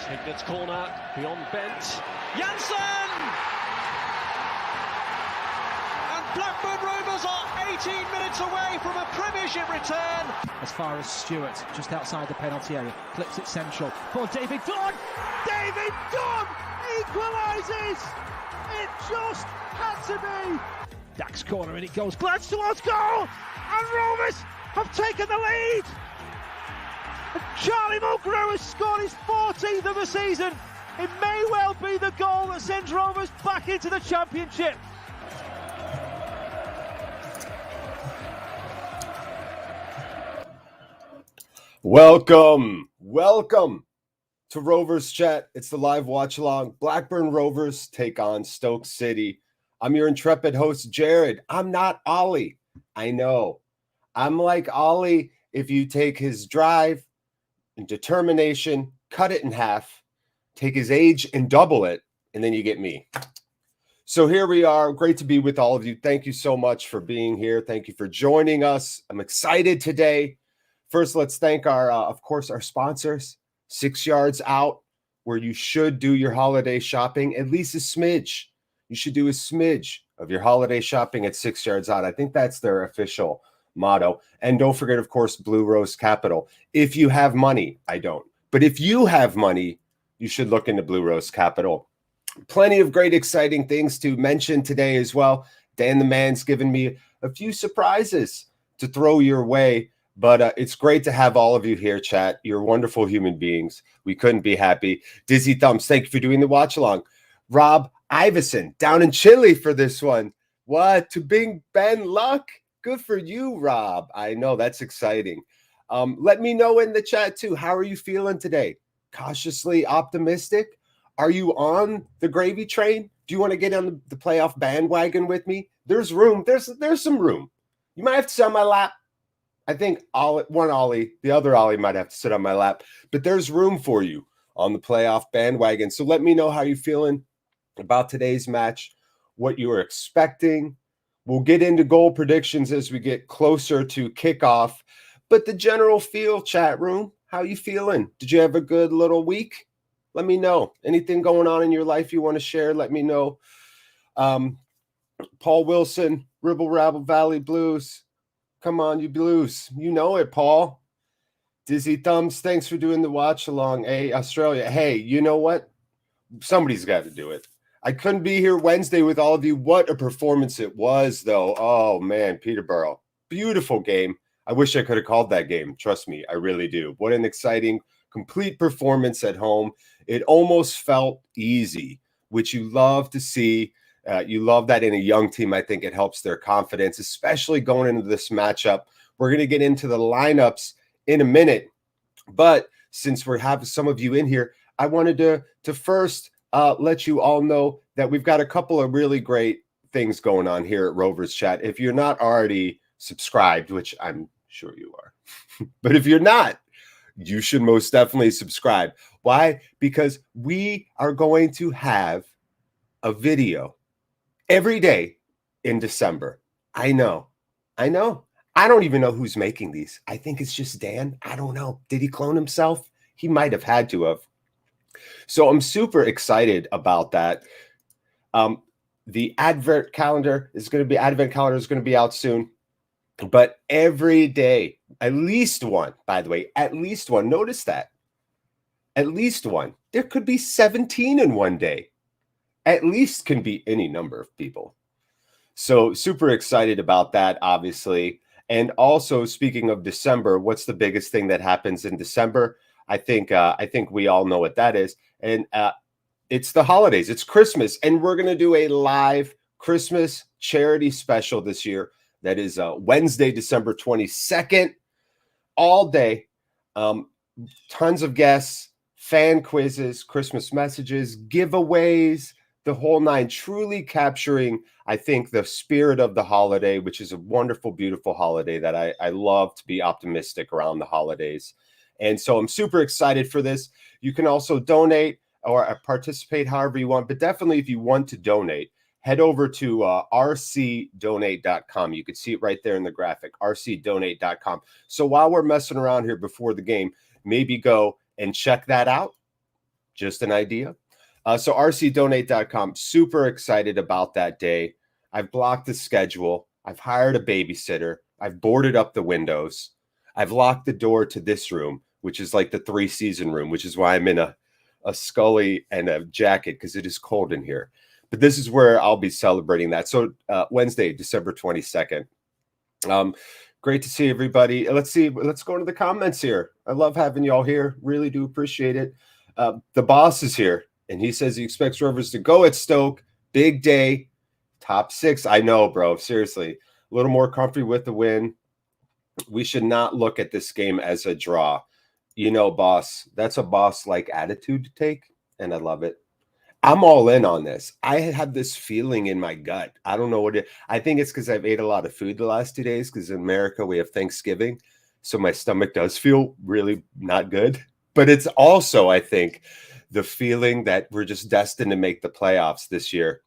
Hignet's corner, beyond Bent. Janssen! And Blackburn Rovers are 18 minutes away from a Premiership return. As far as Stewart, just outside the penalty area, clips it central for David Dunn. David Dunn equalises! It just had to be! Dax corner and it goes, glance towards goal! And Rovers have taken the lead! And Charlie Mulgrew has scored his 14th of the season. It may well be the goal that sends Rovers back into the Championship. Welcome to Rovers Chat. It's the live watch along. Blackburn Rovers take on Stoke City. I'm your intrepid host, Jared. I'm not Ollie. I know. I'm like Ollie if you take his drive and determination, cut it in half, take his age and double it, and then you get me. So here we are. Great to be with all of you. Thank you so much for being here. Thank you for joining us. I'm excited today. First, let's thank of course, our sponsors, 6 Yards Out, where you should do your holiday shopping, at least a smidge. You should do a smidge of your holiday shopping at 6 Yards Out. I think that's their official motto. And don't forget, of course, Blue Rose Capital. If you have money, I don't. But if you have money, you should look into Blue Rose Capital. Plenty of great, exciting things to mention today as well. Dan the Man's given me a few surprises to throw your way. But it's great to have all of you here, chat. You're wonderful human beings. We couldn't be happy. Dizzy Thumbs, thank you for doing the watch along. Rob Iverson down in Chile for this one. What? To Bing Ben Luck? Good for you, Rob. I know, that's exciting. Let me know in the chat, too. How are you feeling today? Cautiously optimistic? Are you on the gravy train? Do you want to get on the playoff bandwagon with me? There's room. There's some room. You might have to sit on my lap. I think one Ollie, the other Ollie might have to sit on my lap, but there's room for you on the playoff bandwagon. So let me know how you're feeling about today's match, what you were expecting. We'll get into goal predictions as we get closer to kickoff, but the general feel, chat room, how you feeling? Did you have a good little week? Let me know. Anything going on in your life you want to share, let me know. Paul Wilson, Ribble Rabble Valley Blues. Come on, you Blues. You know it, Paul. Dizzy Thumbs, thanks for doing the watch along. Hey, Australia. Hey, you know what? Somebody's got to do it. I couldn't be here Wednesday with all of you. What a performance it was, though. Oh, man, Peterborough. Beautiful game. I wish I could have called that game. Trust me, I really do. What an exciting, complete performance at home. It almost felt easy, which you love to see. You love that in a young team. I think it helps their confidence, especially going into this matchup. We're going to get into the lineups in a minute. But since we're having some of you in here, I wanted to first let you all know that we've got a couple of really great things going on here at Rovers Chat. If you're not already subscribed, which I'm sure you are, but if you're not, you should most definitely subscribe. Why? Because we are going to have a video every day in December. I know. I don't even know who's making these. I think it's just Dan. I don't know. Did he clone himself? He might have had to have. So I'm super excited about that. The advent calendar is going to be out soon. But every day, at least one, by the way, at least one. Notice that. At least one. There could be 17 in one day. At least can be any number of people. So super excited about that, obviously. And also, speaking of December, what's the biggest thing that happens in December? I think we all know what that is. And it's the holidays. It's Christmas. And we're going to do a live Christmas charity special this year. That is Wednesday, December 22nd, all day. Tons of guests, fan quizzes, Christmas messages, giveaways, the whole nine, truly capturing, I think, the spirit of the holiday, which is a wonderful, beautiful holiday that I love to be optimistic around the holidays. And so I'm super excited for this. You can also donate or participate however you want, but definitely if you want to donate, head over to rcdonate.com. You can see it right there in the graphic, rcdonate.com. So while we're messing around here before the game, maybe go and check that out. Just an idea. So rcdonate.com, super excited about that day. I've blocked the schedule. I've hired a babysitter. I've boarded up the windows. I've locked the door to this room, which is like the 3-season room, which is why I'm in a Scully and a jacket, because it is cold in here. But this is where I'll be celebrating that. So Wednesday, December 22nd. Great to see everybody. Let's go into the comments here. I love having y'all here. Really do appreciate it. The boss is here, and he says he expects Rovers to go at Stoke. Big day, top 6. I know, bro. Seriously, a little more comfy with the win. We should not look at this game as a draw. You know, boss, that's a boss-like attitude to take, and I love it. I'm all in on this. I have this feeling in my gut. I don't know what it is. I think it's because I've ate a lot of food the last 2 days, because in America we have Thanksgiving. So my stomach does feel really not good. But it's also, I think, the feeling that we're just destined to make the playoffs this year.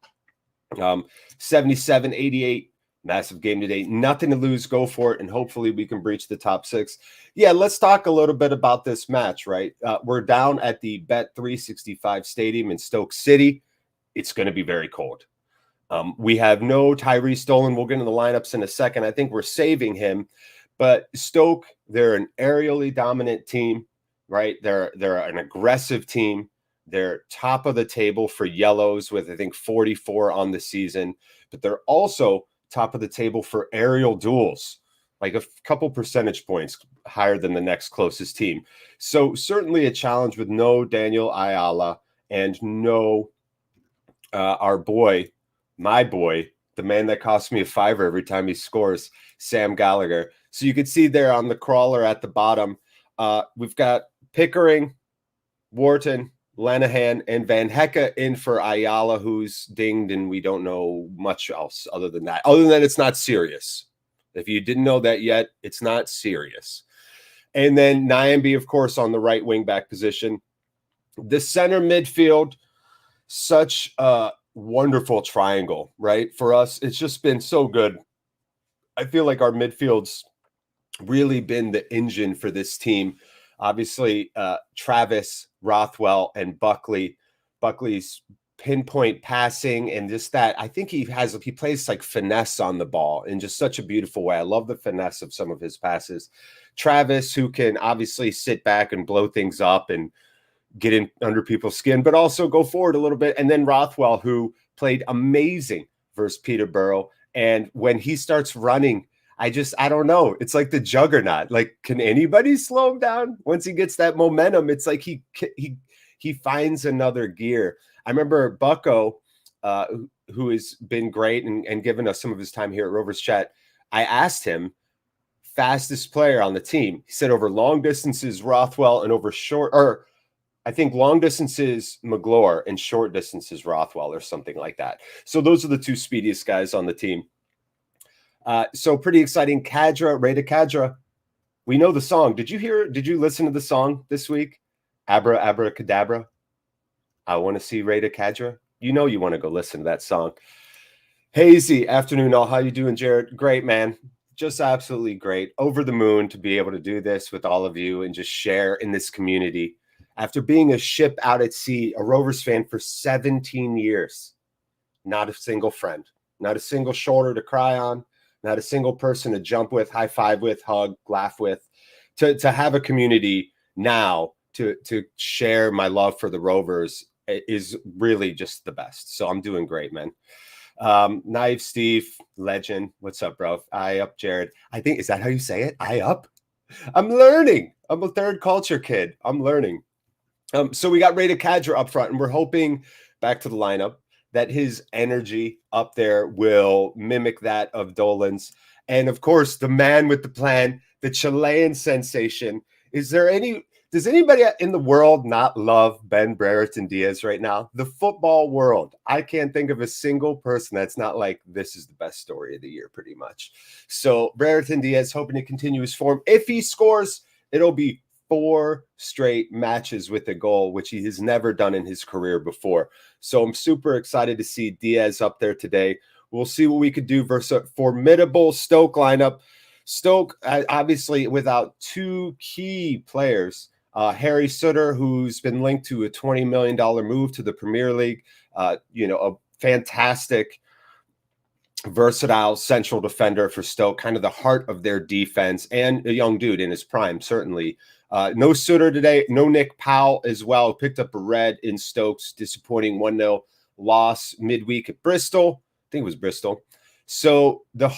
77-88. Massive game today. Nothing to lose. Go for it. And hopefully we can breach the top 6. Yeah, let's talk a little bit about this match, right? We're down at the Bet365 Stadium in Stoke City. It's going to be very cold. We have no Tyree Stolen. We'll get into the lineups in a second. I think we're saving him. But Stoke, they're an aerially dominant team, right? They're an aggressive team. They're top of the table for yellows with, I think, 44 on the season. But they're also top of the table for aerial duels, like a couple percentage points higher than the next closest team. So certainly a challenge with no Daniel Ayala and no our boy, my boy, the man that costs me a $5 every time he scores, Sam Gallagher. So you can see there on the crawler at the bottom, we've got Pickering, Wharton, Lenihan, and Van Hecke in for Ayala, who's dinged, and we don't know much else other than that. Other than that, it's not serious. If you didn't know that yet, it's not serious. And then Nyambi, of course, on the right wing back position. The center midfield, such a wonderful triangle, right? For us, it's just been so good. I feel like our midfield's really been the engine for this team. Obviously, Travis, Rothwell, and Buckley. Buckley's pinpoint passing and just that. I think he plays like finesse on the ball in just such a beautiful way. I love the finesse of some of his passes. Travis, who can obviously sit back and blow things up and get in under people's skin, but also go forward a little bit. And then Rothwell, who played amazing versus Peterborough. And when he starts running, I don't know. It's like the juggernaut. Like, can anybody slow him down? Once he gets that momentum, it's like he finds another gear. I remember Bucko, who has been great and given us some of his time here at Rovers Chat. I asked him, fastest player on the team. He said over long distances, Rothwell, and over short, or I think long distances, McGlure, and short distances, Rothwell, or something like that. So those are the two speediest guys on the team. So pretty exciting. Kadra, Reda Kadra. We know the song. Did you listen to the song this week? Abra, Abracadabra. I want to see Reda Kadra. You know you want to go listen to that song. Hazy, afternoon all. How you doing, Jared? Great, man. Just absolutely great. Over the moon to be able to do this with all of you and just share in this community. After being a ship out at sea, a Rovers fan for 17 years, not a single friend, not a single shoulder to cry on, not a single person to jump with, high five with, hug, laugh with, to have a community now to share my love for the Rovers is really just the best. So I'm doing great, man. Naive Steve, legend. What's up, bro? I up, Jared. I think, is that how you say it? I up? I'm learning. I'm a third culture kid. I'm learning. So we got Reda Kadra up front, and we're hoping, back to the lineup, that his energy up there will mimic that of Dolan's. And of course, the man with the plan, the Chilean sensation. Does anybody in the world not love Ben Brereton Diaz right now? The football world. I can't think of a single person that's not like, this is the best story of the year, pretty much. So Brereton Diaz hoping to continue his form. If he scores, it'll be 4 straight matches with a goal, which he has never done in his career before. So I'm super excited to see Diaz up there today. We'll see what we could do versus a formidable Stoke lineup. Stoke, obviously, without 2 key players, Harry Sutter, who's been linked to a $20 million move to the Premier League, a fantastic, versatile central defender for Stoke, kind of the heart of their defense, and a young dude in his prime, certainly. No Sutter today, no Nick Powell as well. Picked up a red in Stoke's disappointing 1-0 loss midweek at Bristol. I think it was Bristol. So the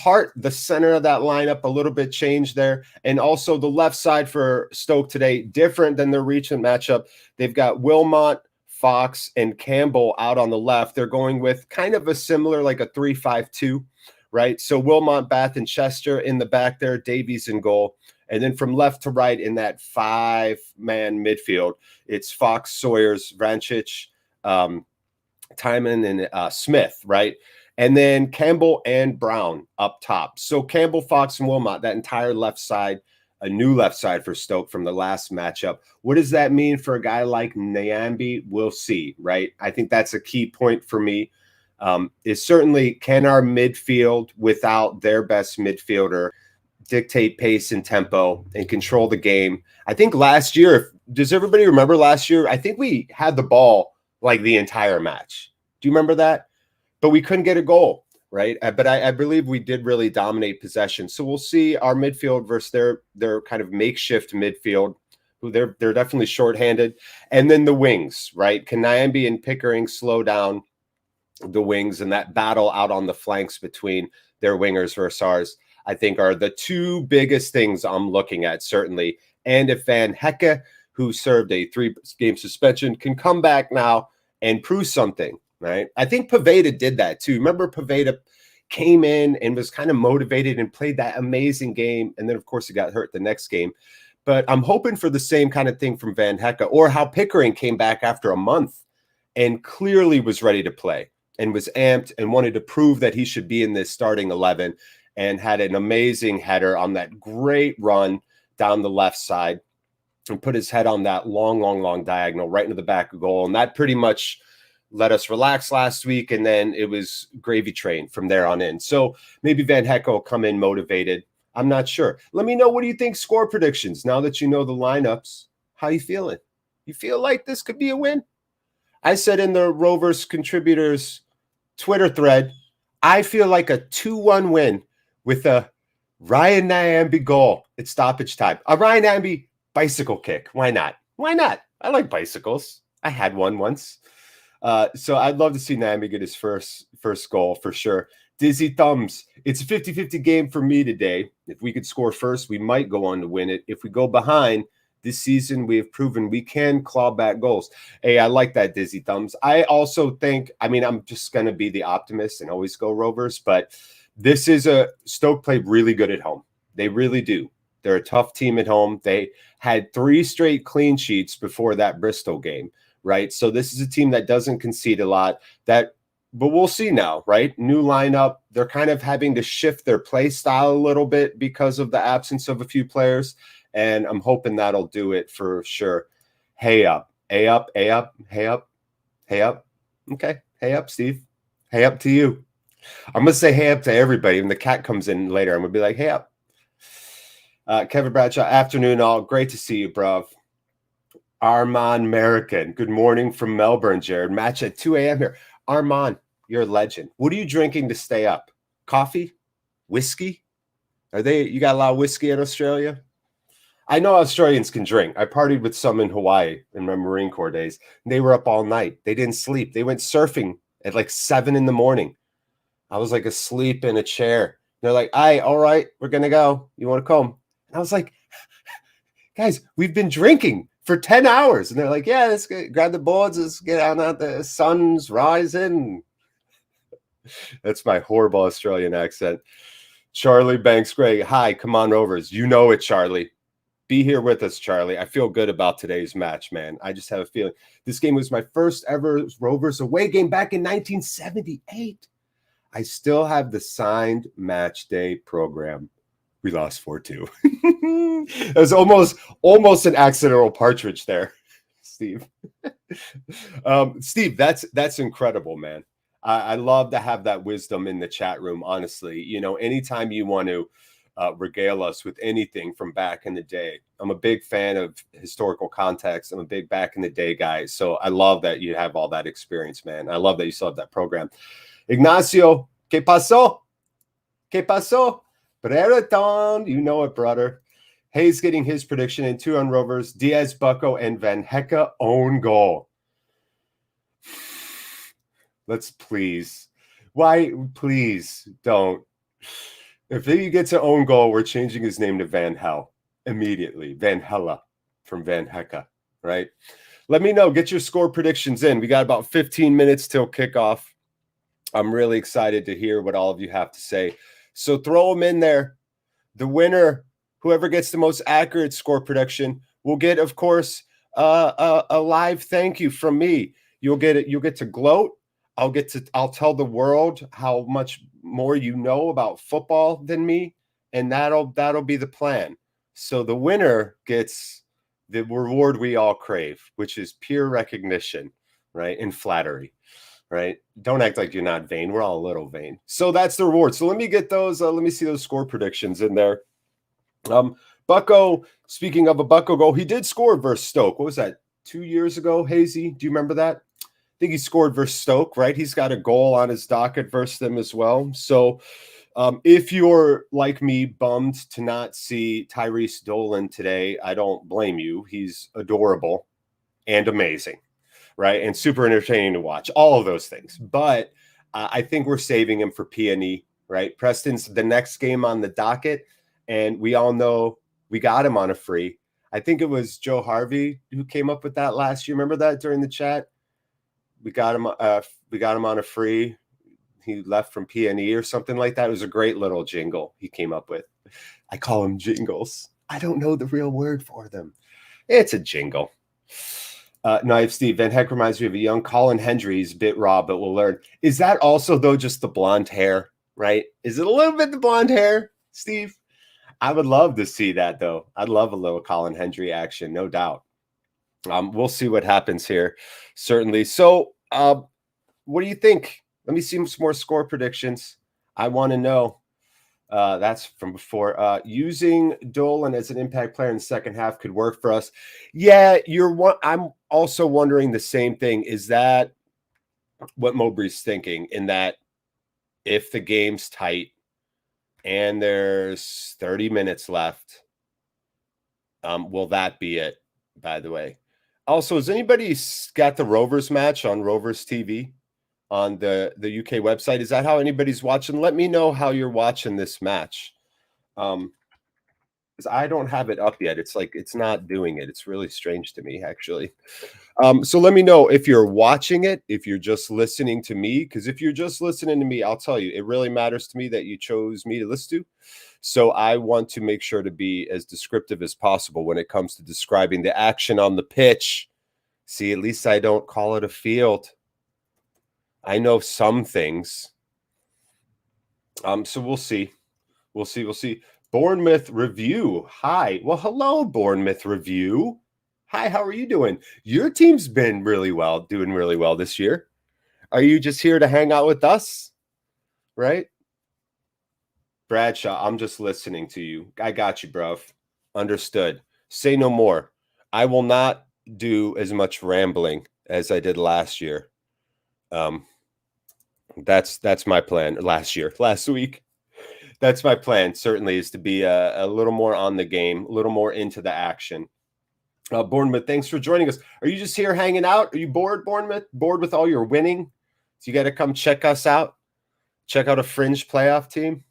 center of that lineup, a little bit changed there. And also the left side for Stoke today, different than their recent matchup. They've got Wilmot, Fox, and Campbell out on the left. They're going with kind of a similar, like a 3-5-2, right? So Wilmot, Bath, and Chester in the back there, Davies in goal. And then from left to right in that 5-man midfield, it's Fox, Sawyers, Vrancic, Timon, and Smith, right? And then Campbell and Brown up top. So Campbell, Fox, and Wilmot, that entire left side, a new left side for Stoke from the last matchup. What does that mean for a guy like Nyambe? We'll see, right? I think that's a key point for me. Is certainly, can our midfield, without their best midfielder, dictate pace and tempo and control the game? I think last year, does everybody remember last year? I think we had the ball like the entire match. Do you remember that? But we couldn't get a goal, right? But I believe we did really dominate possession. So we'll see our midfield versus their kind of makeshift midfield, who they're definitely shorthanded. And then the wings, right? Can Nyambe and Pickering slow down the wings, and that battle out on the flanks between their wingers versus ours, I think, are the two biggest things I'm looking at, certainly. And if Van Hecke, who served a 3-game suspension, can come back now and prove something, right? I think Pavetta did that too. Remember, Pavetta came in and was kind of motivated and played that amazing game. And then, of course, he got hurt the next game. But I'm hoping for the same kind of thing from Van Hecke, or how Pickering came back after a month and clearly was ready to play and was amped and wanted to prove that he should be in this starting 11, and had an amazing header on that great run down the left side and put his head on that long diagonal right into the back of goal. And that pretty much let us relax last week, and then it was gravy train from there on in. So maybe Van Hecke will come in motivated. I'm not sure. Let me know, what do you think score predictions now that you know the lineups? How you feeling? You feel like this could be a win? I said in the Rovers contributors Twitter thread, I feel like a 2-1 win with a Ryan Nyambe goal at stoppage time. A Ryan Nyambe bicycle kick. Why not? Why not? I like bicycles. I had one once. So I'd love to see Nyambe get his first goal for sure. Dizzy thumbs. It's a 50-50 game for me today. If we could score first, we might go on to win it. If we go behind, this season we have proven we can claw back goals. Hey, I like that, Dizzy thumbs. I also think, I'm just going to be the optimist and always go Rovers, but this is Stoke played really good at home. They really do. They're a tough team at home. They had 3 straight clean sheets before that Bristol game, right? So this is a team that doesn't concede a lot. But we'll see now, right? New lineup. They're kind of having to shift their play style a little bit because of the absence of a few players, and I'm hoping that'll do it for sure. Hey up, hey up, hey up, hey up, hey up. Okay, hey up, Steve. Hey up to you. I'm gonna say hey up to everybody. When the cat comes in later, I'm gonna be like, hey up. Kevin Bradshaw, afternoon all. Great to see you, bruv. Armand American, good morning from Melbourne, Jared. Match at 2 a.m. here. Armand, you're a legend. What are you drinking to stay up? Coffee? Whiskey? You got a lot of whiskey in Australia? I know Australians can drink. I partied with some in Hawaii in my Marine Corps days. They were up all night. They didn't sleep. They went surfing at like 7 a.m. I was like asleep in a chair. They're like, all right, we're going to go. You want to come? And I was like, guys, we've been drinking for 10 hours. And they're like, yeah, let's grab the boards. Let's get out. The sun's rising. That's my horrible Australian accent. Charlie Banks Gray. Hi, come on, Rovers. You know it, Charlie. Be here with us, Charlie. I feel good about today's match, man. I just have a feeling. This game was my first ever Rovers away game back in 1978. I still have the signed match day program. We lost 4-2. It was almost an accidental partridge there, Steve. Steve, that's incredible, man. I love to have that wisdom in the chat room, honestly. You know, anytime you want to regale us with anything from back in the day. I'm a big fan of historical context. I'm a big back in the day guy. So I love that you have all that experience, man. I love that you still have that program. Ignacio, ¿qué pasó? ¿Qué pasó? Brereton, you know it, brother. Hayes getting his prediction in 2 on Rovers. Diaz, Bucko, and Van Hecke own goal. Let's please. Why? Please don't. If he gets an own goal, we're changing his name to Van Hel immediately. Van Hella from Van Hecke, right? Let me know. Get your score predictions in. We got about 15 minutes till kickoff. I'm really excited to hear what all of you have to say. So throw them in there. The winner, whoever gets the most accurate score prediction, will get, of course, a live thank you from me. You'll get it. You'll get to gloat. I'll tell the world how much more you know about football than me, and that'll be the plan. So the winner gets the reward we all crave, which is peer recognition, right? And flattery, right? Don't act like you're not vain. We're all a little vain. So that's the reward. So let me get those. Let me see those score predictions in there. Bucko, speaking of a Bucko goal, he did score versus Stoke. What was that, 2 years ago, Hazy? Do you remember that? I think he scored versus Stoke, right? He's got a goal on his docket versus them as well. So if you're like me, bummed to not see Tyrese Dolan today, I don't blame you. He's adorable and amazing, right? And super entertaining to watch, all of those things. But I think we're saving him for P&E, right? Preston's the next game on the docket, and we all know we got him on a free. I think it was Joe Harvey who came up with that last year. Remember that during the chat? We got him on a free. He left from P&E or something like that. It was a great little jingle he came up with. I call them jingles. I don't know the real word for them. It's a jingle. Knife Steve, Van Heck reminds me of a young Colin Hendry. He's a bit raw, but we'll learn. Is that also, though, just the blonde hair, right? Is it a little bit the blonde hair, Steve? I would love to see that, though. I'd love a little Colin Hendry action, no doubt. We'll see what happens here, certainly. So what do you think? Let me see some more score predictions. I want to know. That's from before. Using Dolan as an impact player in the second half could work for us. Yeah, I'm also wondering the same thing. Is that what Mowbray's thinking, in that if the game's tight and there's 30 minutes left, will that be it, by the way? Also, has anybody got the Rovers match on Rovers TV on the UK website? Is that how anybody's watching? Let me know how you're watching this match. Because I don't have it up yet. It's like it's not doing it. It's really strange to me, actually. So let me know if you're watching it, if you're just listening to me. Because if you're just listening to me, I'll tell you, it really matters to me that you chose me to listen to. So I want to make sure to be as descriptive as possible when it comes to describing the action on the pitch. See, at least I don't call it a field. I know some things. So we'll see. We'll see. Bournemouth Review. Hi. Well, hello, Bournemouth Review. Hi, how are you doing? Your team's been doing really well this year. Are you just here to hang out with us? Right? Bradshaw, I'm just listening to you. I got you, bruv. Understood. Say no more. I will not do as much rambling as I did last year. That's my plan. Last week. That's my plan, certainly, is to be a little more on the game, a little more into the action. Bournemouth, thanks for joining us. Are you just here hanging out? Are you bored, Bournemouth? Bored with all your winning? So you got to come check us out. Check out a fringe playoff team.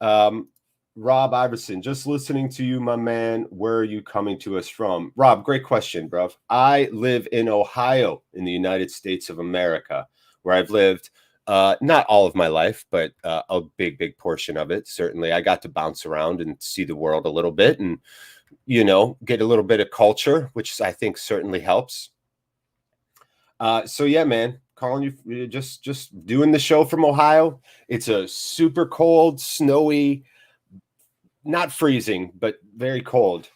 Rob Iverson, just listening to you, my man. Where are you coming to us from? Rob, great question, bruv. I live in Ohio in the United States of America, where I've lived not all of my life, but a big portion of it. Certainly, I got to bounce around and see the world a little bit and, get a little bit of culture, which I think certainly helps. So, yeah, man, calling you, just doing the show from Ohio. It's a super cold, snowy, not freezing, but very cold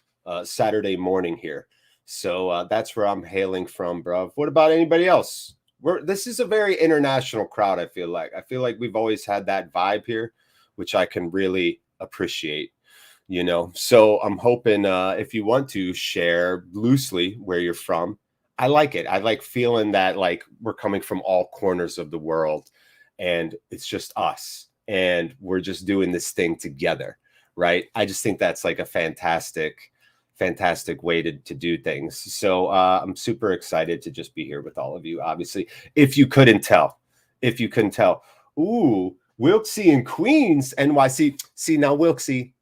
Saturday morning here. So that's where I'm hailing from, bruv. What about anybody else? This is a very international crowd, I feel like. I feel like we've always had that vibe here which I can really appreciate, you know. So I'm hoping if you want to share loosely where you're from, I like it. I like feeling that like we're coming from all corners of the world and it's just us and we're just doing this thing together, right? I just think that's like a fantastic way to do things. So I'm super excited to just be here with all of you. Obviously, if you couldn't tell, ooh, Wilksy in Queens, NYC. See now, Wilksy,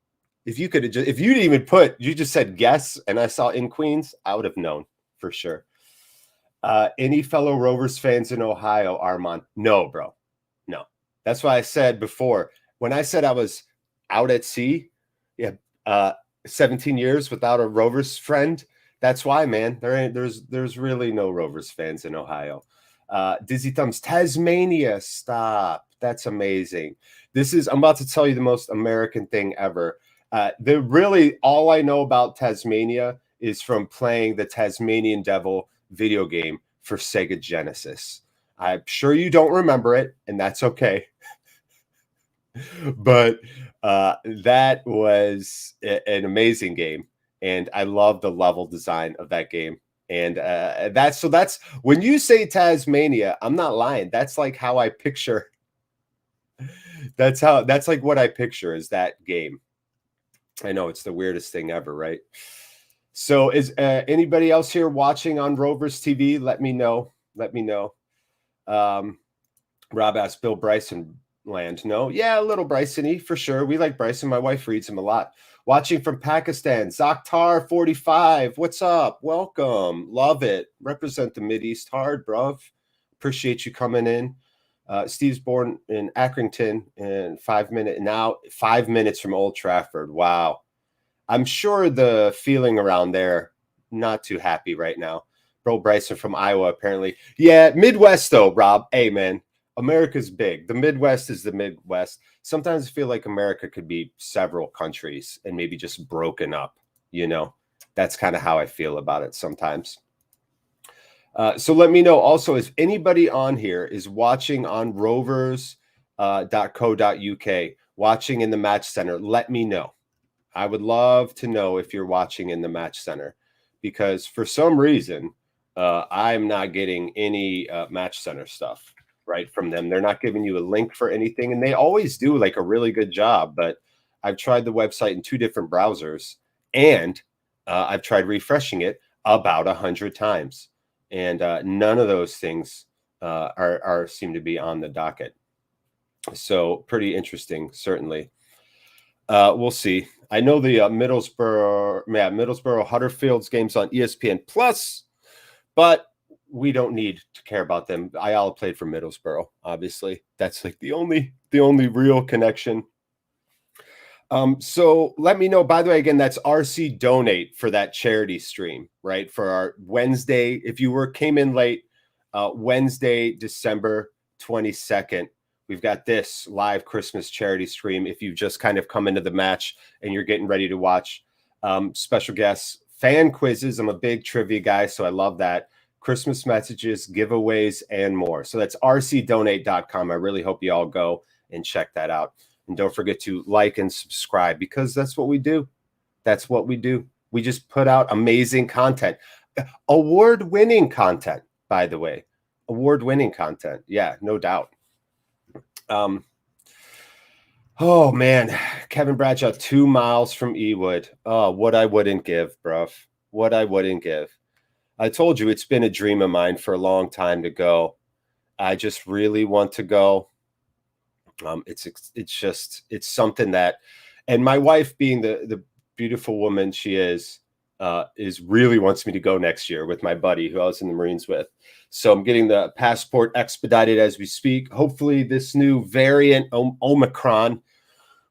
if you could have just, if you didn't even put, you just said guess, and I saw in Queens, I would have known for sure. Any fellow Rovers fans in Ohio, Armand? No, bro, no. That's why I said before when I said I was out at sea. Yeah. 17 years without a Rovers friend. That's why, man. There's really no Rovers fans in Ohio. Dizzy Thumbs, Tasmania. Stop. That's amazing. I'm about to tell you the most American thing ever. Really all I know about Tasmania is from playing the Tasmanian Devil video game for Sega Genesis. I'm sure you don't remember it, and that's okay. But that was an amazing game, and I love the level design of that game. And that's when you say Tasmania, I'm not lying. That's like how I picture. That's like what I picture is that game. I know it's the weirdest thing ever, right? So is anybody else here watching on Rovers TV? Let me know. Rob asked Bill Bryson land. No, yeah, a little Bryson-y for sure. We like Bryson. My wife reads him a lot. Watching from Pakistan, Zakhtar 45. What's up? Welcome. Love it. Represent the Mideast hard, bruv. Appreciate you coming in. Steve's born in Accrington in 5 minutes from Old Trafford. Wow. I'm sure the feeling around there, not too happy right now. Bro Bryson from Iowa, apparently. Yeah, Midwest though, Rob. Hey, man. America's big. The Midwest is the Midwest. Sometimes I feel like America could be several countries and maybe just broken up, you know? That's kind of how I feel about it sometimes. So let me know also if anybody on here is watching on rovers.co.uk, watching in the match center. Let me know. I would love to know if you're watching in the match center because for some reason, I'm not getting any match center stuff. Right from them. They're not giving you a link for anything, and they always do like a really good job, but I've tried the website in 2 different browsers and I've tried refreshing it about 100 times, and none of those things seem to be on the docket. So pretty interesting, certainly. We'll see. I know the Middlesbrough Huddersfield's games on ESPN Plus, but we don't need to care about them. Ayala played for Middlesbrough, obviously. That's like the only real connection. So let me know, by the way, again, that's RC Donate for that charity stream, right? For our Wednesday, if you came in late, Wednesday, December 22nd, we've got this live Christmas charity stream. If you've just kind of come into the match and you're getting ready to watch special guests, fan quizzes. I'm a big trivia guy, so I love that. Christmas messages, giveaways, and more. So that's rcdonate.com. I really hope you all go and check that out. And don't forget to like and subscribe because that's what we do. That's what we do. We just put out amazing content. Award-winning content, by the way. Award-winning content. Yeah, no doubt. Oh, man. Kevin Bradshaw, 2 miles from Ewood. Oh, what I wouldn't give, bruv. What I wouldn't give. I told you it's been a dream of mine for a long time to go. I just really want to go. It's something that, and my wife being the beautiful woman she is really wants me to go next year with my buddy who I was in the Marines with. So I'm getting the passport expedited as we speak. Hopefully this new variant Omicron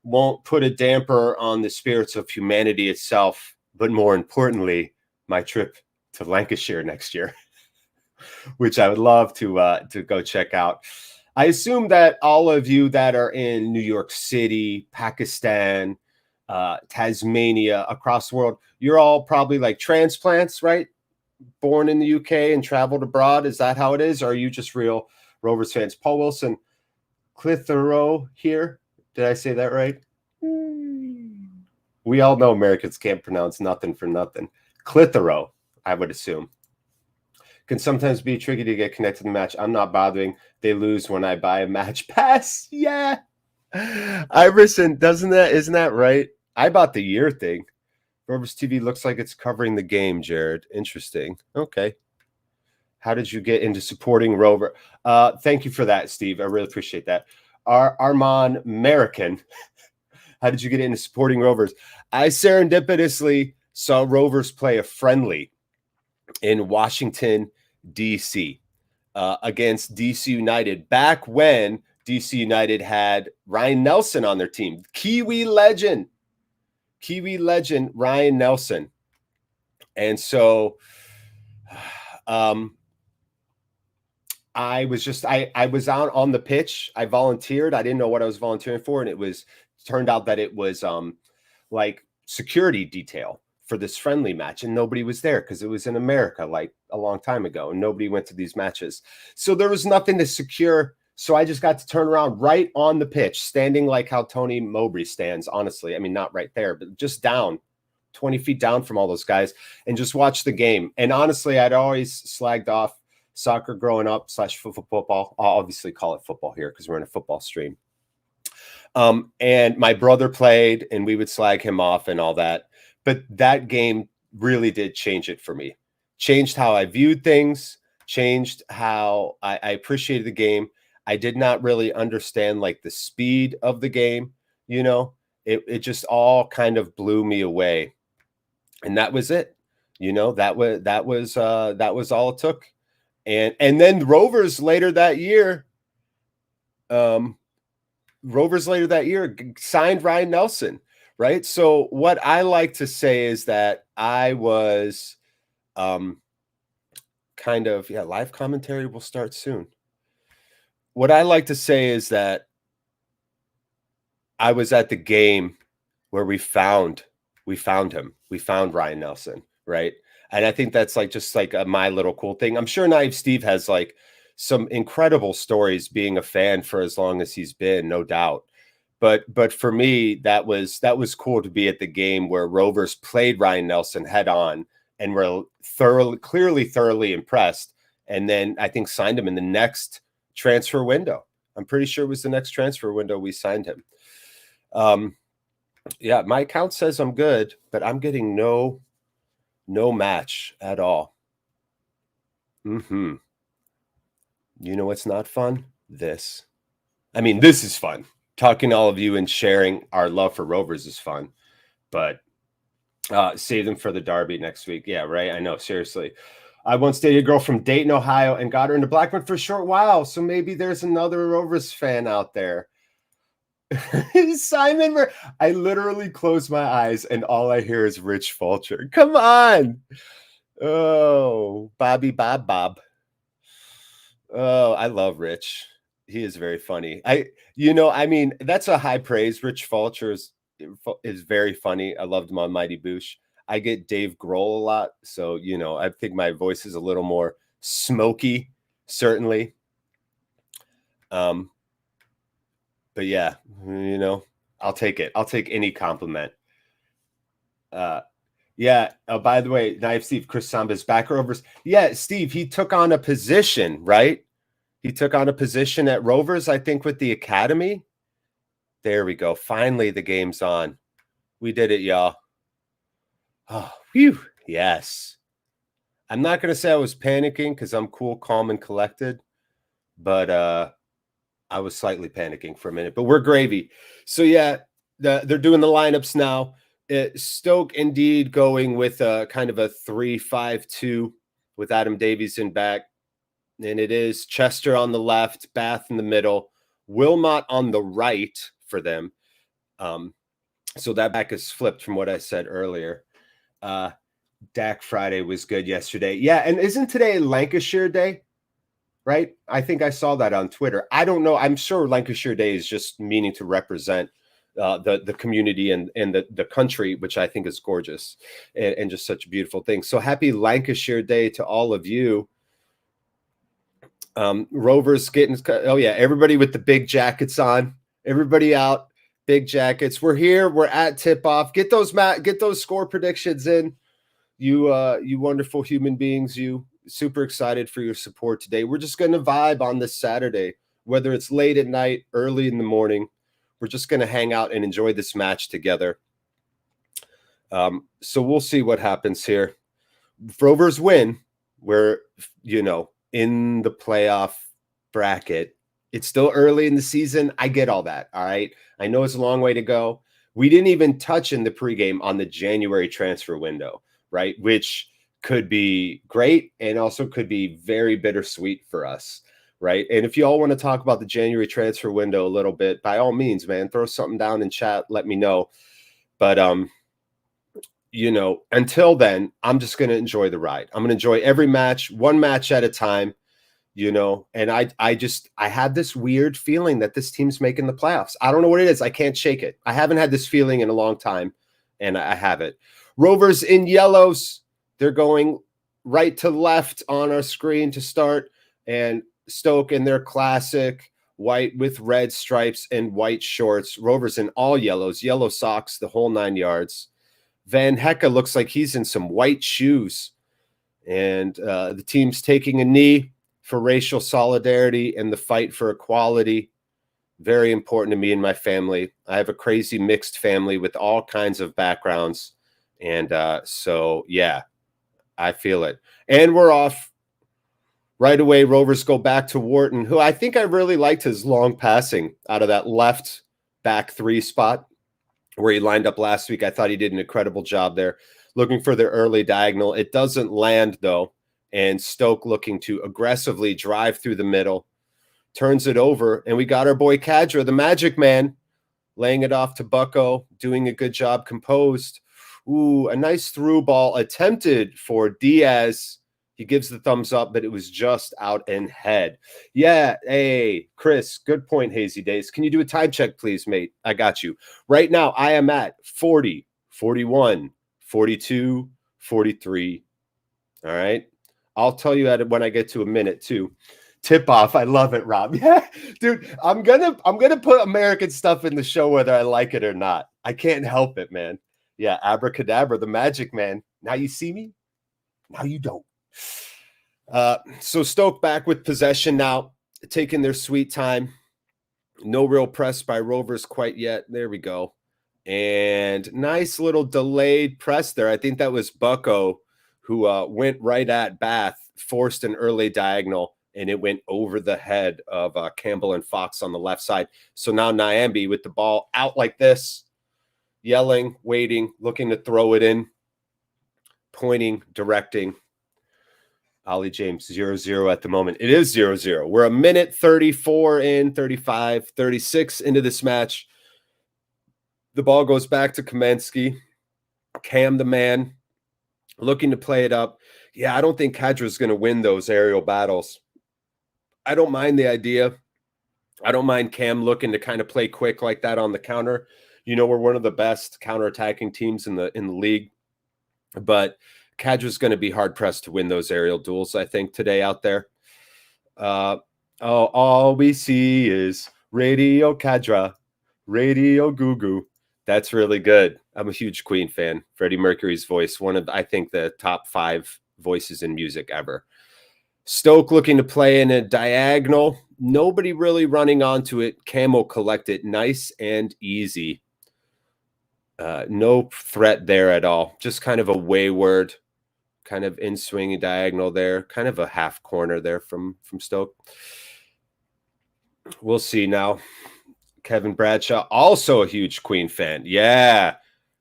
won't put a damper on the spirits of humanity itself, but more importantly, my trip to Lancashire next year, which I would love to go check out. I assume that all of you that are in New York City, Pakistan, Tasmania, across the world, you're all probably like transplants, right? Born in the UK and traveled abroad. Is that how it is? Or are you just real Rovers fans? Paul Wilson, Clitheroe here. Did I say that right? We all know Americans can't pronounce nothing for nothing. Clitheroe, I would assume. Can sometimes be tricky to get connected to the match. I'm not bothering. They lose when I buy a match pass. Yeah. Iverson, isn't that right? I bought the year thing. Rovers TV looks like it's covering the game, Jared. Interesting. Okay. How did you get into supporting Rover? Thank you for that, Steve. I really appreciate that. Armand American. How did you get into supporting Rovers? I serendipitously saw Rovers play a friendly in Washington, D.C. Against D.C. United back when D.C. United had Ryan Nelson on their team. Kiwi legend Ryan Nelson. And so I was out on the pitch. I volunteered. I didn't know what I was volunteering for. And it turned out that it was like security detail for this friendly match. And nobody was there because it was in America like a long time ago. And nobody went to these matches. So there was nothing to secure. So I just got to turn around right on the pitch, standing like how Tony Mowbray stands, honestly. I mean, not right there, but just down, 20 feet down from all those guys, and just watch the game. And honestly, I'd always slagged off soccer growing up / football. I'll obviously call it football here because we're in a football stream. And my brother played, and we would slag him off and all that. But that game really did change it for me. Changed how I viewed things, changed how I appreciated the game. I did not really understand like the speed of the game, you know. It just all kind of blew me away. And that was it. You know, that was all it took. And then Rovers later that year signed Ryan Nelson, right? So what I like to say is that I was live commentary will start soon. What I like to say is that I was at the game where we found him. We found Ryan Nelson, right? And I think that's like just like a my little cool thing. I'm sure Naive Steve has like some incredible stories being a fan for as long as he's been, no doubt. But for me, that was cool to be at the game where Rovers played Ryan Nelson head on and were thoroughly impressed. And then I think signed him in the next transfer window. I'm pretty sure it was the next transfer window we signed him. Yeah, my account says I'm good, but I'm getting no match at all. You know what's not fun? This. I mean, this is fun. Talking to all of you and sharing our love for Rovers is fun, but save them for the derby next week. Yeah, right. I know. Seriously. I once dated a girl from Dayton, Ohio, and got her into Blackburn for a short while. So maybe there's another Rovers fan out there. Simon, I literally close my eyes and all I hear is Rich Fulcher. Come on. Oh, Bobby Bob. Oh, I love Rich. He is very funny. I mean, that's a high praise. Rich Fulcher is very funny. I loved him on Mighty Boosh. I get Dave Grohl a lot. So, you know, I think my voice is a little more smoky, certainly. But yeah, you know, I'll take it. I'll take any compliment. Yeah. Oh, by the way, Knife Steve, Chris Samba's back Rovers. Yeah, Steve, he took on a position, right? He took on a position at Rovers, I think, with the academy. There we go. Finally, the game's on. We did it, y'all. Oh, phew. Yes. I'm not going to say I was panicking because I'm cool, calm, and collected. But I was slightly panicking for a minute. But we're gravy. So, yeah, they're doing the lineups now. Stoke indeed going with kind of a 3-5-2 with Adam Davies in back. And it is Chester on the left, Bath in the middle, Wilmot on the right for them. So that back is flipped from what I said earlier. Dak Friday was good yesterday. Yeah, and isn't today Lancashire Day? Right? I think I saw that on Twitter. I don't know. I'm sure Lancashire Day is just meaning to represent the community and the country, which I think is gorgeous and just such a beautiful thing. So happy Lancashire Day to all of you. Rovers getting, oh yeah, everybody with the big jackets on, everybody out Big Jackets. We're here. We're at tip-off. Get those score predictions in. You wonderful human beings. You super excited for your support today. We're just going to vibe on this Saturday, whether it's late at night, early in the morning. We're just going to hang out and enjoy this match together. So we'll see what happens here. If Rovers win, we're, in the playoff bracket. It's still early in the season. I get all that. All right. I know it's a long way to go. We didn't even touch in the pregame on the January transfer window, right? Which could be great and also could be very bittersweet for us, right? And if you all want to talk about the January transfer window a little bit, by all means, man, throw something down in chat. Let me know. But, until then, I'm just going to enjoy the ride. I'm going to enjoy every match, one match at a time, and I have this weird feeling that this team's making the playoffs. I don't know what it is. I can't shake it. I haven't had this feeling in a long time, and I have it. Rovers in yellows. They're going right to left on our screen to start, and Stoke in their classic white with red stripes and white shorts. Rovers in all yellows, yellow socks, the whole 9 yards. Van Hecke looks like he's in some white shoes, and the team's taking a knee for racial solidarity and the fight for equality. Very important to me and my family. I have a crazy mixed family with all kinds of backgrounds, and so yeah, I feel it. And we're off right away. Rovers go back to Wharton, who I think I really liked his long passing out of that left back 3 spot where he lined up last week. I thought he did an incredible job there, looking for the early diagonal. It doesn't land, though, and Stoke looking to aggressively drive through the middle, turns it over, and we got our boy Kadra, the magic man, laying it off to Bucko, doing a good job composed. Ooh, a nice through ball attempted for Diaz. He gives the thumbs up, but it was just out and head. Yeah, hey, Chris, good point, Hazy Days. Can you do a time check, please, mate? I got you. Right now, I am at 40, 41, 42, 43. All right? I'll tell you when I get to a minute, too. Tip off. I love it, Rob. Yeah, dude, I'm gonna put American stuff in the show whether I like it or not. I can't help it, man. Yeah, abracadabra, the magic man. Now you see me? Now you don't. So Stoke back with possession now, taking their sweet time. No real press by Rovers quite yet. There we go. And nice little delayed press there. I think that was Bucko who went right at Bath, forced an early diagonal, and it went over the head of Campbell and Fox on the left side. So now Nyambe with the ball out like this, yelling, waiting, looking to throw it in, pointing, directing. Ollie James, 0-0 at the moment. It is 0-0. We're a minute 34 in, 35, 36 into this match. The ball goes back to Kamensky. Cam, the man, looking to play it up. Yeah, I don't think Kadra's going to win those aerial battles. I don't mind the idea. I don't mind Cam looking to kind of play quick like that on the counter. We're one of the best counterattacking teams in the league. But Kadra's going to be hard-pressed to win those aerial duels, I think, today out there. All we see is Radio Kadra, Radio Goo Goo. That's really good. I'm a huge Queen fan. Freddie Mercury's voice, one of, I think, the top 5 voices in music ever. Stoke looking to play in a diagonal. Nobody really running onto it. Camo collect it nice and easy. No threat there at all. Just kind of a wayward, kind of in-swinging diagonal there. Kind of a half corner there from Stoke. We'll see now. Kevin Bradshaw, also a huge Queen fan. Yeah,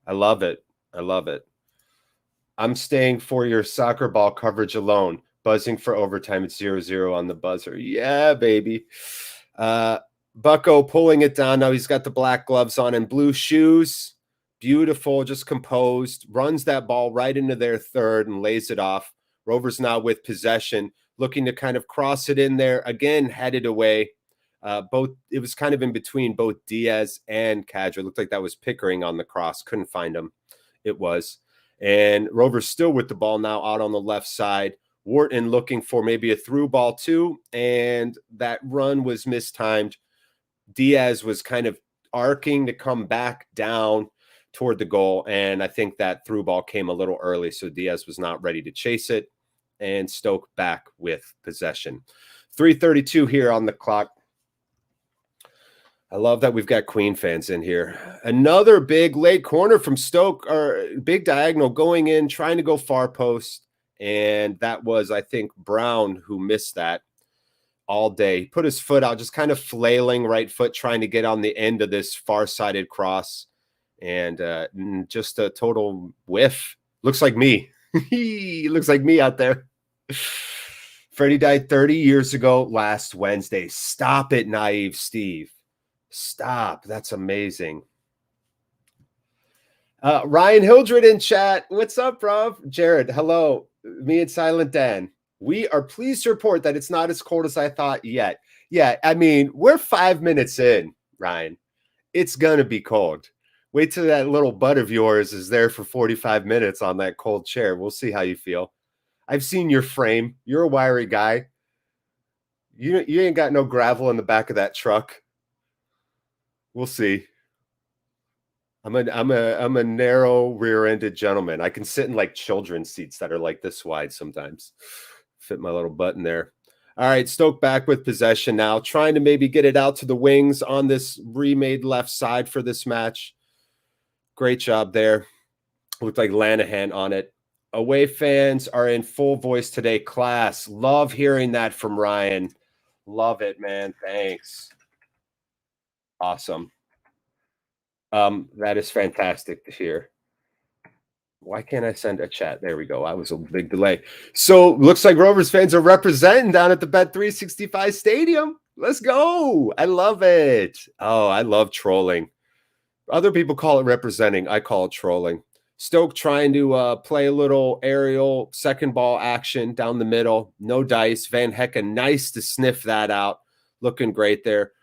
I love it. I love it. I'm staying for your soccer ball coverage alone. Buzzing for overtime. It's 0-0 on the buzzer. Yeah, baby. Bucko pulling it down. Now he's got the black gloves on and blue shoes. Beautiful, just composed. Runs that ball right into their third and lays it off. Rovers now with possession, looking to kind of cross it in there. Again, headed away. It was kind of in between both Diaz and Kadra. Looked like that was Pickering on the cross. Couldn't find him. It was. And Rovers still with the ball now out on the left side. Wharton looking for maybe a through ball too, and that run was mistimed. Diaz was kind of arcing to come back down toward the goal. And I think that through ball came a little early, so Diaz was not ready to chase it. And Stoke back with possession. 3:32 here on the clock. I love that we've got Queen fans in here. Another big late corner from Stoke, or big diagonal going in, trying to go far post. And that was, I think, Brown who missed that all day. He put his foot out, just kind of flailing right foot, trying to get on the end of this far-sided cross. And just a total whiff. Looks like me. He looks like me out there. Freddie died 30 years ago last Wednesday. Stop it, naive Steve. Stop. That's amazing. Ryan Hildred in chat. What's up, bro? Jared, hello. Me and Silent Dan. We are pleased to report that it's not as cold as I thought yet. Yeah, I mean, we're 5 minutes in, Ryan. It's going to be cold. Wait till that little butt of yours is there for 45 minutes on that cold chair. We'll see how you feel. I've seen your frame. You're a wiry guy. You ain't got no gravel in the back of that truck. We'll see. I'm a narrow rear-ended gentleman. I can sit in like children's seats that are like this wide sometimes. Fit my little butt in there. All right, Stoke back with possession now, trying to maybe get it out to the wings on this remade left side for this match. Great job there. Looked like Lanahan on it. Away fans are in full voice today. Class. Love hearing that from Ryan. Love it, man. Thanks. Awesome. That is fantastic to hear. Why can't I send a chat? There we go. I was a big delay. So looks like Rovers fans are representing down at the Bet365 Stadium. Let's go. I love it. Oh, I love trolling. Other people call it representing. I call it trolling. Stoke trying to play a little aerial second ball action down the middle. No dice. Van Hecken, nice to sniff that out. Looking great there.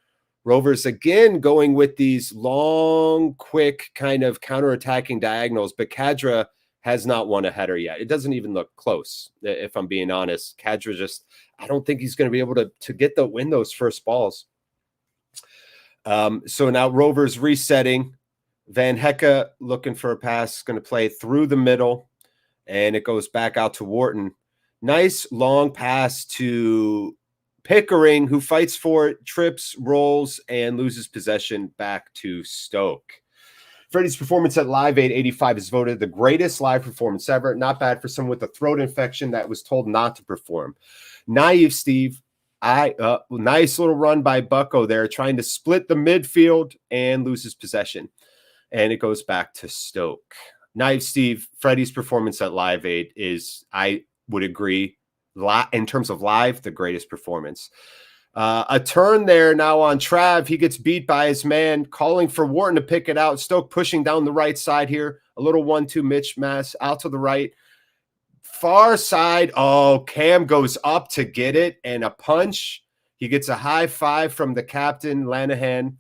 Rovers again going with these long, quick kind of counterattacking diagonals, but Kadra has not won a header yet. It doesn't even look close, if I'm being honest. Kadra just, I don't think he's going to be able to win those first balls. So now Rovers resetting. Van Hecke looking for a pass, going to play through the middle, and it goes back out to Wharton. Nice long pass to Pickering, who fights for it, trips, rolls, and loses possession back to Stoke. Freddie's performance at Live Aid 85 is voted the greatest live performance ever. Not bad for someone with a throat infection that was told not to perform. Naive Steve, nice little run by Bucko there, trying to split the midfield and loses possession. And it goes back to Stoke. Naive Steve, Freddie's performance at Live Aid is, I would agree, in terms of live, the greatest performance. A turn there now on Trav. He gets beat by his man, calling for Wharton to pick it out. Stoke pushing down the right side here. A little 1-2 Mitch Mass out to the right. Far side. Oh, Cam goes up to get it and a punch. He gets a high five from the captain, Lanahan.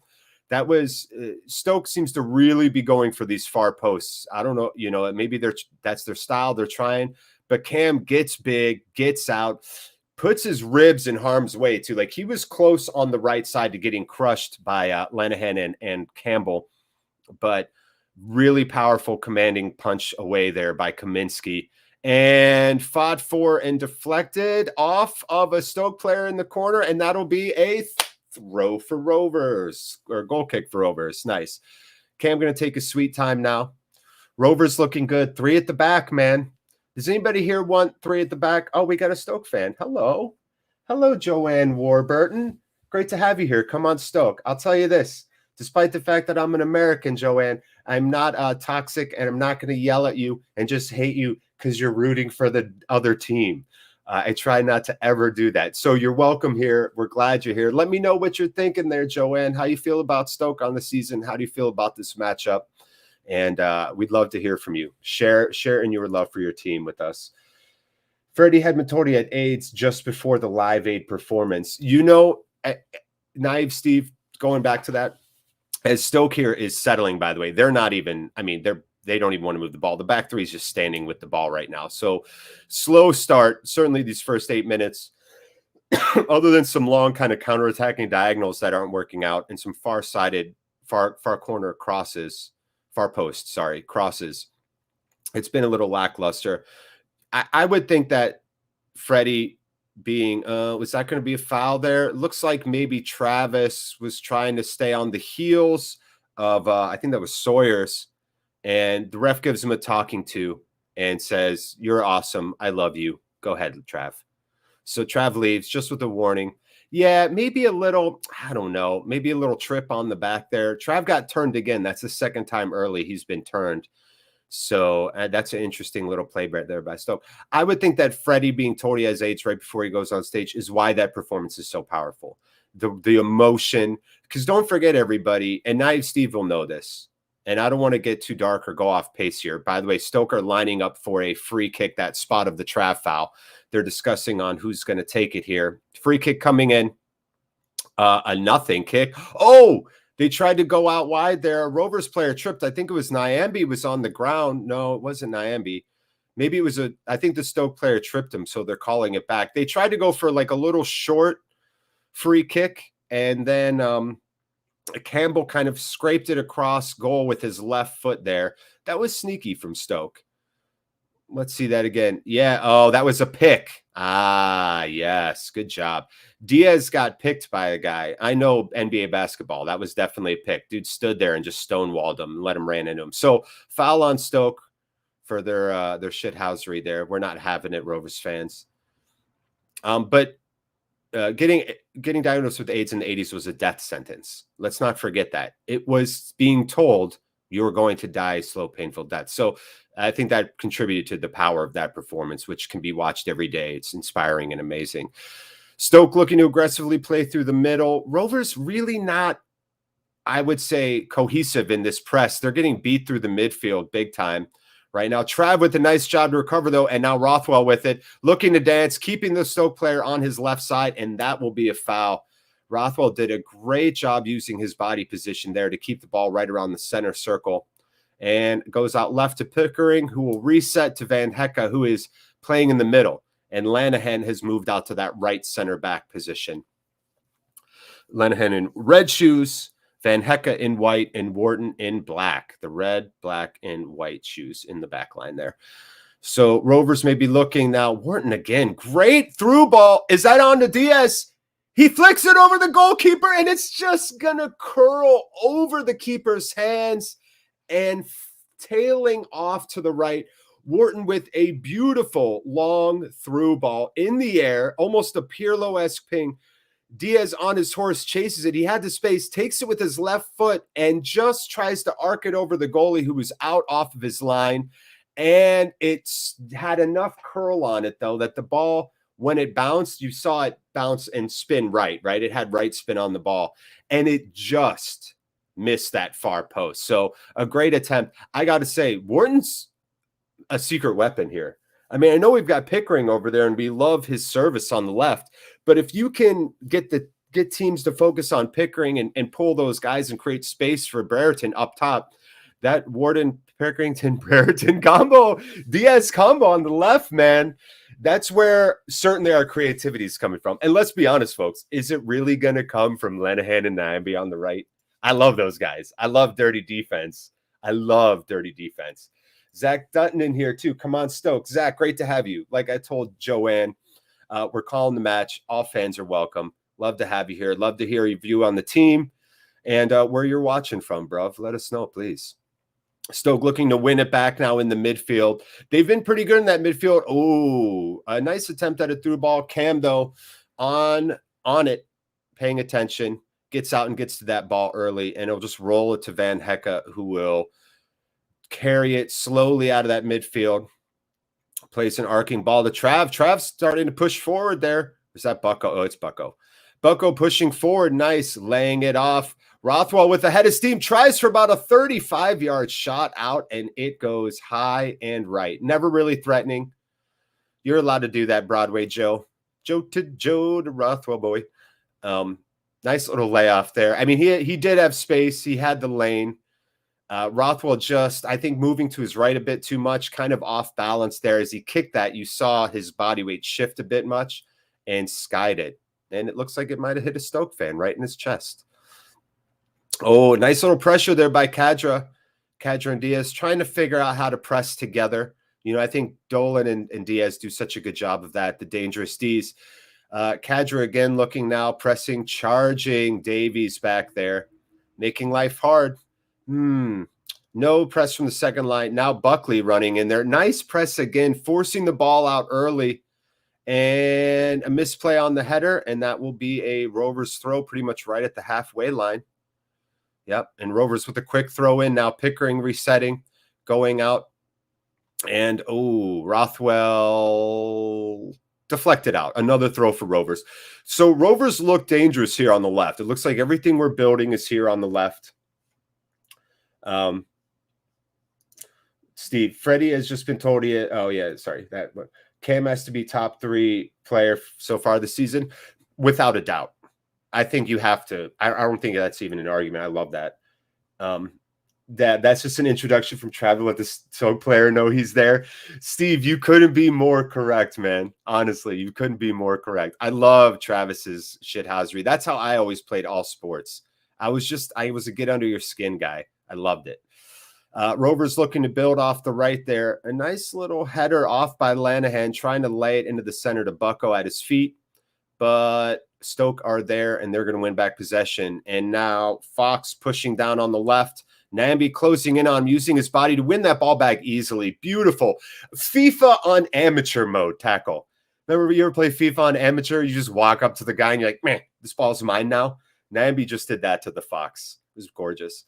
That was Stoke seems to really be going for these far posts. I don't know, maybe that's their style. They're trying. But Cam gets big, gets out, puts his ribs in harm's way too. Like he was close on the right side to getting crushed by Lanahan and Campbell, but really powerful commanding punch away there by Kaminsky. And fought for and deflected off of a Stoke player in the corner, and that'll be a throw for Rovers, or goal kick for Rovers. Nice. Cam going to take a sweet time now. Rovers looking good. 3 at the back, man. Does anybody here want 3 at the back? Oh, we got a Stoke fan. Hello. Hello, Joanne Warburton. Great to have you here. Come on, Stoke. I'll tell you this. Despite the fact that I'm an American, Joanne, I'm not toxic, and I'm not going to yell at you and just hate you because you're rooting for the other team. I try not to ever do that. So you're welcome here. We're glad you're here. Let me know what you're thinking there, Joanne. How you feel about Stoke on the season? How do you feel about this matchup? And we'd love to hear from you. Share in your love for your team with us. Freddie had Matori at AIDS just before the Live Aid performance. Naive Steve, going back to that, as Stoke here is settling, by the way, they're not even, they don't even want to move the ball. The back three is just standing with the ball right now. So slow start, certainly these first 8 minutes, other than some long kind of counterattacking diagonals that aren't working out and some far-sided far corner crosses, far post, sorry, crosses. It's been a little lackluster. I would think that Freddie being, was that going to be a foul there? It looks like maybe Travis was trying to stay on the heels of, I think that was Sawyer's, and the ref gives him a talking to and says, "You're awesome. I love you. Go ahead, Trav." So Trav leaves just with a warning. Yeah, maybe a little, I don't know, maybe a little trip on the back there. Trav got turned again. That's the second time early he's been turned. So that's an interesting little play right there by Stoke. I would think that Freddie being told he has AIDS right before he goes on stage is why that performance is so powerful. The emotion, because don't forget, everybody, and now Steve will know this, and I don't want to get too dark or go off pace here. By the way, Stoke are lining up for a free kick, that spot of the Trav foul. They're discussing on who's going to take it here. Free kick coming in, a nothing kick. Oh, they tried to go out wide there. A Rovers player tripped. I think it was Nyambi was on the ground. No, it wasn't Nyambi. Maybe it was I think the Stoke player tripped him, so they're calling it back. They tried to go for like a little short free kick, and then Campbell kind of scraped it across goal with his left foot there. That was sneaky from Stoke. Let's see that again. Yeah. Oh, that was a pick. Ah, yes. Good job. Diaz got picked by a guy. I know NBA basketball. That was definitely a pick. Dude stood there and just stonewalled him and let him ran into him. So foul on Stoke for their shithousery there. We're not having it, Rovers fans. But getting diagnosed with AIDS in the 80s was a death sentence. Let's not forget that. It was being told you were going to die slow, painful death. So I think that contributed to the power of that performance, which can be watched every day. It's inspiring and amazing. Stoke looking to aggressively play through the middle. Rovers really not, I would say, cohesive in this press. They're getting beat through the midfield big time right now. Trav with a nice job to recover, though, and now Rothwell with it, looking to dance, keeping the Stoke player on his left side, and that will be a foul. Rothwell did a great job using his body position there to keep the ball right around the center circle, and goes out left to Pickering, who will reset to Van Hecke, who is playing in the middle, and Lanahan has moved out to that right center back position. Lanahan in red shoes, Van Hecke in white, and Wharton in black. The red, black, and white shoes in the back line there. So Rovers may be looking now. Wharton again. Great through ball. Is that on to Diaz? He flicks it over the goalkeeper, and it's just going to curl over the keeper's hands and tailing off to the right. Wharton with a beautiful long through ball in the air, almost a Pirlo-esque ping. Diaz on his horse chases it. He had the space, takes it with his left foot, and just tries to arc it over the goalie who was out off of his line. And it's had enough curl on it, though, that the ball, when it bounced, you saw it bounce and spin right? It had right spin on the ball, and it just missed that far post. So a great attempt. I got to say, Wharton's a secret weapon here. I mean, I know we've got Pickering over there, and we love his service on the left, but if you can get teams to focus on Pickering and pull those guys and create space for Brereton up top, that Wharton, Pickerington, Brereton combo, Diaz combo on the left, man, that's where certainly our creativity is coming from. And let's be honest, folks, is it really going to come from Lenihan and Nyambi on the right? I love those guys. I love dirty defense. Zach Dutton in here too. Come on, Stoke. Zach, great to have you. Like I told Joanne, we're calling the match. All fans are welcome. Love to have you here. Love to hear your view on the team and where you're watching from, bro. Let us know, please. Stoke looking to win it back now in the midfield. They've been pretty good in that midfield. Oh, a nice attempt at a through ball. Cam, though, on it, paying attention, gets out and gets to that ball early, and it'll just roll it to Van Hecke, who will carry it slowly out of that midfield. Plays an arcing ball to Trav. Trav's starting to push forward there. Is that Bucko? Oh, it's Bucko. Bucko pushing forward. Nice. Laying it off. Rothwell with a head of steam tries for about a 35-yard shot out, and it goes high and right. Never really threatening. You're allowed to do that, Broadway Joe. Joe to Rothwell, boy. Nice little layoff there. I mean, he did have space. He had the lane. Rothwell just, I think, moving to his right a bit too much, kind of off balance there. As he kicked that, you saw his body weight shift a bit much and skied it. And it looks like it might have hit a Stoke fan right in his chest. Oh, nice little pressure there by Kadra and Diaz, trying to figure out how to press together. You know, I think Dolan and Diaz do such a good job of that, the dangerous D's. Kadra again looking now, pressing, charging Davies back there, making life hard. No press from the second line. Now Buckley running in there. Nice press again, forcing the ball out early. And a misplay on the header, and that will be a Rovers throw pretty much right at the halfway line. Yep, and Rovers with a quick throw in now. Pickering resetting, going out. And, Rothwell deflected out. Another throw for Rovers. So Rovers look dangerous here on the left. It looks like everything we're building is here on the left. Steve, Freddie has just been told that Cam has to be top 3 player so far this season, without a doubt. I think you have to. I don't think that's even an argument. I love that. That's just an introduction from Trav to let the Stoke player know he's there. Steve, you couldn't be more correct, man. Honestly, you couldn't be more correct. I love Travis's shithousery. That's how I always played all sports. I was a get under your skin guy. I loved it. Rovers looking to build off the right there. A nice little header off by Lanahan, trying to lay it into the center to Bucko at his feet. But Stoke are there, and they're going to win back possession. And now Fox pushing down on the left. Nambi closing in on him, using his body to win that ball back easily. Beautiful. FIFA on amateur mode tackle. Remember you ever play FIFA on amateur? You just walk up to the guy and you're like, man, this ball's mine now. Nambi just did that to the Fox. It was gorgeous.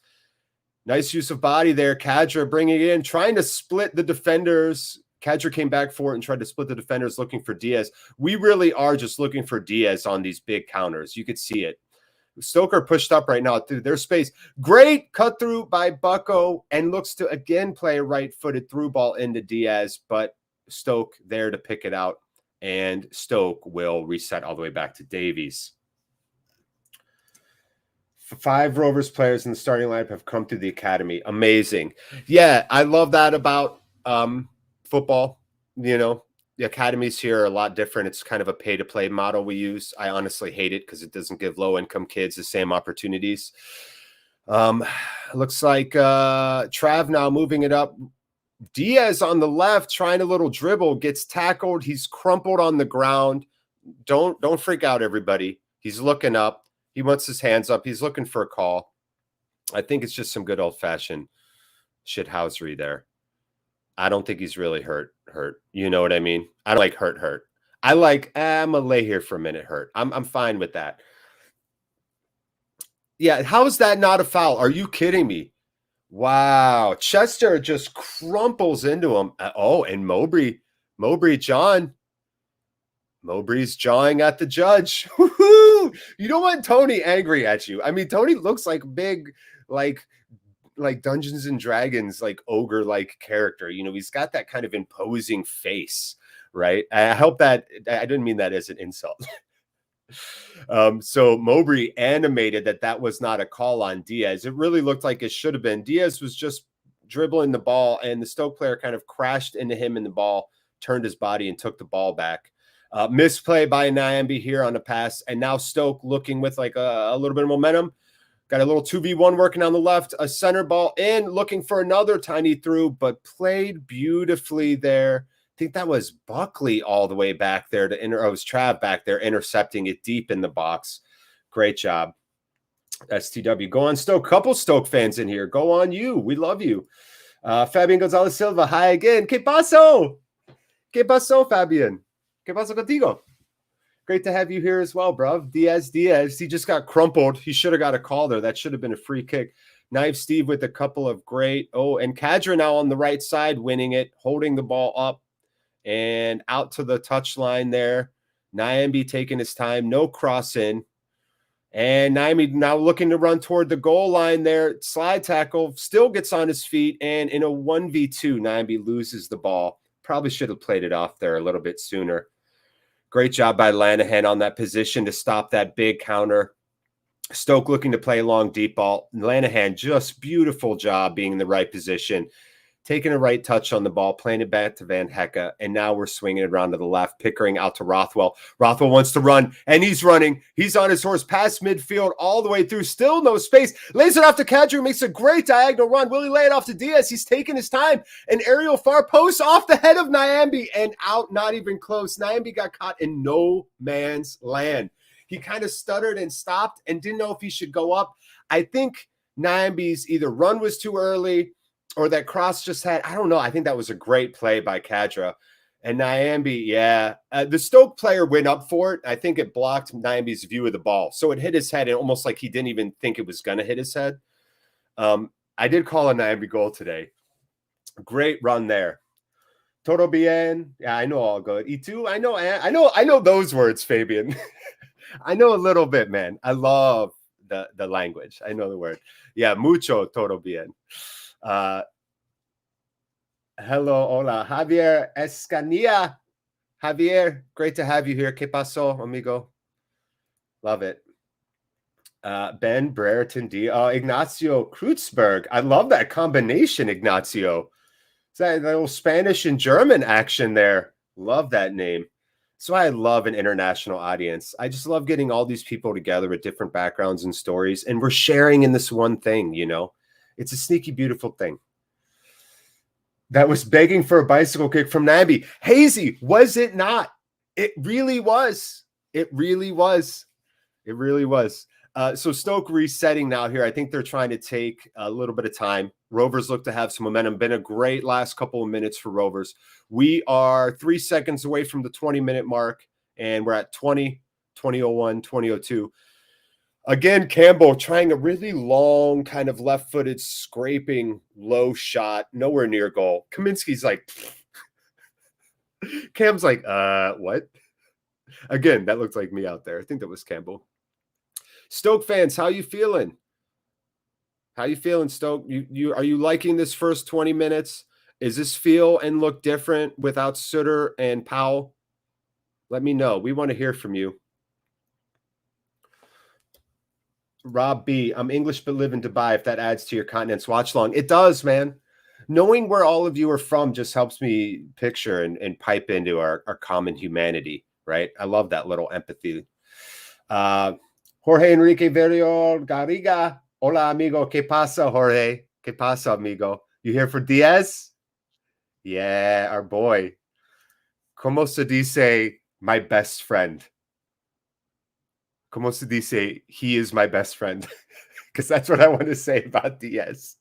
Nice use of body there. Kadra bringing it in, trying to split the defenders. Kadra came back for it and tried to split the defenders, looking for Diaz. We really are just looking for Diaz on these big counters. You could see it. Stoker pushed up right now through their space. Great cut through by Bucko, and looks to again play a right-footed through ball into Diaz, but Stoke there to pick it out, and Stoke will reset all the way back to Davies. 5 Rovers players in the starting lineup have come through the academy. Amazing. Yeah, I love that about football. You know, the academies here are a lot different. It's kind of a pay-to-play model we use. I honestly hate it because it doesn't give low-income kids the same opportunities. Looks like Trav now moving it up. Diaz on the left, trying a little dribble, gets tackled. He's crumpled on the ground. Don't freak out, everybody. He's looking up. He wants his hands up. He's looking for a call. I think it's just some good old-fashioned shithousery there. I don't think he's really hurt. You know what I mean? I don't like hurt. I like, I'm going to lay here for a minute hurt. I'm fine with that. Yeah, how is that not a foul? Are you kidding me? Wow. Chester just crumples into him. And Mowbray's jawing at the judge. Woo-hoo! You don't want Tony angry at you. I mean, Tony looks like big, like Dungeons and Dragons, like ogre-like character. You know, he's got that kind of imposing face, right? I hope that I didn't mean that as an insult. So Mowbray animated that was not a call on Diaz. It really looked like it should have been. Diaz was just dribbling the ball, and the Stoke player kind of crashed into him in the ball, turned his body, and took the ball back. Misplay by Nyambi here on a pass, and now Stoke looking with like a little bit of momentum. Got a little 2v1 working on the left, a center ball in, looking for another tiny through, but played beautifully there. I think that was Buckley all the way back there it was Trav back there intercepting it deep in the box. Great job, STW. Go on, Stoke. Couple Stoke fans in here. Go on, you. We love you. Fabian Gonzalez Silva, hi again. ¿Qué pasó? ¿Qué pasó, Fabian? ¿Qué pasó contigo? Great to have you here as well, bro. Diaz. He just got crumpled. He should have got a call there. That should have been a free kick. Knife Steve with a couple of great. And Kadra now on the right side winning it, holding the ball up and out to the touchline there. Nyambi taking his time. No cross in. And Nyambi now looking to run toward the goal line there. Slide tackle. Still gets on his feet. And in a 1v2, Nyambi loses the ball. Probably should have played it off there a little bit sooner. Great job by Lanahan on that position to stop that big counter. Stoke looking to play long deep ball. Lanahan, just beautiful job being in the right position. taking a right touch on the ball, playing it back to Van Hecke, and now we're swinging it around to the left, Pickering out to Rothwell. Rothwell wants to run, and he's running. He's on his horse past midfield all the way through. Still no space. Lays it off to Kadri, makes a great diagonal run. Will he lay it off to Diaz? He's taking his time. An aerial far post off the head of Nyambe and out, not even close. Nyambe got caught in no man's land. He kind of stuttered and stopped and didn't know if he should go up. I think Nyambe's either run was too early or that cross just had, I don't know. I think that was a great play by Kadra. And Nyambe, yeah. The Stoke player went up for it. I think it blocked Nyambe's view of the ball. So it hit his head, and almost like he didn't even think it was going to hit his head. I did call a Nyambe goal today. Great run there. Todo bien. Yeah, I know all good. Itu, I know those words, Fabian. I know a little bit, man. I love the language. I know the word. Yeah, mucho todo bien. Hello, hola, Javier Escanilla. Javier, great to have you here. ¿Qué pasó, amigo? Love it. Ben Brereton D. Ignacio Kreutzberg. I love that combination, Ignacio. It's that little Spanish and German action there. Love that name. That's why I love an international audience. I just love getting all these people together with different backgrounds and stories, and we're sharing in this one thing, you know? It's a sneaky, beautiful thing. That was begging for a bicycle kick from Nyambe. Hazy, was it not? It really was. It really was. It really was. So Stoke resetting now here. I think they're trying to take a little bit of time. Rovers look to have some momentum. Been a great last couple of minutes for Rovers. We are 3 seconds away from the 20-minute mark, and we're at 20:01, 20:02. Again, Campbell trying a really long kind of left-footed scraping low shot, nowhere near goal. Kaminsky's like, Cam's like, what? Again, that looks like me out there. I think that was Campbell. Stoke fans, how you feeling? How you feeling, Stoke? Are you liking this first 20 minutes? Is this feel and look different without Sutter and Powell? Let me know. We want to hear from you. Rob B, I'm English but live in Dubai, if that adds to your continent's watch long. It does, man. Knowing where all of you are from just helps me picture and pipe into our common humanity, right? I love that little empathy. Jorge Enrique Verriol Garriga. Hola, amigo. ¿Qué pasa, Jorge? ¿Qué pasa, amigo? You here for Diaz? Yeah, our boy. ¿Cómo se dice my best friend? ¿Cómo se dice he is my best friend? Because that's what I want to say about Diaz.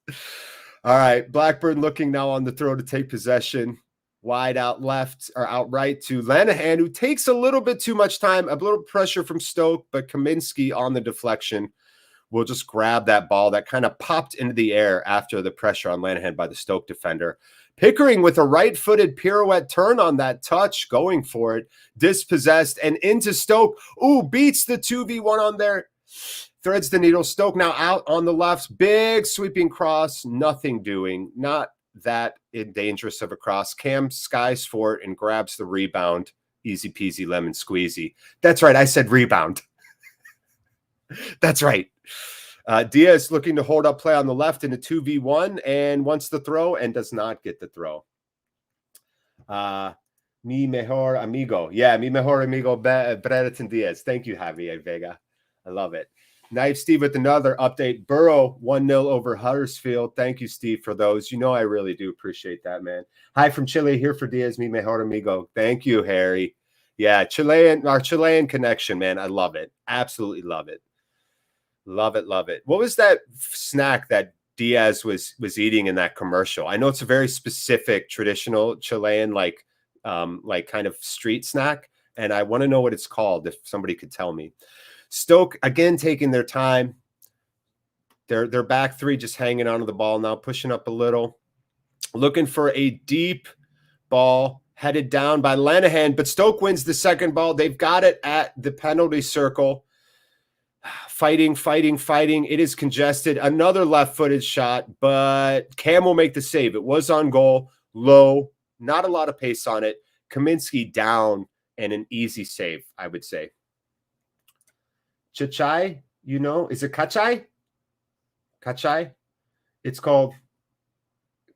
All right, Blackburn looking now on the throw to take possession. Wide out left or out right to Lanahan, who takes a little bit too much time. A little pressure from Stoke, but Kaminsky on the deflection will just grab that ball that kind of popped into the air after the pressure on Lanahan by the Stoke defender. Pickering with a right-footed pirouette turn on that touch, going for it, dispossessed and into Stoke. Ooh, beats the 2v1 on there. Threads the needle. Stoke now out on the left. Big sweeping cross. Nothing doing. Not that dangerous of a cross. Cam skies for it and grabs the rebound. Easy peasy lemon squeezy. That's right. I said rebound. That's right. Diaz looking to hold up play on the left in a 2v1 and wants the throw and does not get the throw. Mi mejor amigo. Yeah, mi mejor amigo, Brereton Diaz. Thank you, Javier Vega. I love it. Knife Steve with another update. Borough 1-0 over Huddersfield. Thank you, Steve, for those. You know I really do appreciate that, man. Hi from Chile, here for Diaz, mi mejor amigo. Thank you, Harry. Yeah, our Chilean connection, man. I love it. Absolutely love it. Love it, love it. What was that snack that Diaz was eating in that commercial? I know it's a very specific traditional Chilean, like kind of street snack, and I want to know what it's called if somebody could tell me. Stoke, again, taking their time. They're back three, just hanging onto the ball now, pushing up a little. Looking for a deep ball, headed down by Lanahan, but Stoke wins the second ball. They've got it at the penalty circle. Fighting. It is congested. Another left-footed shot, but Cam will make the save. It was on goal, low, not a lot of pace on it. Kaminsky down and an easy save, I would say. Chachai, is it Kachai? Kachai? It's called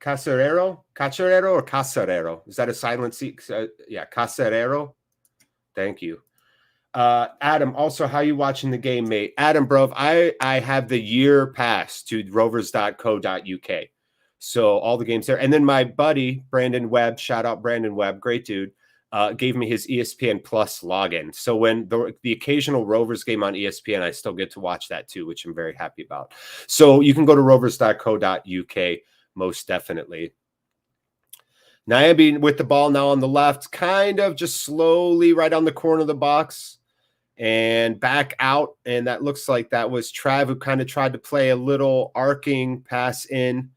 Cacerero or Cacerero? Is that a silent C? Yeah, Cacerero. Thank you. Adam, also, how you watching the game, mate? Adam, bro, I have the year pass to rovers.co.uk. So all the games there. And then my buddy, Brandon Webb, shout out Brandon Webb, great dude, gave me his ESPN Plus login. So when the occasional Rovers game on ESPN, I still get to watch that too, which I'm very happy about. So you can go to rovers.co.uk, most definitely. Nyambe with the ball now on the left, kind of just slowly right on the corner of the box and back out. And that looks like that was Trav who kind of tried to play a little arcing pass in.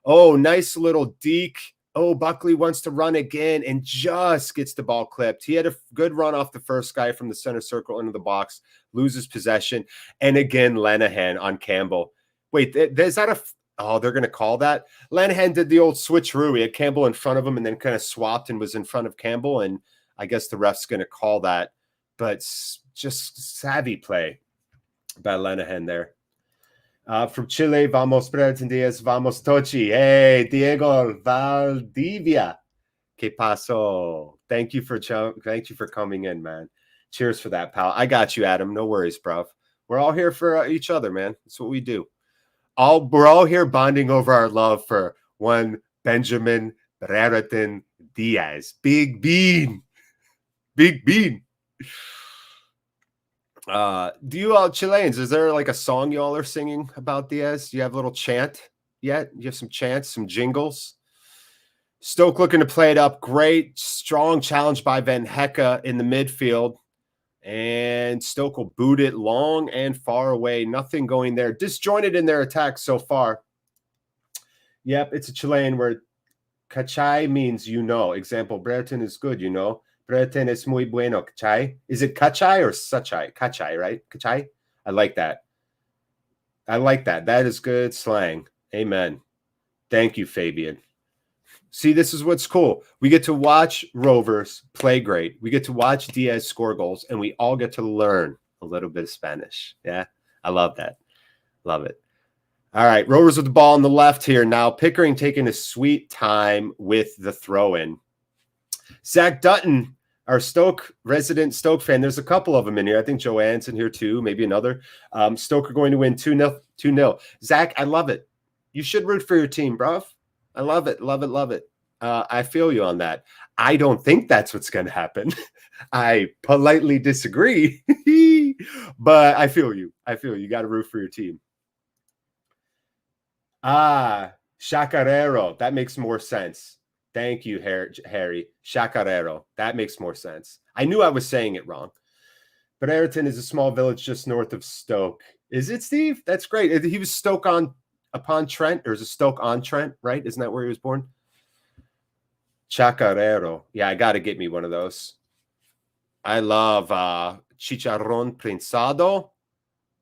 Oh, nice little deke. Oh, Buckley wants to run again and just gets the ball clipped. He had a good run off the first guy from the center circle into the box, loses possession. And again, Lenihan on Campbell. Wait, is that a... Oh, they're going to call that? Lenihan did the old switcheroo. He had Campbell in front of him and then kind of swapped and was in front of Campbell. And I guess the ref's going to call that. But just savvy play by Lenihan there. From Chile, vamos Brereton Diaz, vamos Tochi. Hey, Diego Valdivia. Que paso? Thank you for coming in, man. Cheers for that, pal. I got you, Adam. No worries, bro. We're all here for each other, man. That's what we do. We're all here bonding over our love for one Benjamin Brereton Diaz. Big Bean. Big Bean. Do you all Chileans, is there like a song y'all are singing about Diaz? Do you have a little chant yet? You have some chants, some jingles? Stoke looking to play it up. Great, strong challenge by Van Hecke in the midfield. And Stoke will boot it long and far away. Nothing going there. Disjointed in their attack so far. Yep, it's a Chilean word. Cachai means you know. Example, Brereton is good, you know. Brereton es muy bueno, cachai. Is it cachai or sachai? Cachai, right? Cachai? I like that. I like that. That is good slang. Amen. Thank you, Fabian. See, this is what's cool. We get to watch Rovers play great. We get to watch Diaz score goals, and we all get to learn a little bit of Spanish. Yeah, I love that. Love it. All right, Rovers with the ball on the left here now. Pickering taking a sweet time with the throw-in. Zach Dutton, our resident Stoke fan. There's a couple of them in here. I think Joanne's in here too, maybe another. Stoke are going to win 2-0. Zach, I love it. You should root for your team, bro. I love it, love it, love it. I feel you on that. I don't think that's what's going to happen. I politely disagree, but I feel you. I feel you. You got to root for your team. Chacarero. That makes more sense. Thank you, Harry. Chacarero. That makes more sense. I knew I was saying it wrong. But Brereton is a small village just north of Stoke. Is it, Steve? That's great. He was upon Trent, or is it Stoke-on-Trent, right? Isn't that where he was born? Chacarero. Yeah, I got to get me one of those. I love chicharrón prensado.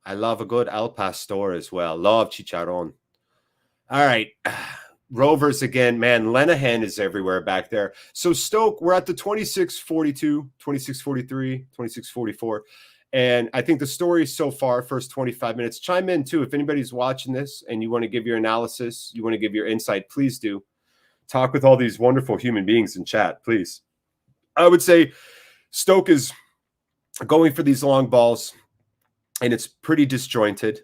I love a good al pastor as well. Love chicharrón. All right. Rovers again. Man, Lenihan is everywhere back there. So Stoke, we're at the 26-42, 26-43, 26-44. And I think the story so far, first 25 minutes, chime in too. If anybody's watching this and you want to give your analysis, you want to give your insight, please do. Talk with all these wonderful human beings in chat, please. I would say Stoke is going for these long balls, and it's pretty disjointed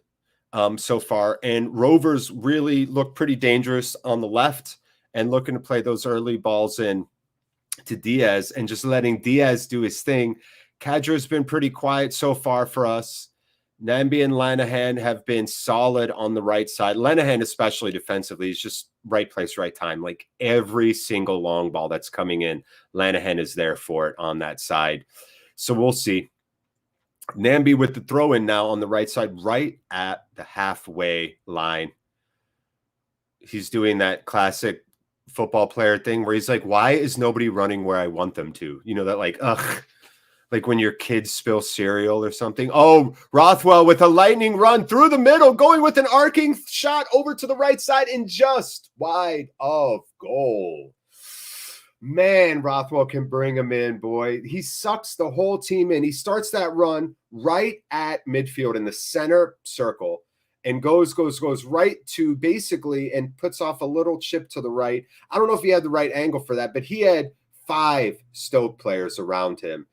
so far. And Rovers really look pretty dangerous on the left and looking to play those early balls in to Diaz and just letting Diaz do his thing. Kadra's been pretty quiet so far for us. Nyambe and Lenihan have been solid on the right side. Lenihan, especially defensively, is just right place, right time. Like every single long ball that's coming in, Lenihan is there for it on that side. So we'll see. Nyambe with the throw-in now on the right side, right at the halfway line. He's doing that classic football player thing where he's like, why is nobody running where I want them to? You know, that like, ugh. Like when your kids spill cereal or something. Oh, Rothwell with a lightning run through the middle, going with an arcing shot over to the right side and just wide of goal. Man, Rothwell can bring him in, boy. He sucks the whole team in. He starts that run right at midfield in the center circle and goes right to basically and puts off a little chip to the right. I don't know if he had the right angle for that, but he had 5 Stoke players around him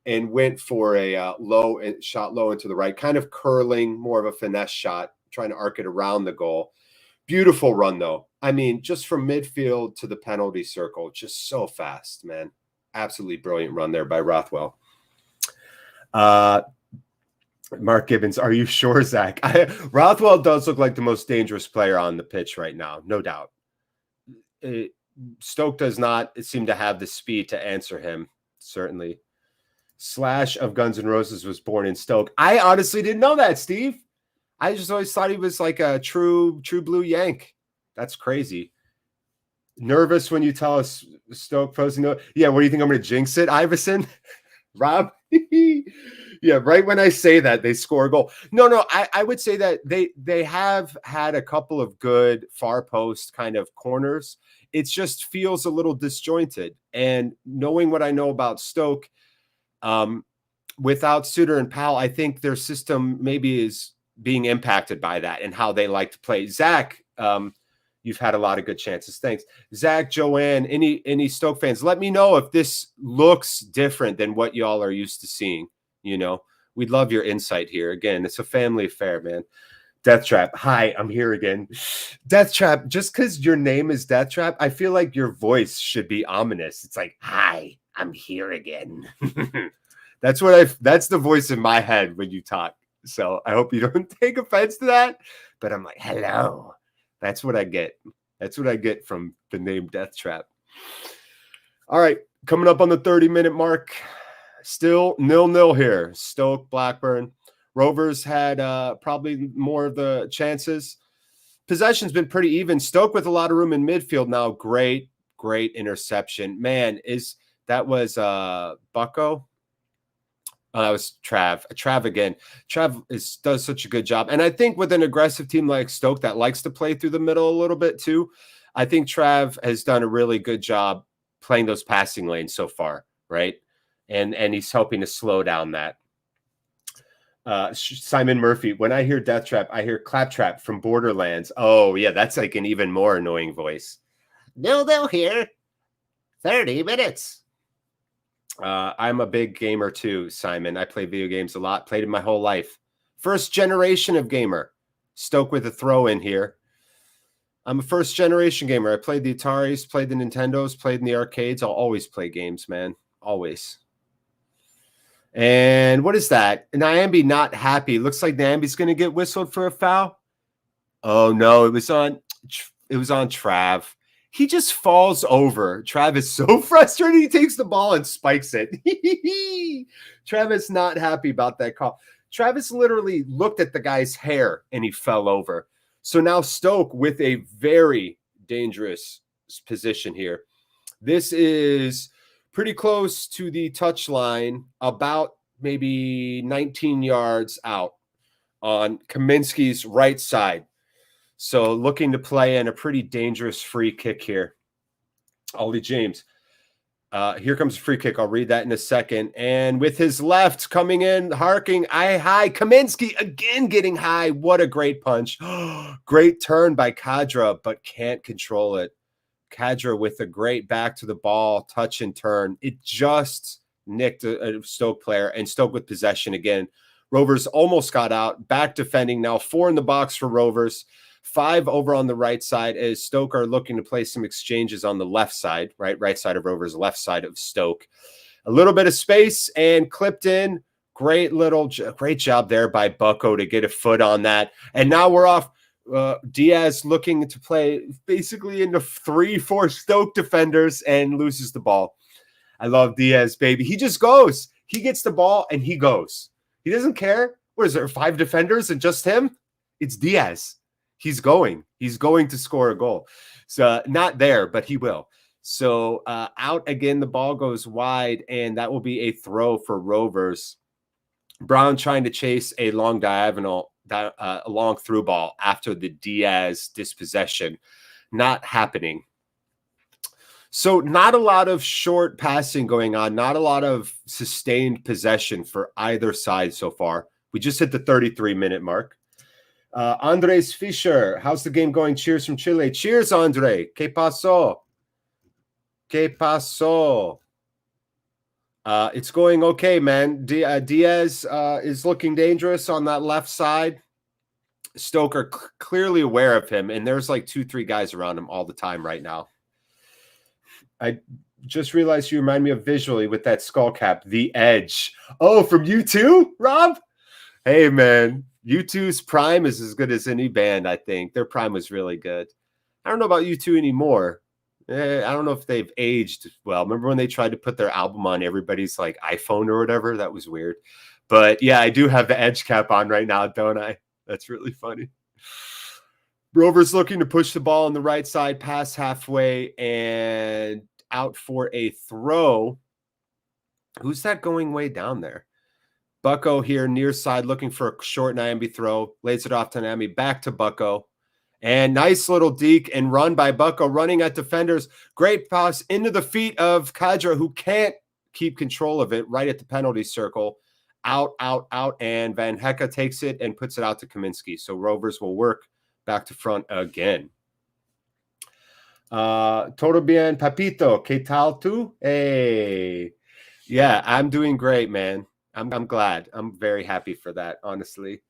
and went for a shot low into the right, kind of curling, more of a finesse shot, trying to arc it around the goal. Beautiful run, though. I mean, just from midfield to the penalty circle, just so fast, man. Absolutely brilliant run there by Rothwell. Mark Gibbons, are you sure, Zach? Rothwell does look like the most dangerous player on the pitch right now, no doubt. Stoke does not seem to have the speed to answer him, certainly. Slash of Guns N' Roses was born in Stoke. I honestly didn't know that, Steve. I just always thought he was like a true blue Yank. That's crazy. Nervous when you tell us Stoke posing. Yeah, what do you think? I'm going to jinx it, Iverson? Rob? Yeah, right when I say that, they score a goal. No, I would say that they have had a couple of good far post kind of corners. It just feels a little disjointed. And knowing what I know about Stoke, without Suter and Powell, I think their system maybe is being impacted by that and how they like to play. Zach, you've had a lot of good chances. Thanks. Zach, Joanne, any Stoke fans, let me know if this looks different than what y'all are used to seeing. You know, we'd love your insight here. Again, it's a family affair, man. Death Trap. Hi, I'm here again. Death Trap, just because your name is Death Trap, I feel like your voice should be ominous. It's like, hi, I'm here again. That's the voice in my head when you talk. So I hope you don't take offense to that. But I'm like, hello. That's what I get. That's what I get from the name Death Trap. All right, coming up on the 30-minute mark. Still 0-0 here. Stoke, Blackburn. Rovers had probably more of the chances. Possession's been pretty even. Stoke with a lot of room in midfield now. Great interception. Man, that was Bucko? Oh, that was Trav. Trav again. Trav does such a good job. And I think with an aggressive team like Stoke that likes to play through the middle a little bit too, I think Trav has done a really good job playing those passing lanes so far, right? And he's helping to slow down that. Simon Murphy, when I hear Death Trap, I hear Claptrap from Borderlands. Oh, yeah, that's like an even more annoying voice. They'll hear 30 minutes. I'm a big gamer too, Simon. I play video games a lot, played it my whole life. First generation of gamer. Stoke with a throw in here. I'm a first generation gamer. I played the Ataris, played the Nintendos, played in the arcades. I'll always play games, man. Always. And what is that? Nyambi not happy. Looks like Nyambi's going to get whistled for a foul. Oh no, it was on Trav. He just falls over. Trav is so frustrated. He takes the ball and spikes it. Travis not happy about that call. Travis literally looked at the guy's hair and he fell over. So now Stoke with a very dangerous position here. This is pretty close to the touchline, about maybe 19 yards out on Kaminsky's right side. So looking to play in a pretty dangerous free kick here. Ollie James. Here comes a free kick. I'll read that in a second. And with his left coming in, harking, high. Kaminsky again getting high. What a great punch. Great turn by Kadra, but can't control it. Kadra with a great back to the ball, touch and turn. It just nicked a Stoke player, and Stoke with possession again. Rovers almost got out. Back defending now. 4 in the box for Rovers. 5 over on the right side as Stoke are looking to play some exchanges on the left side, right side of Rovers, left side of Stoke. A little bit of space and clipped in. Great job there by Bucko to get a foot on that. And now we're off. Diaz looking to play basically into 3-4 Stoke defenders and loses the ball. I love Diaz, baby. He just goes. He gets the ball and he goes. He doesn't care. What is there, 5 defenders and just him? It's Diaz. He's going to score a goal. So not there, but he will. So out again, the ball goes wide, and that will be a throw for Rovers. Brown trying to chase a long diagonal, a long through ball after the Diaz dispossession. Not happening. So not a lot of short passing going on, not a lot of sustained possession for either side so far. We just hit the 33-minute mark. Andres Fischer, how's the game going? Cheers from Chile. Cheers, Andre. ¿Qué pasó? ¿Qué pasó? It's going okay, man. Diaz is looking dangerous on that left side. Stoke are clearly aware of him, and there's like 2-3 guys around him all the time right now. I just realized you remind me of visually with that skull cap, The Edge. Oh, from U2, Rob? Hey, man. U2's prime is as good as any band, I think. Their prime was really good. I don't know about U2 anymore. I don't know if they've aged well. Remember when they tried to put their album on everybody's like iPhone or whatever? That was weird. But yeah, I do have the Edge cap on right now, don't I? That's really funny. Rovers looking to push the ball on the right side, pass halfway, and out for a throw. Who's that going way down there? Bucko here near side looking for a short Nyambi throw. Lays it off to Nyambi. Back to Bucko. And nice little deke and run by Bucko running at defenders. Great pass into the feet of Kadra, who can't keep control of it right at the penalty circle. Out. And Van Hecke takes it and puts it out to Kaminsky. So Rovers will work back to front again. Todo bien, Papito. ¿Qué tal tú? Hey. Yeah, I'm doing great, man. I'm glad. I'm very happy for that, honestly.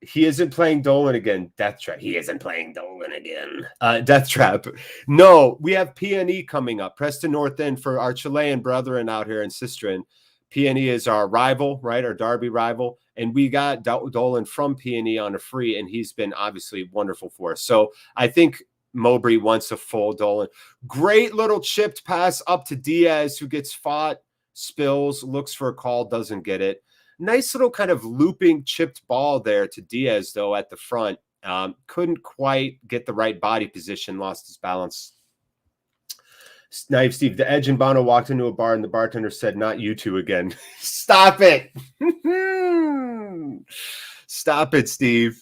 He isn't playing Dolan again. Death Trap. He isn't playing Dolan again. Death Trap. No, we have PNE coming up. Preston North End for our Chilean brethren out here in Sistren. PNE is our rival, right? Our derby rival. And we got Dolan from PNE on a free, and he's been obviously wonderful for us. So I think Mowbray wants a full Dolan. Great little chipped pass up to Diaz, who gets fought. Spills, looks for a call, doesn't get it. Nice little kind of looping chipped ball there to Diaz, though, at the front. Couldn't quite get the right body position, lost his balance. Naive Steve, the Edge and Bono walked into a bar and the bartender said, "Not you two again." Stop it. Stop it, Steve.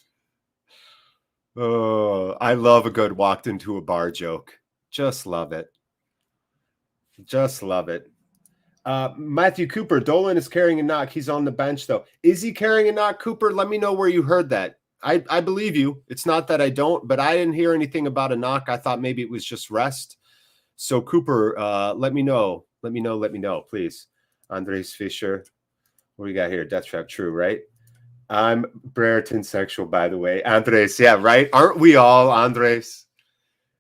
Oh, I love a good walked into a bar joke. Just love it. Just love it. Matthew Cooper, Dolan is carrying a knock. He's on the bench, though. Is he carrying a knock, Cooper? Let me know where you heard that. I believe you. It's not that I don't, but I didn't hear anything about a knock. I thought maybe it was just rest. So, Cooper, let me know. Let me know, please. Andres Fischer. What do we got here? Death Trap, true, right? I'm Brereton sexual, by the way. Andres, yeah, right? Aren't we all, Andres?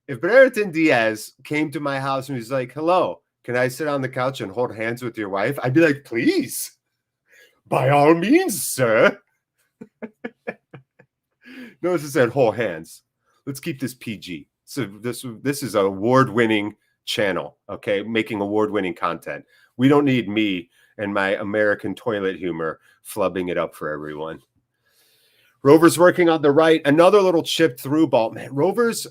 If Brereton Diaz came to my house and was like, "Hello, can I sit on the couch and hold hands with your wife?" I'd be like, "Please, by all means, sir." Notice it said hold hands. Let's keep this PG. So this is an award-winning channel, okay? Making award-winning content. We don't need me and my American toilet humor flubbing it up for everyone. Rovers working on the right. Another little chip through ball. Man, Rovers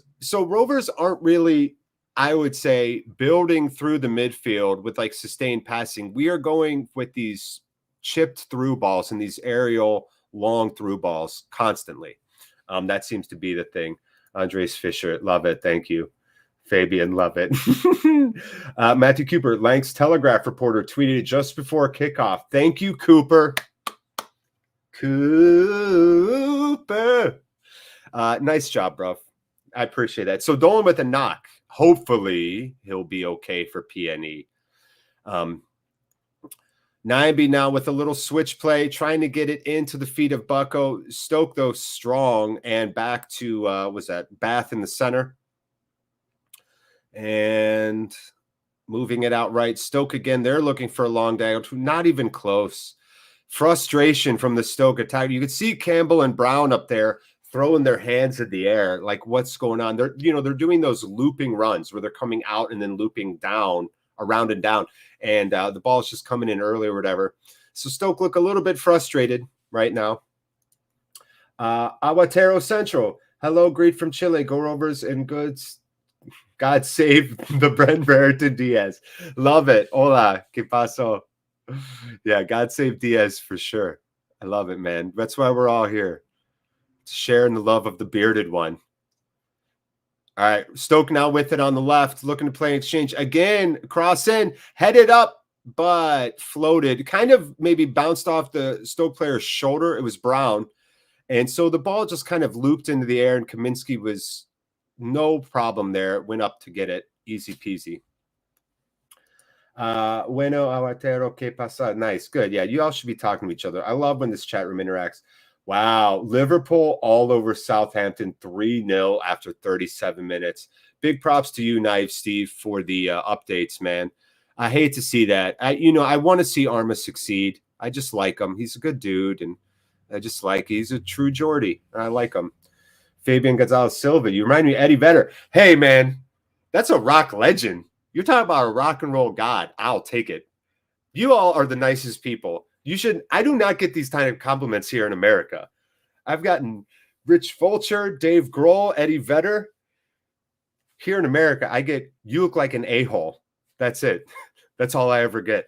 aren't really, I would say, building through the midfield with like sustained passing. We are going with these chipped through balls and these aerial long through balls constantly. That seems to be the thing. Andres Fischer, love it. Thank you. Fabian, love it. Matthew Cooper, Lanks Telegraph reporter, tweeted just before kickoff. Thank you, Cooper. Nice job, bro. I appreciate that. So Dolan with a knock. Hopefully he'll be okay for PNE. Nyambi now with a little switch play, trying to get it into the feet of Bucko. Stoke, though, strong, and back to, was that Bath in the center? And moving it out right. Stoke again, they're looking for a long diagonal. Not even close. Frustration from the Stoke attack. You could see Campbell and Brown up there throwing their hands in the air, like what's going on. They're doing those looping runs where they're coming out and then looping down, around and down. And the ball's just coming in early or whatever. So Stoke look a little bit frustrated right now. Aguatero Central. Hello, greet from Chile. Go Rovers and goods. God save the Brent Brereton Diaz. Love it. Hola. ¿Qué pasó? Yeah, God save Diaz for sure. I love it, man. That's why we're all here. Sharing the love of the bearded one. All right, Stoke now with it on the left, looking to play an exchange. Again, cross in, headed up, but floated. Kind of maybe bounced off the Stoke player's shoulder. It was Brown. And so the ball just kind of looped into the air, and Kaminsky was no problem there. Went up to get it. Easy peasy. Bueno, aguatero, que pasa? Nice. Good. Yeah, you all should be talking to each other. I love when this chat room interacts. Wow. Liverpool all over Southampton 3-0 after 37 minutes. Big props to you, Naive Steve, for the updates, man. I hate to see that. I want to see Arma succeed. I just like him. He's a good dude, and he's a true Geordie. I like him. Fabian Gonzalez Silva. You remind me of Eddie Vedder. Hey, man, that's a rock legend. You're talking about a rock and roll god. I'll take it. You all are the nicest people. I do not get these kind of compliments here in America. I've gotten Rich Fulcher, Dave Grohl, Eddie Vedder. Here in America, I get, you look like an a-hole. That's it. That's all I ever get.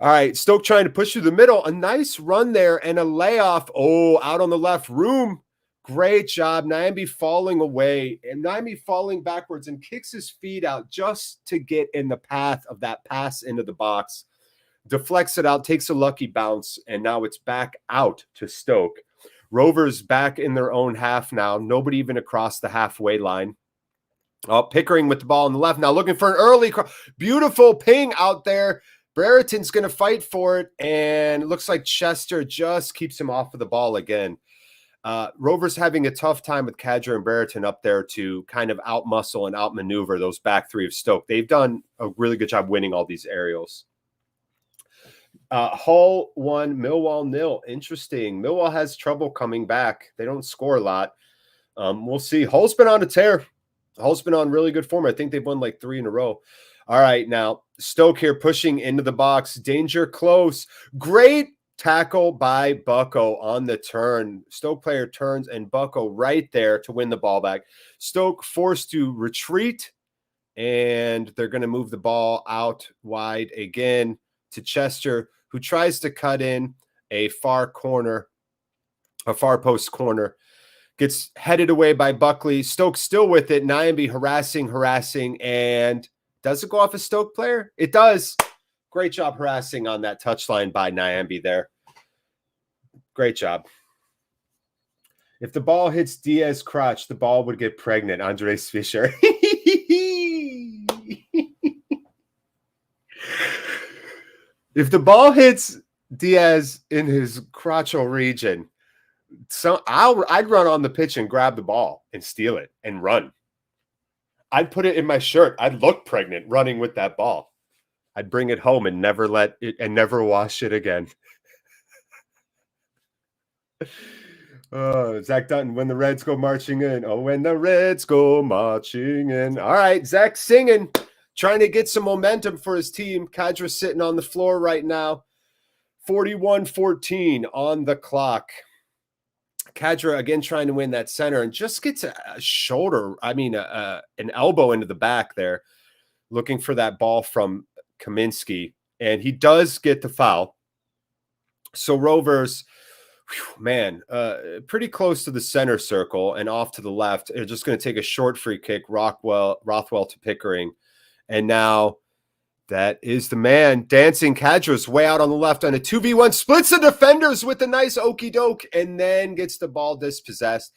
All right, Stoke trying to push through the middle. A nice run there and a layoff. Oh, out on the left. Room. Great job. Nyambi falling away, and Nyambi falling backwards and kicks his feet out just to get in the path of that pass into the box. Deflects it out, takes a lucky bounce, and now it's back out to Stoke. Rovers back in their own half now. Nobody even across the halfway line. Oh, Pickering with the ball on the left. Now looking for an early, beautiful ping out there. Brereton's going to fight for it, and it looks like Chester just keeps him off of the ball again. Rovers having a tough time with Kadra and Brereton up there to kind of outmuscle and outmaneuver those back three of Stoke. They've done a really good job winning all these aerials. Hull 1, Millwall 0. Interesting. Millwall has trouble coming back. They don't score a lot. We'll see. Hull's been on a tear. Hull's been on really good form. I think they've won like 3 in a row. All right, now Stoke here pushing into the box. Danger close. Great tackle by Bucko on the turn. Stoke player turns, and Bucko right there to win the ball back. Stoke forced to retreat, and they're going to move the ball out wide again to Chester, who tries to cut in a far post corner. Gets headed away by Buckley. Stoke still with it. Nyambi harassing, and does it go off a Stoke player? It does. Great job harassing on that touchline by Nyambi there. Great job. If the ball hits Diaz's crotch, the ball would get pregnant. Andres Fischer. If the ball hits Diaz in his crotchal region, I'd run on the pitch and grab the ball and steal it and run. I'd put it in my shirt. I'd look pregnant running with that ball. I'd bring it home and never wash it again. Zach Dutton, when the Reds go marching in. Oh, when the Reds go marching in. All right, Zach singing, trying to get some momentum for his team. Kadra sitting on the floor right now. 41-14 on the clock. Kadra again trying to win that center and just gets an elbow into the back there, looking for that ball from Kaminsky, and he does get the foul. So Rovers, pretty close to the center circle and off to the left. They're just going to take a short free kick, Rothwell to Pickering, and now that is the man dancing. Kadra's way out on the left on a 2v1, splits the defenders with a nice okey doke, and then gets the ball dispossessed.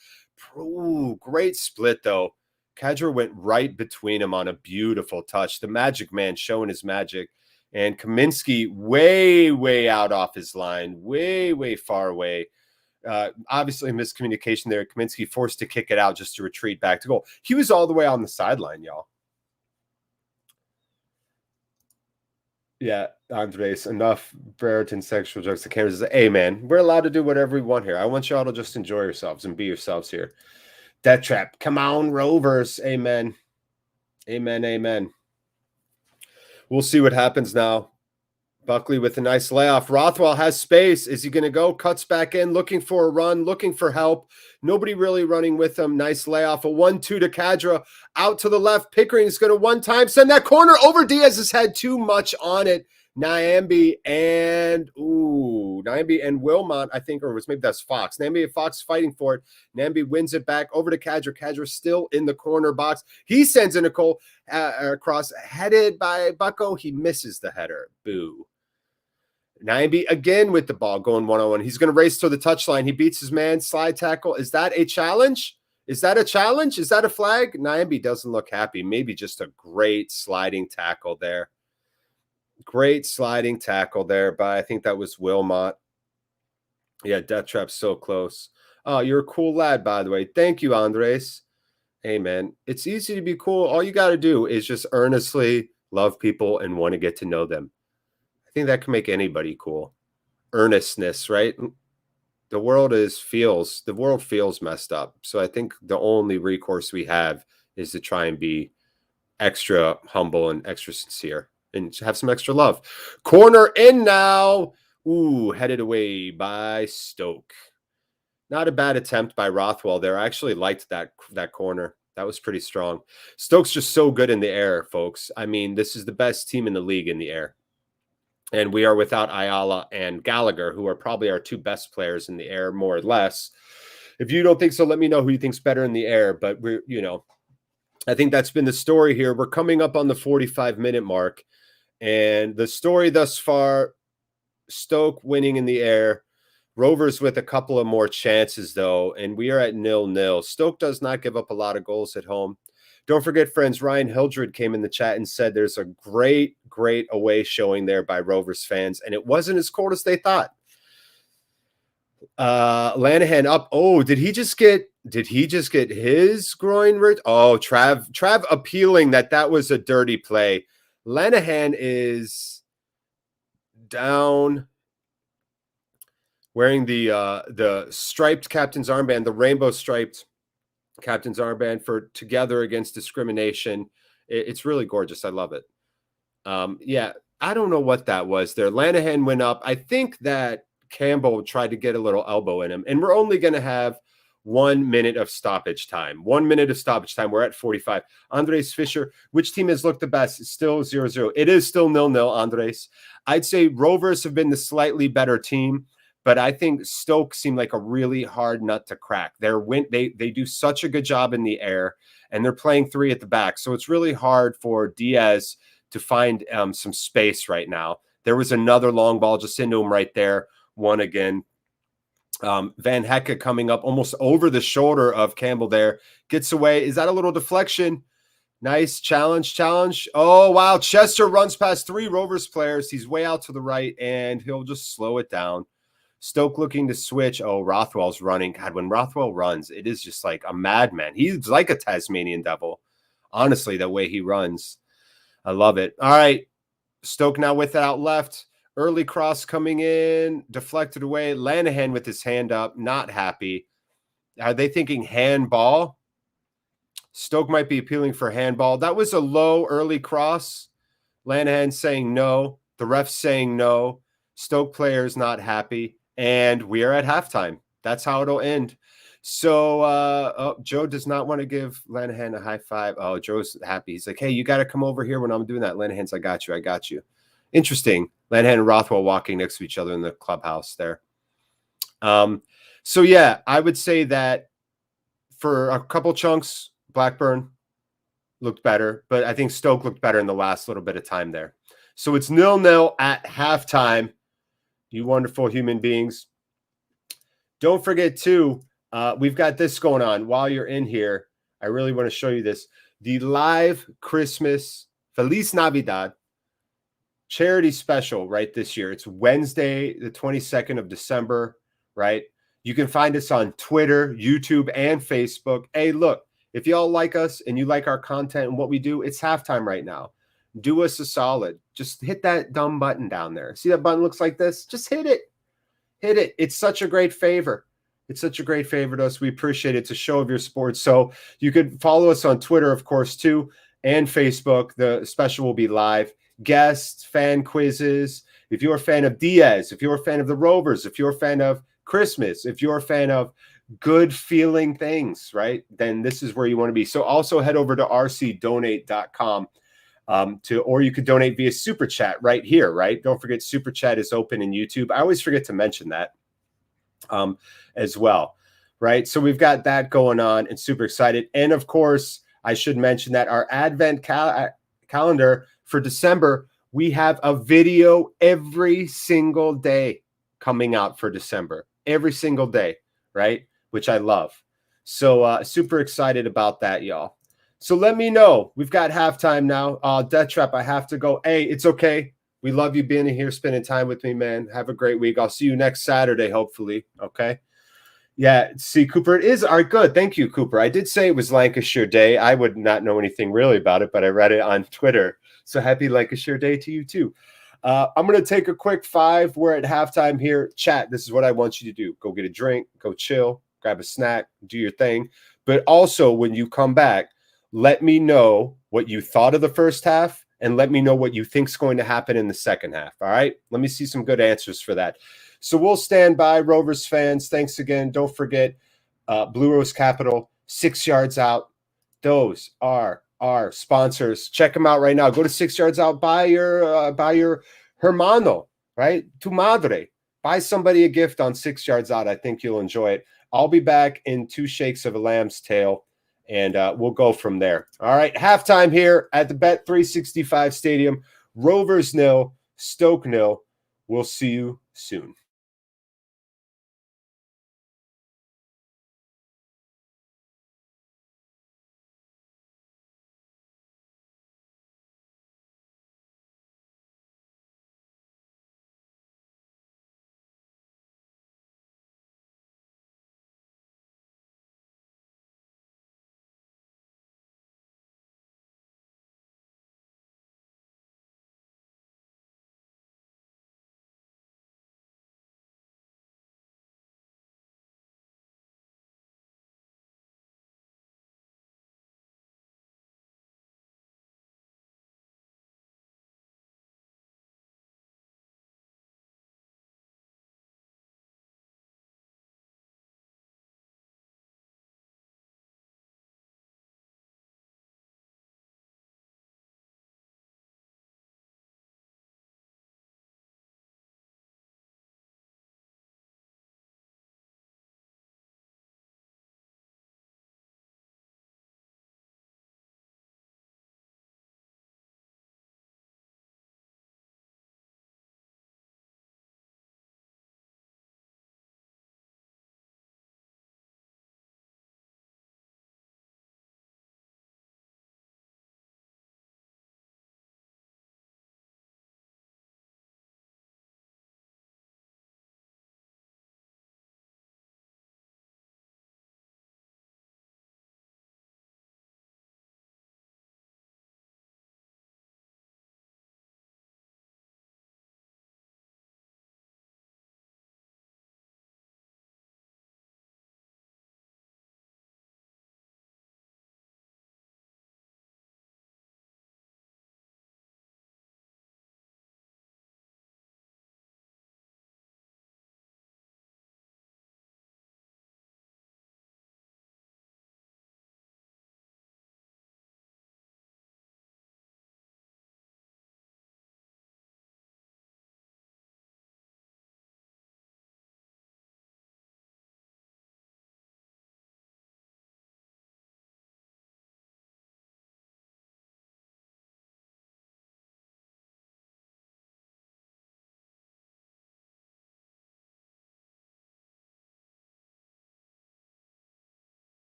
Ooh, great split though. Kadra went right between them on a beautiful touch. The magic man showing his magic. And Kaminsky way, way out off his line. Way, way far away. Obviously miscommunication there. Kaminsky forced to kick it out just to retreat back to goal. He was all the way on the sideline, y'all. Yeah, Andres, enough Brereton sexual jokes. The cameras say, hey, man, we're allowed to do whatever we want here. I want y'all to just enjoy yourselves and be yourselves here. Death Trap. Come on, Rovers. Amen. Amen, amen. We'll see what happens now. Buckley with a nice layoff. Rothwell has space. Is he going to go? Cuts back in, looking for a run, looking for help. Nobody really running with him. Nice layoff. A 1-2 to Kadra. Out to the left. Pickering is going to one-time send that corner over Diaz's head. Too much on it. Nyambi and Wilmot, I think, or maybe that's Fox. Nyambi and Fox fighting for it. Nyambi wins it back over to Kadra. Kadra still in the corner box. He sends in a goal across, headed by Bucko. He misses the header. Boo. Nyambi again with the ball going 1-on-1. He's going to race to the touchline. He beats his man. Slide tackle. Is that a challenge? Is that a challenge? Is that a flag? Nyambi doesn't look happy. Maybe just a great sliding tackle there. Great sliding tackle there, but I think that was Wilmot. Yeah, Death Trap's so close. Oh, you're a cool lad, by the way. Thank you, Andres. Hey, man, it's easy to be cool. All you got to do is just earnestly love people and want to get to know them. I think that can make anybody cool. Earnestness, right? The world feels messed up. So I think the only recourse we have is to try and be extra humble and extra sincere and have some extra love. Corner in now. Ooh, headed away by Stoke. Not a bad attempt by Rothwell there. I actually liked that corner. That was pretty strong. Stoke's just so good in the air, folks. I mean, this is the best team in the league in the air. And we are without Ayala and Gallagher, who are probably our two best players in the air, more or less. If you don't think so, let me know who you think's better in the air. But I think that's been the story here. We're coming up on the 45-minute mark. And the story thus far, Stoke winning in the air. Rovers with a couple of more chances, though, and we are at 0-0. Stoke does not give up a lot of goals at home. Don't forget, friends, Ryan Hildred came in the chat and said there's a great, great away showing there by Rovers fans, and it wasn't as cold as they thought. Lanahan up. Oh, did he just get his groin ripped? Oh, Trav appealing that was a dirty play. Lanahan is down, wearing the striped captain's armband, the rainbow striped captain's armband for Together Against Discrimination. It's really gorgeous. I love it. Yeah, I don't know what that was there. Lanahan went up. I think that Campbell tried to get a little elbow in him. And we're only going to have 1 minute of stoppage time. 1 minute of stoppage time. We're at 45. Andres Fisher, which team has looked the best? It's still 0-0. It is still 0-0, Andres. I'd say Rovers have been the slightly better team. But I think Stoke seemed like a really hard nut to crack. They do such a good job in the air, and they're playing three at the back. So it's really hard for Diaz to find some space right now. There was another long ball just into him right there. One again. Van Hecke coming up almost over the shoulder of Campbell there. Gets away. Is that a little deflection? Nice challenge. Oh, wow. Chester runs past three Rovers players. He's way out to the right, and he'll just slow it down. Stoke looking to switch. Oh, Rothwell's running. God, when Rothwell runs, it is just like a madman. He's like a Tasmanian devil. Honestly, the way he runs. I love it. All right. Stoke now with it out left. Early cross coming in. Deflected away. Lanahan with his hand up. Not happy. Are they thinking handball? Stoke might be appealing for handball. That was a low early cross. Lanahan saying no. The ref's saying no. Stoke players not happy. And we are at halftime. That's how it'll end. So Joe does not want to give Lanahan a high five. Oh, Joe's happy. He's like, hey, you got to come over here when I'm doing that. Lanahan's, I got you. Interesting. Lanahan and Rothwell walking next to each other in the clubhouse there. So, yeah, I would say that for a couple chunks, Blackburn looked better. But I think Stoke looked better in the last little bit of time there. So it's 0-0 at halftime. You wonderful human beings. Don't forget, too, we've got this going on. While you're in here, I really want to show you this. The live Christmas Feliz Navidad charity special right this year. It's Wednesday, the 22nd of December, right? You can find us on Twitter, YouTube, and Facebook. Hey, look, if y'all like us and you like our content and what we do, it's halftime right now. Do us a solid. Just hit that dumb button down there. See that button looks like this? Just hit it. Hit it. It's such a great favor. It's such a great favor to us. We appreciate it. It's a show of your support. So you could follow us on Twitter, of course, too, and Facebook. The special will be live. Guests, fan quizzes. If you're a fan of Diaz, if you're a fan of the Rovers, if you're a fan of Christmas, if you're a fan of good feeling things, right, then this is where you want to be. So also head over to rcdonate.com. Or you could donate via Super Chat right here, right? Don't forget Super Chat is open in YouTube. I always forget to mention that as well, right? So we've got that going on and super excited. And of course, I should mention that our Advent calendar for December, We have a video every single day coming out for December. Every single day, right? Which I love. So super excited about that, y'all. So let me know. We've got halftime now. Death Trap, I have to go. Hey, it's okay. We love you being here, spending time with me, man. Have a great week. I'll see you next Saturday, hopefully. Okay. Yeah. See, Cooper, it is. All right, good. Thank you, Cooper. I did say it was Lancashire Day. I would not know anything really about it, but I read it on Twitter. So happy Lancashire Day to you, too. I'm going to take a quick 5. We're at halftime here. Chat, this is what I want you to do. Go get a drink, go chill, grab a snack, do your thing. But also, when you come back, let me know what you thought of the first half and let me know what you think is going to happen in the second half. All right? Let me see some good answers for that. So we'll stand by, Rovers fans. Thanks again. Don't forget, Blue Rose Capital, 6 yards out. Those are our sponsors. Check them out right now. Go to 6 yards out. Buy your hermano, right? Tu madre. Buy somebody a gift on 6 yards out. I think you'll enjoy it. I'll be back in 2 shakes of a lamb's tail, and we'll go from there. All right, halftime here at the Bet365 Stadium. Rovers 0, Stoke 0. We'll see you soon.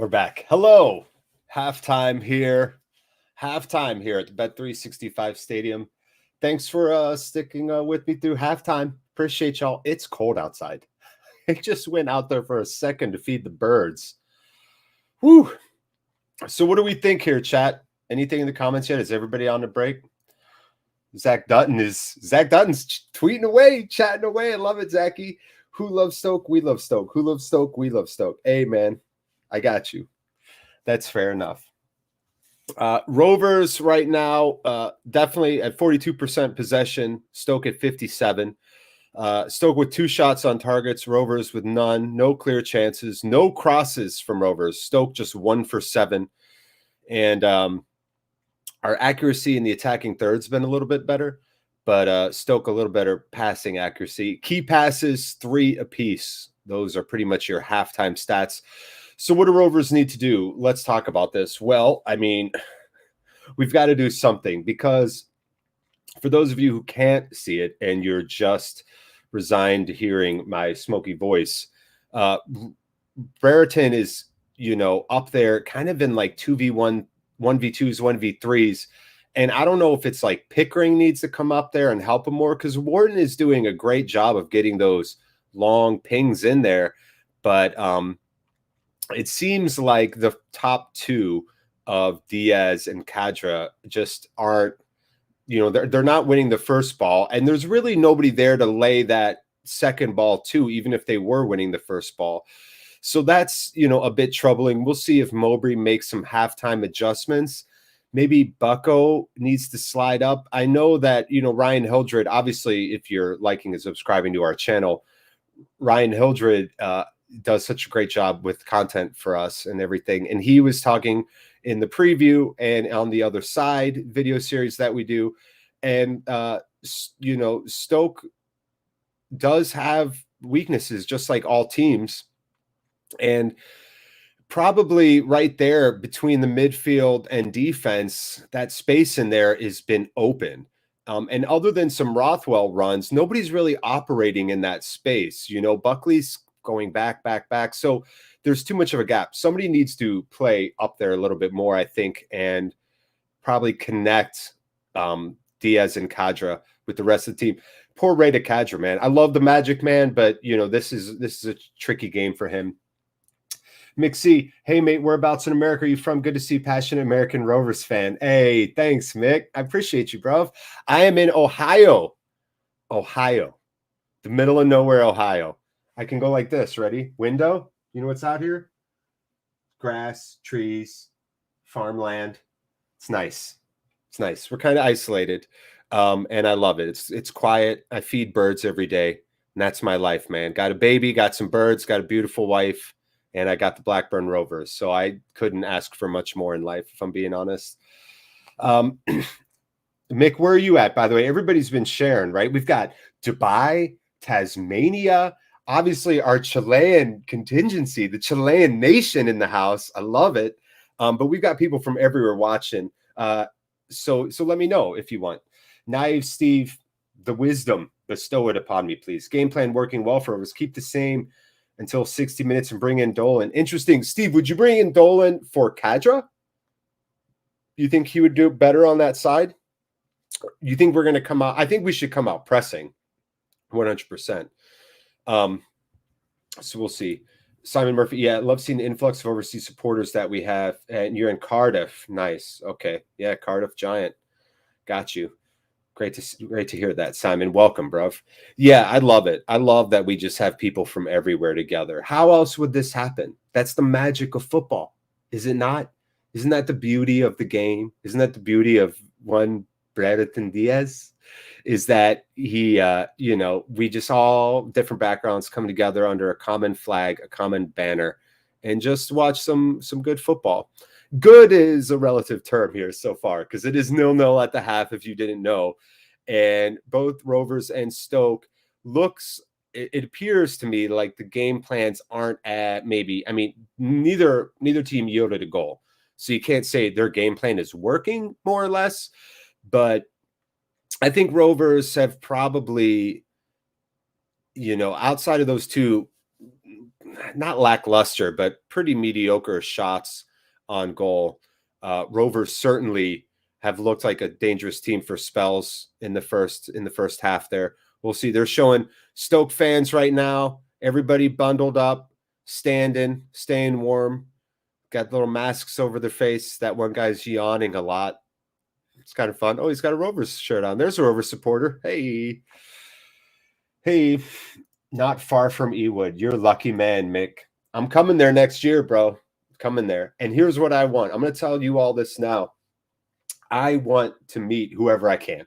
We're back. Hello. Halftime here. Halftime here at the Bet365 Stadium. Thanks for sticking with me through halftime. Appreciate y'all. It's cold outside. I just went out there for a second to feed the birds. Whew. So what do we think here, chat? Anything in the comments yet? Is everybody on the break? Zach Dutton's tweeting away, chatting away. I love it, Zachy. Who loves Stoke? We love Stoke. Who loves Stoke? We love Stoke. Hey, man, I got you. That's fair enough. Rovers right now, definitely at 42% possession. Stoke at 57. Stoke with 2 shots on targets. Rovers with none. No clear chances. No crosses from Rovers. Stoke just 1 for 7. And our accuracy in the attacking third's been a little bit better, but Stoke a little better passing accuracy. Key passes 3 apiece. Those are pretty much your halftime stats. So what do Rovers need to do? Let's talk about this. Well, I mean, we've got to do something, because for those of you who can't see it and you're just resigned to hearing my smoky voice, Brereton is, up there kind of in like 2v1, 1v2s, 1v3s. And I don't know if it's like Pickering needs to come up there and help him more, because Warden is doing a great job of getting those long pings in there. But it seems like the top 2 of Diaz and Kadra just aren't, they're not winning the first ball. And there's really nobody there to lay that second ball to, even if they were winning the first ball. So that's, a bit troubling. We'll see if Mowbray makes some halftime adjustments. Maybe Bucko needs to slide up. I know that, Ryan Hildred, obviously, if you're liking and subscribing to our channel, Ryan Hildred does such a great job with content for us and everything. And he was talking in the preview and on the other side video series that we do. And, Stoke does have weaknesses, just like all teams. And probably right there between the midfield and defense, that space in there has been open. And other than some Rothwell runs, nobody's really operating in that space. Buckley's going back. So there's too much of a gap. Somebody needs to play up there a little bit more, I think, and probably connect Diaz and Kadra with the rest of the team. Poor Ray to Kadra, man. I love the Magic Man, but this is a tricky game for him. Mick, hey mate, whereabouts in America are you from? Good to see passionate American Rovers fan. Hey, thanks, Mick. I appreciate you, bro. I am in Ohio, the middle of nowhere, Ohio. I can go like this. Ready? Window. You know what's out here? Grass, trees, farmland. It's nice. It's nice. We're kind of isolated, and I love it. It's quiet. I feed birds every day, and that's my life, man. Got a baby, got some birds, got a beautiful wife. And I got the Blackburn Rovers. So I couldn't ask for much more in life, if I'm being honest. Mick, where are you at, by the way? Everybody's been sharing, right? We've got Dubai, Tasmania, obviously our Chilean contingency, the Chilean nation in the house. I love it. But we've got people from everywhere watching. So let me know if you want. Naive Steve, the wisdom, bestow it upon me, please. Game plan working well for us. Keep the same until 60 minutes and bring in Dolan. Interesting. Steve, would you bring in Dolan for Kadra? You think he would do better on that side? You think we're going to come out? I think we should come out pressing 100%. So we'll see. Simon Murphy, yeah, I love seeing the influx of overseas supporters that we have. And you're in Cardiff. Nice. Okay. Yeah, Cardiff Giant. Got you. Great to hear that, Simon. Welcome, bruv. Yeah, I love it. I love that we just have people from everywhere together. How else would this happen? That's the magic of football, is it not? Isn't that the beauty of the game? Isn't that the beauty of one Brereton Diaz? Is that he, we just all different backgrounds come together under a common flag, a common banner, and just watch some good football. Good is a relative term here so far, because it is 0-0 at the half, if you didn't know. And both Rovers and Stoke it appears to me like the game plans aren't neither team yielded a goal. So you can't say their game plan is working, more or less. But I think Rovers have probably, outside of those two, not lackluster, but pretty mediocre shots on goal. Rovers certainly have looked like a dangerous team for spells in the first half there. We'll see. They're showing Stoke fans right now, everybody bundled up, staying warm, got little masks over their face. That one guy's yawning a lot. It's kind of fun. Oh, he's got a Rovers shirt on. There's a Rovers supporter. Hey, not far from Ewood. You're a lucky man, Mick. I'm coming there next year, bro. Coming there. And here's what I want. I'm going to tell you all this now. I want to meet whoever I can.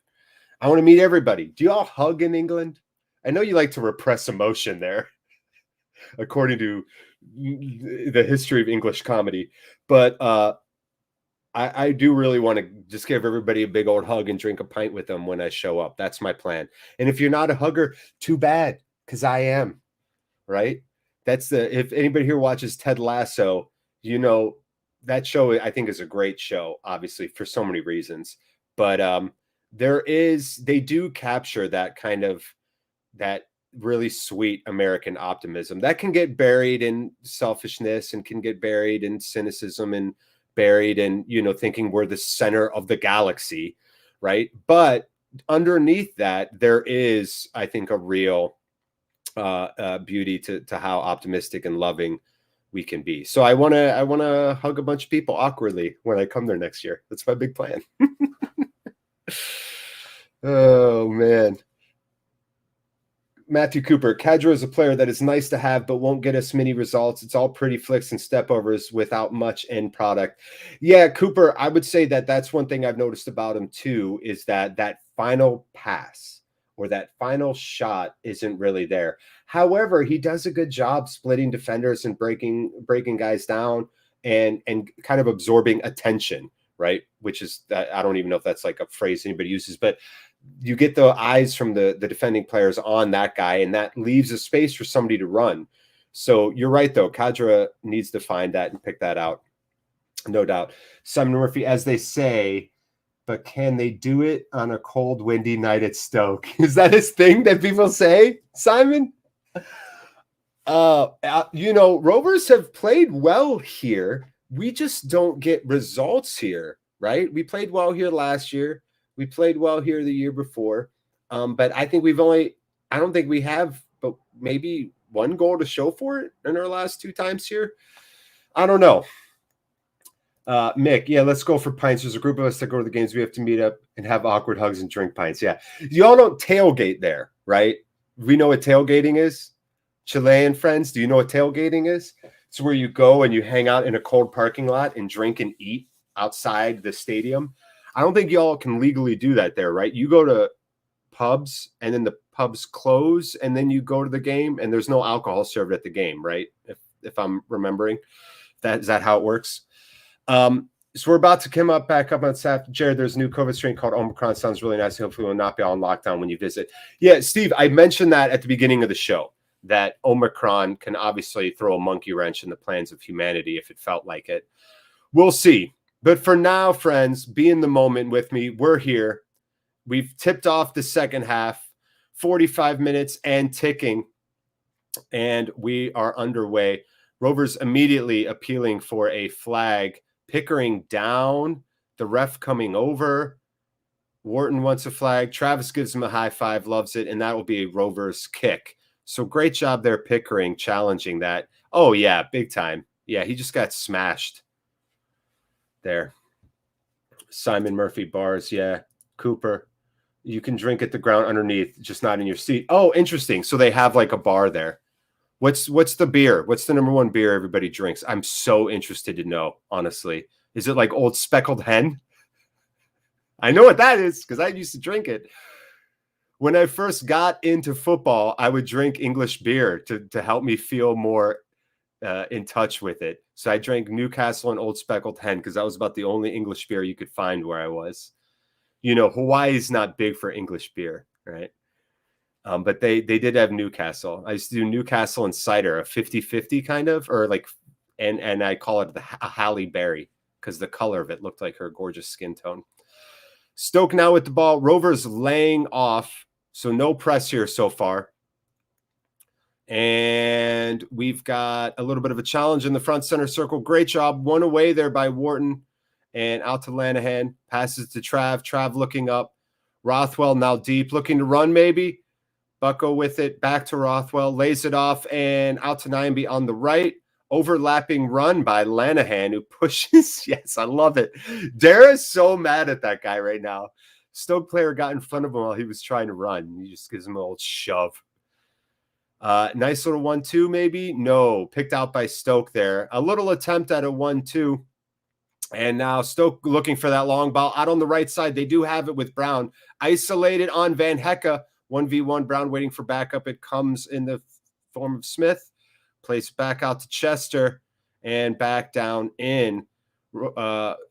I want to meet everybody. Do you all hug in England? I know you like to repress emotion there, according to the history of English comedy. But I do really want to just give everybody a big old hug and drink a pint with them when I show up. That's my plan. And if you're not a hugger, too bad, because I am, right? If anybody here watches Ted Lasso, you know, that show I think is a great show, obviously, for so many reasons. But they do capture that kind of, that really sweet American optimism that can get buried in selfishness and can get buried in cynicism and buried in, thinking we're the center of the galaxy, right? But underneath that, there is, I think, a real beauty to how optimistic and loving we can be. So I want to hug a bunch of people awkwardly when I come there next year. That's my big plan. Oh man. Matthew Cooper, Kadra is a player that is nice to have, but won't get us many results. It's all pretty flicks and stepovers without much end product. Yeah, Cooper, I would say that's one thing I've noticed about him too, is that final pass or that final shot isn't really there. However, he does a good job splitting defenders and breaking guys down and kind of absorbing attention, right? Which is, I don't even know if that's like a phrase anybody uses, but you get the eyes from the defending players on that guy, and that leaves a space for somebody to run. So you're right, though. Kadra needs to find that and pick that out, no doubt. Simon Murphy, as they say, but can they do it on a cold, windy night at Stoke? Is that his thing that people say, Simon? Rovers have played well here. We just don't get results here, right? We played well here last year. We played well here the year before. But I think I don't think we have, but maybe one goal to show for it in our last two times here. I don't know. Mick, yeah, let's go for pints. There's a group of us that go to the games. We have to meet up and have awkward hugs and drink pints. Yeah. You all don't tailgate there, right? We know what tailgating is. Chilean friends, do you know what tailgating is? It's where you go and you hang out in a cold parking lot and drink and eat outside the stadium. I don't think y'all can legally do that there, right? You go to pubs and then the pubs close and then you go to the game and there's no alcohol served at the game, right? If I'm remembering, is that how it works? So we're about to come back up on staff. Jared, there's a new COVID strain called Omicron. Sounds really nice. Hopefully we'll not be all in lockdown when you visit. Yeah, Steve, I mentioned that at the beginning of the show, that Omicron can obviously throw a monkey wrench in the plans of humanity if it felt like it. We'll see. But for now, friends, be in the moment with me. We're here. We've tipped off the second half, 45 minutes and ticking, and we are underway. Rovers immediately appealing for a flag. Pickering down, the ref coming over. Wharton wants a flag. Travis gives him a high five, loves it, and that will be a Rovers kick. So great job there, Pickering, challenging that. Oh, yeah, big time. Yeah, he just got smashed there. Simon Murphy bars, yeah. Cooper, you can drink at the ground underneath, just not in your seat. Oh, interesting. So they have like a bar there. What's the beer? What's the number one beer everybody drinks? I'm so interested to know, honestly. Is it like Old Speckled Hen? I know what that is because I used to drink it. When I first got into football, I would drink English beer to help me feel more in touch with it. So I drank Newcastle and Old Speckled Hen because that was about the only English beer you could find where I was. Hawaii's not big for English beer, right? But they did have Newcastle. I used to do Newcastle and cider, a 50-50 kind of, or like, and I call it a Halle Berry because the color of it looked like her gorgeous skin tone. Stoke now with the ball. Rovers laying off, so no press here so far. And And we've got a little bit of a challenge in the front center circle. Great job. One away there by Wharton. And out to Lanahan. Passes to Trav. Trav looking up. Rothwell now deep. Looking to run maybe. Bucko with it. Back to Rothwell. Lays it off. And out to Nyamby on the right. Overlapping run by Lanahan, who pushes. Yes, I love it. Dara's so mad at that guy right now. Stoke player got in front of him while he was trying to run. He just gives him a little shove. Nice little 1-2 maybe. No, picked out by Stoke there. A little attempt at a 1-2. And now Stoke looking for that long ball out on the right side. They do have it with Brown. Isolated on Van Hecke. 1v1. Brown waiting for backup. It comes in the form of Smith. Plays back out to Chester. And back down in.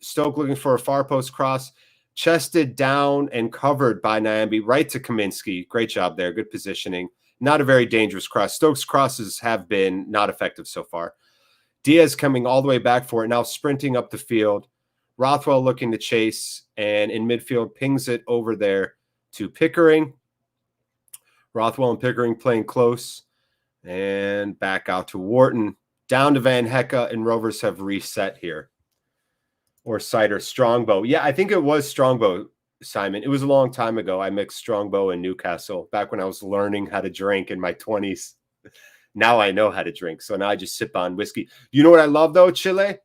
Stoke looking for a far post cross. Chested down and covered by Nyamby. Right to Kaminsky. Great job there. Good positioning. Not a very dangerous cross. Stoke's crosses have been not effective so far. Diaz coming all the way back for it. Now sprinting up the field. Rothwell looking to chase. And in midfield, pings it over there to Pickering. Rothwell and Pickering playing close. And back out to Wharton. Down to Van Hecke. And Rovers have reset here. Or cider Strongbow. Yeah, I think it was Strongbow, Simon. It was a long time ago. I mixed Strongbow and Newcastle back when I was learning how to drink in my 20s. Now I know how to drink. So now I just sip on whiskey. You know what I love, though, Chile?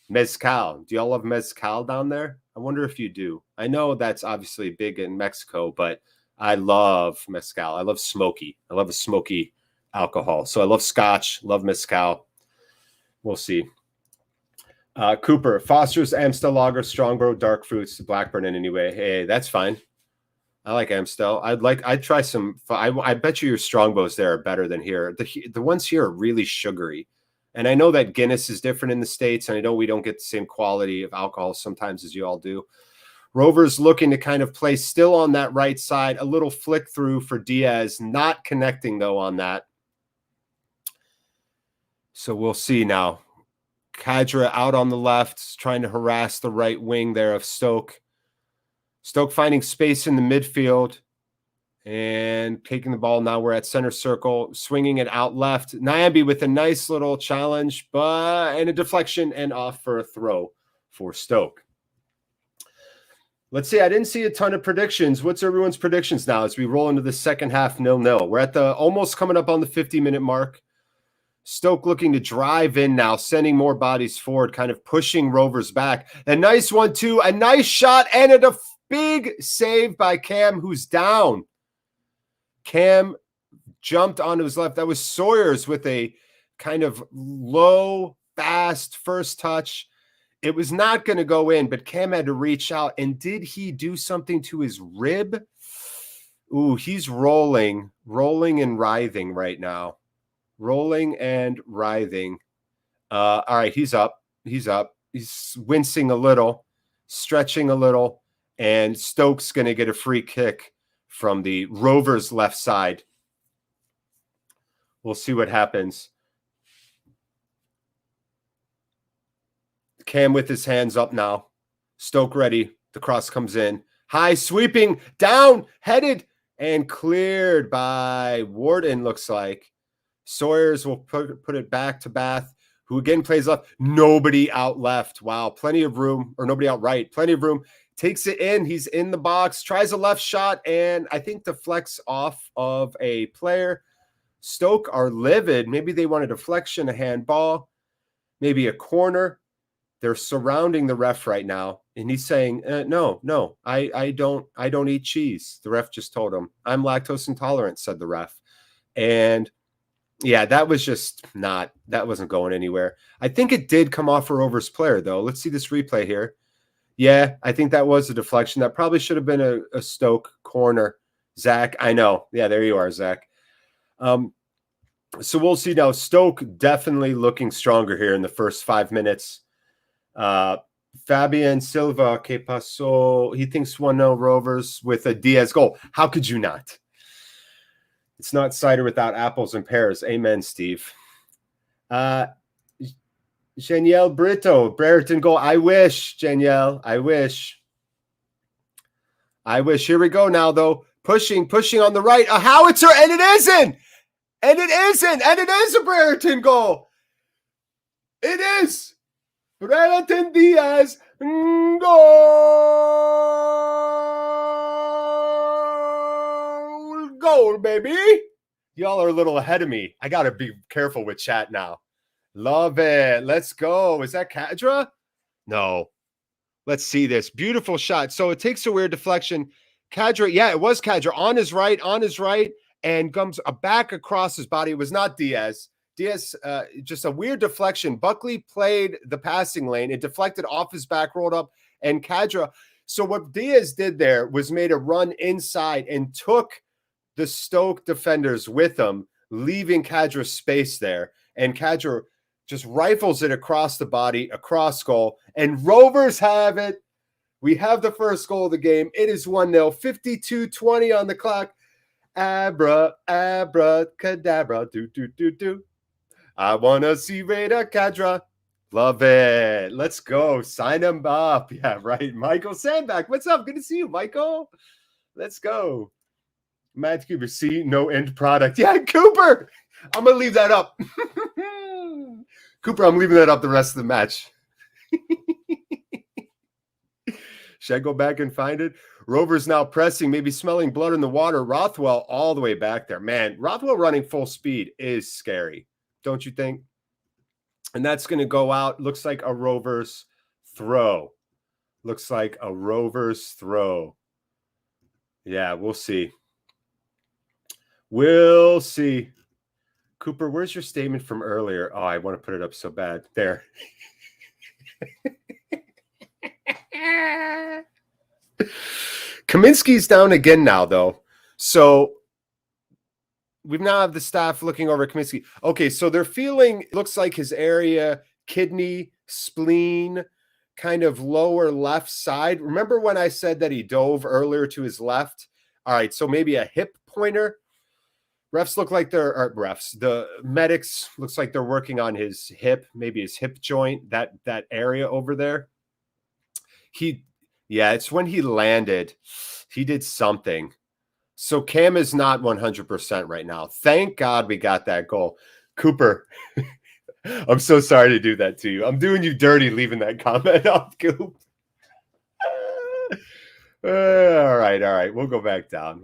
Mezcal. Do y'all love mezcal down there? I wonder if you do. I know that's obviously big in Mexico, but I love mezcal. I love smoky. I love a smoky alcohol. So I love scotch, love mezcal. We'll see. Cooper, Foster's, Amstel Lager, Strongbow, Dark Fruits, Blackburn in anyway. Hey, that's fine. I like Amstel. I'd try some. I bet you your Strongbows there are better than here. The ones here are really sugary. And I know that Guinness is different in the States, and I know we don't get the same quality of alcohol sometimes as you all do. Rovers looking to kind of play still on that right side. A little flick through for Diaz. Not connecting, though, on that. So we'll see now. Kadra out on the left, trying to harass the right wing there of Stoke. Stoke finding space in the midfield and taking the ball. Now we're at center circle, swinging it out left. Nyamby with a nice little challenge, and a deflection and off for a throw for Stoke. Let's see. I didn't see a ton of predictions. What's everyone's predictions now as we roll into the second half 0-0? We're at the almost coming up on the 50-minute mark. Stoke looking to drive in now, sending more bodies forward, kind of pushing Rovers back. A nice 1-2, a nice shot, and a big save by Cam, who's down. Cam jumped onto his left. That was Sawyers with a kind of low, fast first touch. It was not going to go in, but Cam had to reach out. And did he do something to his rib? Ooh, he's rolling and writhing right now. Rolling and writhing. All right, he's up. He's wincing a little, stretching a little, and Stoke's going to get a free kick from the Rovers left side. We'll see what happens. Cam with his hands up now. Stoke ready. The cross comes in. High, sweeping, down, headed, and cleared by Wharton, looks like. Sawyers will put it back to Bath, who again plays left. Nobody out left. Wow, plenty of room, or nobody out right. Plenty of room. Takes it in. He's in the box. Tries a left shot, and I think deflects off of a player. Stoke are livid. Maybe they want a deflection, a handball, maybe a corner. They're surrounding the ref right now, and he's saying, "No, I don't eat cheese." The ref just told him, "I'm lactose intolerant," said the ref, and. Yeah, that was just that wasn't going anywhere. I think it did come off a Rovers player, though. Let's see this replay here. Yeah, I think that was a deflection. That probably should have been a Stoke corner. Zach, I know. Yeah, there you are, Zach. So we'll see now. Stoke definitely looking stronger here in the first 5 minutes. Fabian Silva, que pasó? He thinks 1-0 Rovers with a Diaz goal. How could you not? It's not cider without apples and pears. Amen, Steve. Janielle Brito, Brereton goal. I wish, Janielle. I wish. Here we go now, though. Pushing on the right. A howitzer, and it isn't. And it isn't. And it is a Brereton goal. It is. Brereton Diaz. Goal. Goal, baby. Y'all are a little ahead of me. I got to be careful with chat now. Love it. Let's go. Is that Kadra? No. Let's see this. Beautiful shot. So it takes a weird deflection. Kadra, yeah, it was Kadra. On his right, and comes back across his body. It was not Diaz. Diaz, just a weird deflection. Buckley played the passing lane. It deflected off his back, rolled up, and Kadra. So what Diaz did there was made a run inside and took the Stoke defenders with him, leaving Kadra space there. And Kadra just rifles it across the body, across goal, and Rovers have it. We have the first goal of the game. It is 1-0, 52-20 on the clock. Abra, cadabra, do. I want to see Rada Kadra. Love it. Let's go. Sign him up. Yeah, right. Michael Sandback. What's up? Good to see you, Michael. Let's go. Matt Cooper, see, no end product. Yeah, Cooper. I'm going to leave that up. Cooper, I'm leaving that up the rest of the match. Should I go back and find it? Rovers now pressing, maybe smelling blood in the water. Rothwell all the way back there. Man, Rothwell running full speed is scary, don't you think? And that's going to go out. Looks like a Rovers throw. Looks like a Rovers throw. Yeah, we'll see. We'll see. Cooper, where's your statement from earlier? Oh, I want to put it up so bad. There. Kaminsky's down again now, though. So we've now have the staff looking over Kaminsky. Okay, so they're feeling, looks like his area, kidney, spleen, kind of lower left side. Remember when I said that he dove earlier to his left? All right, so maybe a hip pointer. Refs look like the medics looks like they're working on his hip, maybe his hip joint, that area over there. It's when he landed, he did something. So Cam is not 100% right now. Thank God we got that goal. Cooper, I'm so sorry to do that to you. I'm doing you dirty leaving that comment up, Coop. All right. We'll go back down.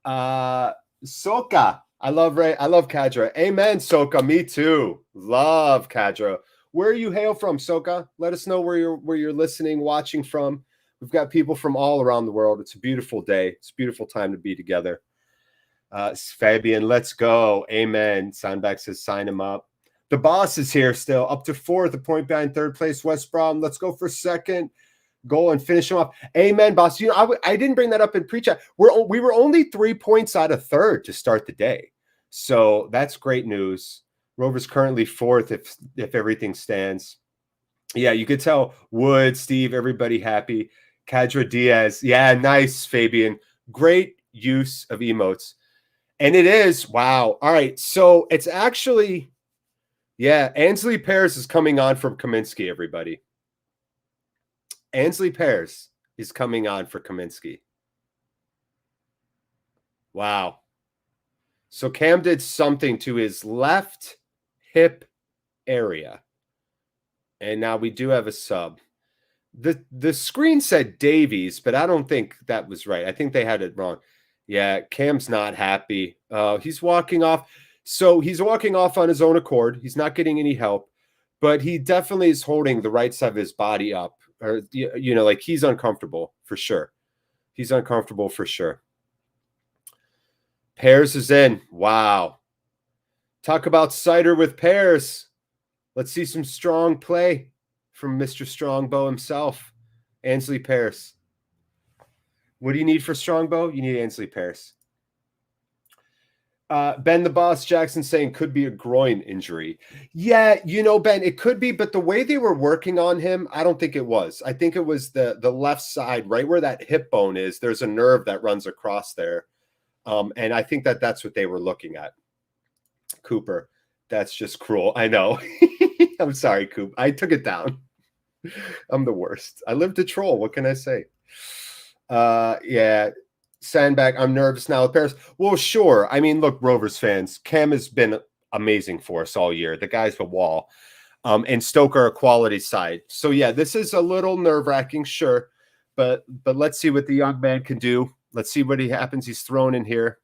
Soka. I love Kadra. Amen, Soka. Me too. Love Kadra. Where you hail from, Soka? Let us know where you're listening, watching from. We've got people from all around the world. It's a beautiful day. It's a beautiful time to be together. Fabian, let's go. Amen. Soundback says sign him up. The boss is here still. Up to fourth, a point behind third place, West Brom. Let's go for second. Goal and finish him off. Amen, boss. You know, I didn't bring that up in pre-chat. We were only 3 points out of third to start the day. So that's great news. Rovers currently fourth if everything stands. Yeah, you could tell Wood, Steve, everybody happy. Kadra Diaz. Yeah, nice, Fabian. Great use of emotes. And it is. Wow. All right. So it's actually, Ansley Pears is coming on from Kaminsky, everybody. Ansley Pears is coming on for Kaminsky. Wow. So Cam did something to his left hip area. And now we do have a sub. The screen said Davies, but I don't think that was right. I think they had it wrong. Yeah, Cam's not happy. He's walking off. So he's walking off on his own accord. He's not getting any help, but he definitely is holding the right side of his body up. Or, like he's uncomfortable for sure. He's uncomfortable for sure. Pears is in. Wow. Talk about cider with Pears. Let's see some strong play from Mr. Strongbow himself. Ansley Pears. What do you need for Strongbow? You need Ansley Pears. Ben the Boss Jackson saying could be a groin injury. Yeah, Ben, it could be, but the way they were working on him, I don't think it was. I think it was the left side, right where that hip bone is. There's a nerve that runs across there. And I think that's what they were looking at. Cooper, that's just cruel. I know. I'm sorry, Coop. I took it down. I'm the worst. I live to troll. What can I say? Yeah. Sandbag, I'm nervous now with Paris. Well, sure. I mean, look, Rovers fans, Cam has been amazing for us all year. The guy's a wall. And Stoke are a quality side. So, yeah, this is a little nerve-wracking, sure. But let's see what the young man can do. Let's see what happens. He's thrown in here.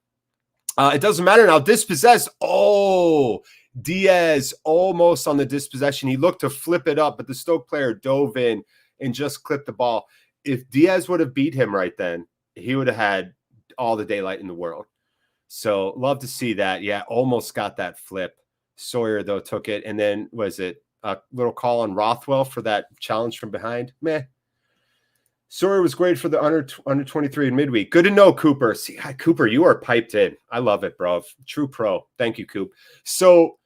It doesn't matter now. Dispossessed. Oh, Diaz almost on the dispossession. He looked to flip it up, but the Stoke player dove in and just clipped the ball. If Diaz would have beat him right then, he would have had all the daylight in the world. So love to see that. Yeah, almost got that flip. Sawyer, though, took it. And then was it a little call on Rothwell for that challenge from behind? Meh. Sawyer was great for the under 23 in midweek. Good to know, Cooper. See, Cooper, you are piped in. I love it, bro. True pro. Thank you, Coop. So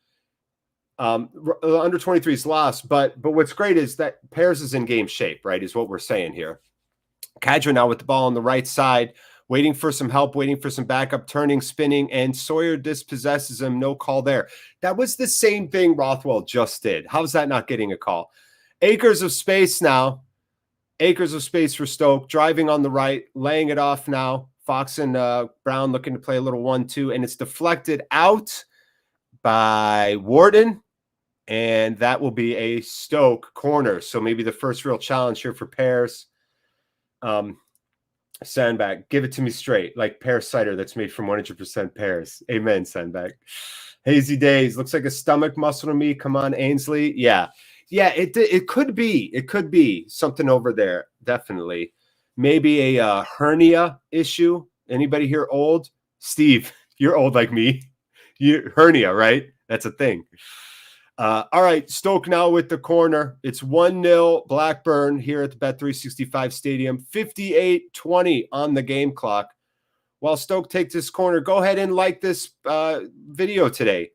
under 23 is lost, but what's great is that Pears is in game shape, right, is what we're saying here. Kadra now with the ball on the right side, waiting for some help, waiting for some backup, turning, spinning, and Sawyer dispossesses him. No call there. That was the same thing Rothwell just did. How's that not getting a call? Acres of space now. Acres of space for Stoke. Driving on the right, laying it off now. Fox and Brown looking to play a little 1-2, and it's deflected out by Wharton, and that will be a Stoke corner. So maybe the first real challenge here for Pears. Sandbag, give it to me straight, like pear cider that's made from 100% pears. Amen, Sandbag. Hazy days. Looks like a stomach muscle to me. Come on, Ainsley. Yeah, it could be. It could be something over there. Definitely. Maybe a hernia issue. Anybody here old? Steve, you're old like me. Hernia, right? That's a thing. All right, Stoke now with the corner. It's 1-0 Blackburn here at the Bet365 Stadium. 58-20 on the game clock. While Stoke takes this corner, go ahead and like this video today.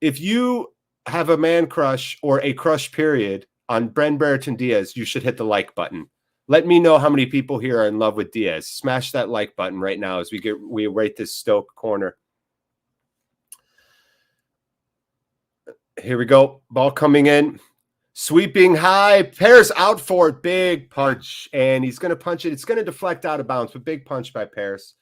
If you have a man crush or a crush period on Bren Brereton Diaz, you should hit the like button. Let me know how many people here are in love with Diaz. Smash that like button right now as we rate this Stoke corner. Here we go. Ball coming in. Sweeping high. Pears out for it. Big punch. And he's going to punch it. It's going to deflect out of bounds, but big punch by Pears.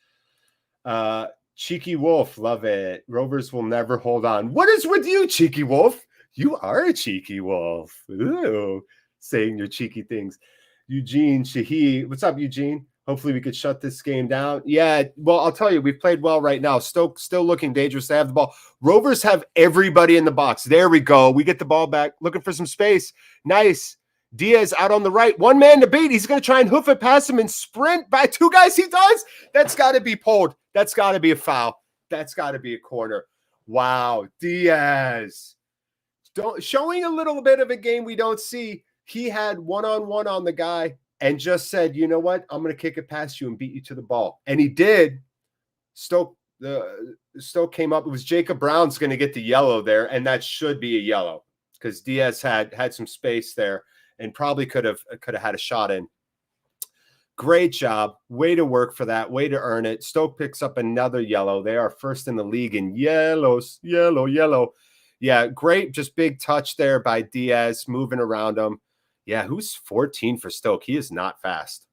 Cheeky Wolf. Love it. Rovers will never hold on. What is with you, Cheeky Wolf? You are a cheeky wolf. Ooh, saying your cheeky things. Eugene Shahi. What's up, Eugene? Hopefully we could shut this game down. Yeah, well, I'll tell you, we've played well right now. Stoke still looking dangerous to have the ball. Rovers have everybody in the box. There we go. We get the ball back. Looking for some space. Nice. Diaz out on the right. One man to beat. He's going to try and hoof it past him and sprint by two guys. He does. That's got to be pulled. That's got to be a foul. That's got to be a corner. Wow. Diaz. Showing a little bit of a game we don't see. He had one-on-one on the guy and just said, you know what? I'm going to kick it past you and beat you to the ball. And he did. Stoke came up. It was Jacob Brown's going to get the yellow there, and that should be a yellow because Diaz had some space there and probably could have had a shot in. Great job. Way to work for that. Way to earn it. Stoke picks up another yellow. They are first in the league in yellows. Yellow. Yeah, great. Just big touch there by Diaz, moving around him. Yeah, who's 14 for Stoke? He is not fast.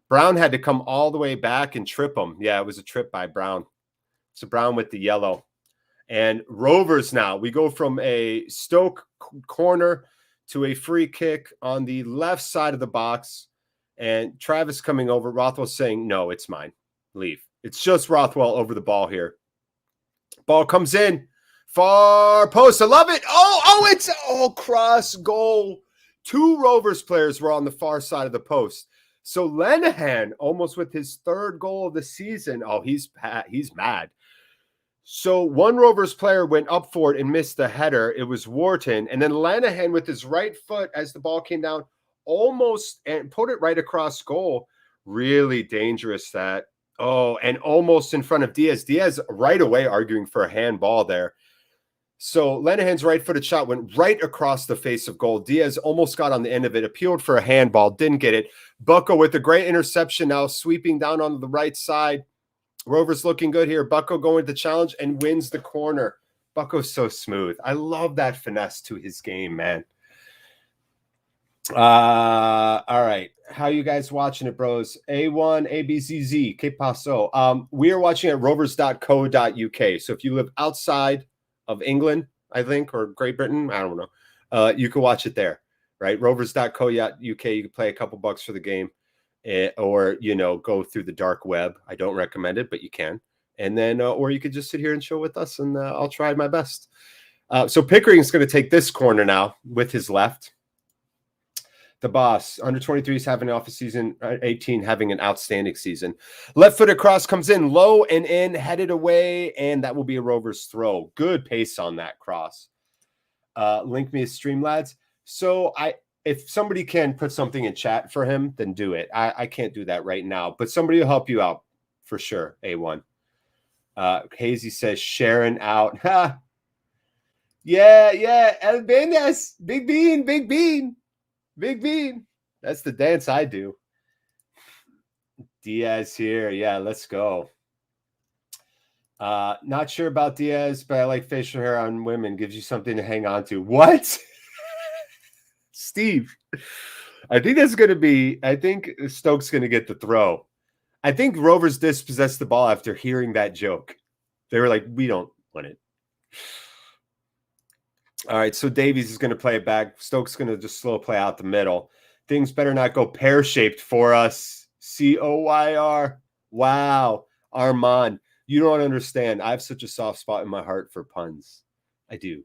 Brown had to come all the way back and trip him. Yeah, it was a trip by Brown. So Brown with the yellow. And Rovers now. We go from a Stoke corner to a free kick on the left side of the box. And Travis coming over. Rothwell saying, no, it's mine. Leave. It's just Rothwell over the ball here. Ball comes in. Far post. I love it. It's cross goal. Two Rovers players were on the far side of the post. So Lenihan, almost with his third goal of the season. Oh, he's mad. So one Rovers player went up for it and missed the header. It was Wharton. And then Lenihan with his right foot as the ball came down, almost and put it right across goal. Really dangerous that. Oh, and almost in front of Diaz. Diaz right away arguing for a handball there. So Lenihan's right-footed shot went right across the face of goal. Diaz almost got on the end of it, appealed for a handball, didn't get it. Bucko with a great interception now, sweeping down on the right side. Rovers looking good here. Bucko going to the challenge and wins the corner. Bucko's so smooth. I love that finesse to his game, man. All right. How you guys watching it, bros? A1, ABCZ, que paso? We are watching at rovers.co.uk. So if you live outside of England, I think, or Great Britain, I don't know, you can watch it there, right? Rovers.co.uk. You can play a couple bucks for the game, or, you know, go through the dark web. I don't recommend it, but you can. And then, or you could just sit here and chill with us, and I'll try my best. So Pickering is going to take this corner now with his left. The boss, under 23s having an off season, 18 having an outstanding season. Left foot across comes in low and in, headed away, and that will be a Rovers throw. Good pace on that cross. Link me a stream, lads. So if somebody can put something in chat for him, then do it. I can't do that right now, but somebody will help you out for sure. A1. Hazy says Sharon out. Ha. Yeah. El Benes. Big Bean. Big Bean. That's the dance I do. Diaz here. Yeah, let's go. Not sure about Diaz, but I like facial hair on women. Gives you something to hang on to. What? Steve. I think Stoke's going to get the throw. I think Rovers dispossessed the ball after hearing that joke. They were like, we don't want it. All right, so Davies is going to play it back. Stokes going to just slow play out the middle. Things better not go pear-shaped for us. Coyr. Wow. Armand, you don't understand. I have such a soft spot in my heart for puns. I do.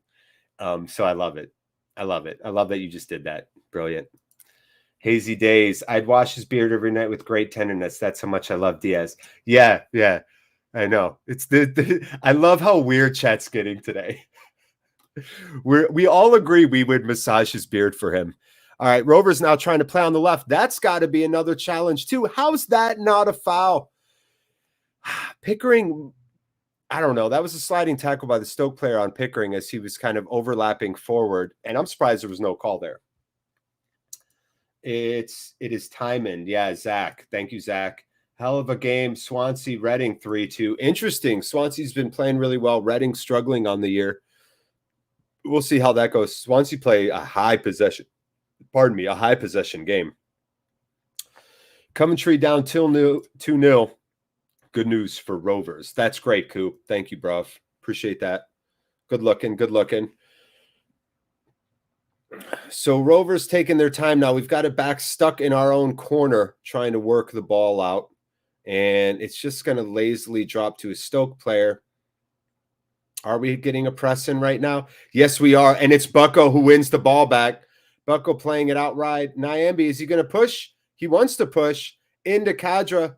So I love it. I love that you just did that. Brilliant. Hazy Days. I'd wash his beard every night with great tenderness. That's how much I love Diaz. Yeah. I know. It's I love how weird chat's getting today. We all agree we would massage his beard for him. All right, Rovers now trying to play on the left. That's got to be another challenge too. How's that not a foul? Pickering, I don't know. That was a sliding tackle by the Stoke player on Pickering as he was kind of overlapping forward, and I'm surprised there was no call there. It is Timon. Yeah, Zach. Thank you, Zach. Hell of a game. Swansea, Reading 3-2. Interesting. Swansea's been playing really well. Reading struggling on the year. We'll see how that goes. Swansea play a high possession game. Coventry down 2-0. Good news for Rovers. That's great, Coop. Thank you, bruv. Appreciate that. Good looking. So Rovers taking their time now. We've got it back stuck in our own corner trying to work the ball out. And it's just going to lazily drop to a Stoke player. Are we getting a press in right now? Yes, we are. And it's Bucko who wins the ball back. Bucko playing it outright. Nyambi, is he going to push? He wants to push into Kadra.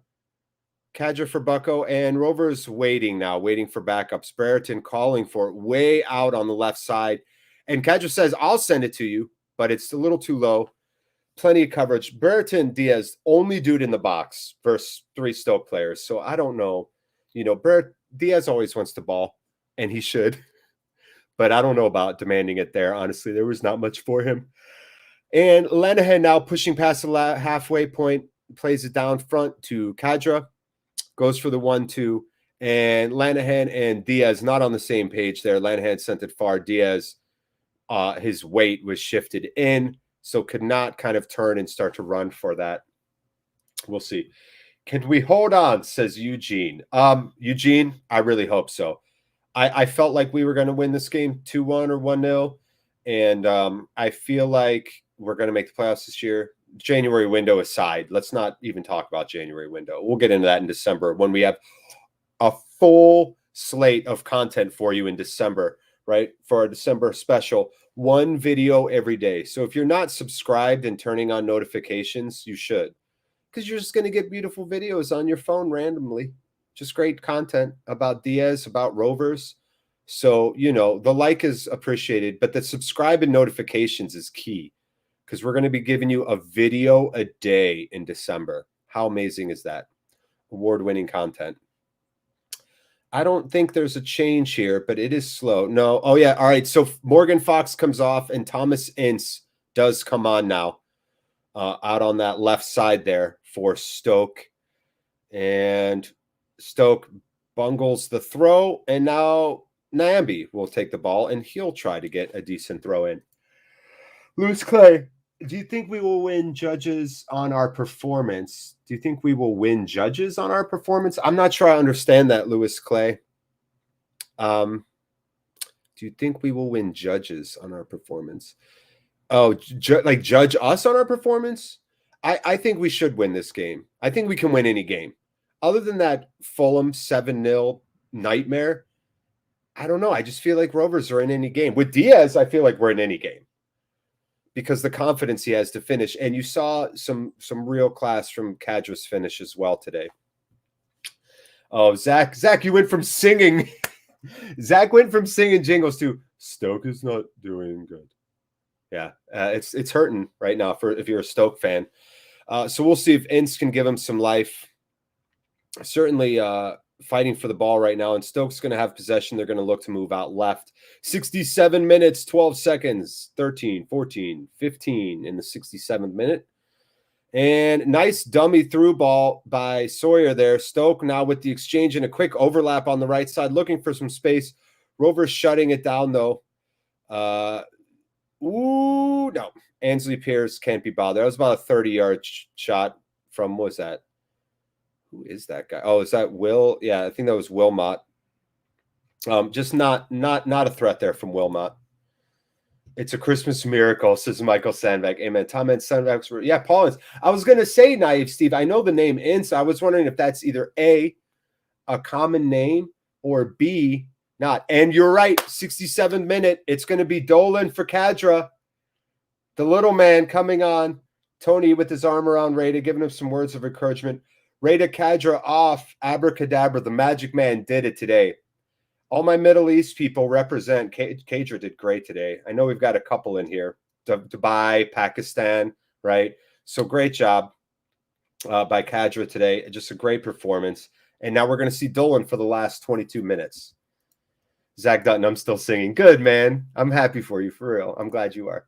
Kadra for Bucko. And Rovers waiting for backups. Brereton calling for it way out on the left side. And Kadra says, I'll send it to you, but it's a little too low. Plenty of coverage. Brereton, Diaz, only dude in the box versus 3 Stoke players. So I don't know. You know, Diaz always wants the ball. And he should, but I don't know about demanding it there. Honestly, there was not much for him. And Lenihan now pushing past the halfway point, plays it down front to Kadra, goes for the 1-2, and Lenihan and Diaz not on the same page there. Lenihan sent it far. Diaz, his weight was shifted in, so could not kind of turn and start to run for that. We'll see. Can we hold on, says Eugene. Eugene, I really hope so. I felt like we were going to win this game 2-1 or 1-0, and I feel like we're going to make the playoffs this year. January window aside, let's not even talk about January window. We'll get into that in December when we have a full slate of content for you in December, right? For our December special, 1 video every day. So if you're not subscribed and turning on notifications, you should, because you're just going to get beautiful videos on your phone randomly. Just great content about Diaz, about Rovers. So, you know, the like is appreciated, but the subscribe and notifications is key because we're going to be giving you a video a day in December. How amazing is that? Award-winning content. I don't think there's a change here, but it is slow. No. Oh, yeah. All right. So Morgan Fox comes off and Thomas Ince does come on now out on that left side there for Stoke. And Stoke bungles the throw, and now Nyambi will take the ball, and he'll try to get a decent throw in. Loose clay. Do you think we will win judges on our performance? Do you think we will win judges on our performance? I'm not sure I understand that, Lewis Clay. Do you think we will win judges on our performance? Oh, like judge us on our performance? I think we should win this game. I think we can win any game. Other than that Fulham 7-0 nightmare, I don't know. I just feel like Rovers are in any game. With Diaz, I feel like we're in any game because the confidence he has to finish. And you saw some real class from Cadra's finish as well today. Oh, Zach, you went from singing. Zach went from singing jingles to Stoke is not doing good. Yeah, it's hurting right now for if you're a Stoke fan. So we'll see if Ince can give him some life. Certainly fighting for the ball right now, and Stoke's going to have possession. They're going to look to move out left. 67 minutes, 12 seconds, 13, 14, 15 in the 67th minute. And nice dummy through ball by Sawyer there. Stoke now with the exchange and a quick overlap on the right side, looking for some space. Rovers shutting it down, though. No. Ansley Pierce can't be bothered. That was about a 30-yard shot from, what was that? Who is that guy? Oh, is that Will? Yeah, I think that was Wilmot. Just not a threat there from Wilmot. It's a Christmas miracle, says Michael Sandbeck. Amen. Tom and Sandbeck. Yeah, Paul is. I was going to say, Naive Steve, I know the name Ince. I was wondering if that's either A, a common name, or B, not. And you're right, 67th minute. It's going to be Dolan for Cadra. The little man coming on. Tony with his arm around Rada, giving him some words of encouragement. Rada Cadra off. Abracadabra. The magic man did it today. All my Middle East people represent. Cadra did great today. I know we've got a couple in here. Dubai, Pakistan, right? So great job by Cadra today. Just a great performance. And now we're going to see Dolan for the last 22 minutes. Zach Dutton, I'm still singing. Good, man. I'm happy for you, for real. I'm glad you are.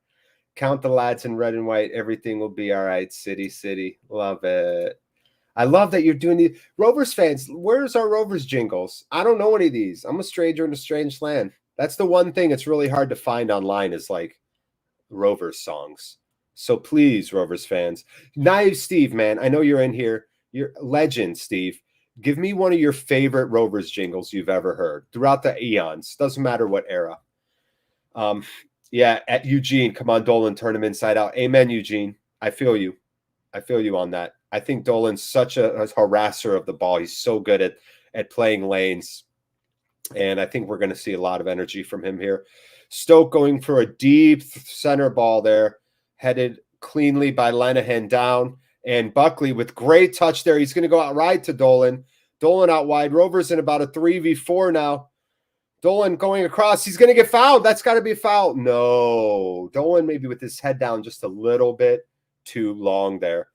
Count the lads in red and white. Everything will be all right. City, city. Love it. I love that you're doing these. Rovers fans, where's our Rovers jingles? I don't know any of these. I'm a stranger in a strange land. That's the one thing it's really hard to find online is like Rovers songs. So please, Rovers fans. Naive Steve, man, I know you're in here. You're a legend, Steve. Give me one of your favorite Rovers jingles you've ever heard throughout the eons. Doesn't matter what era. Yeah, at Eugene, come on, Dolan, turn him inside out. Amen, Eugene. I feel you. I feel you on that. I think Dolan's such a harasser of the ball. He's so good at playing lanes. And I think we're going to see a lot of energy from him here. Stoke going for a deep center ball there, headed cleanly by Lenihan down. And Buckley with great touch there. He's going to go out right to Dolan. Dolan out wide. Rovers in about a 3v4 now. Dolan going across. He's going to get fouled. That's got to be a foul. No. Dolan maybe with his head down just a little bit too long there.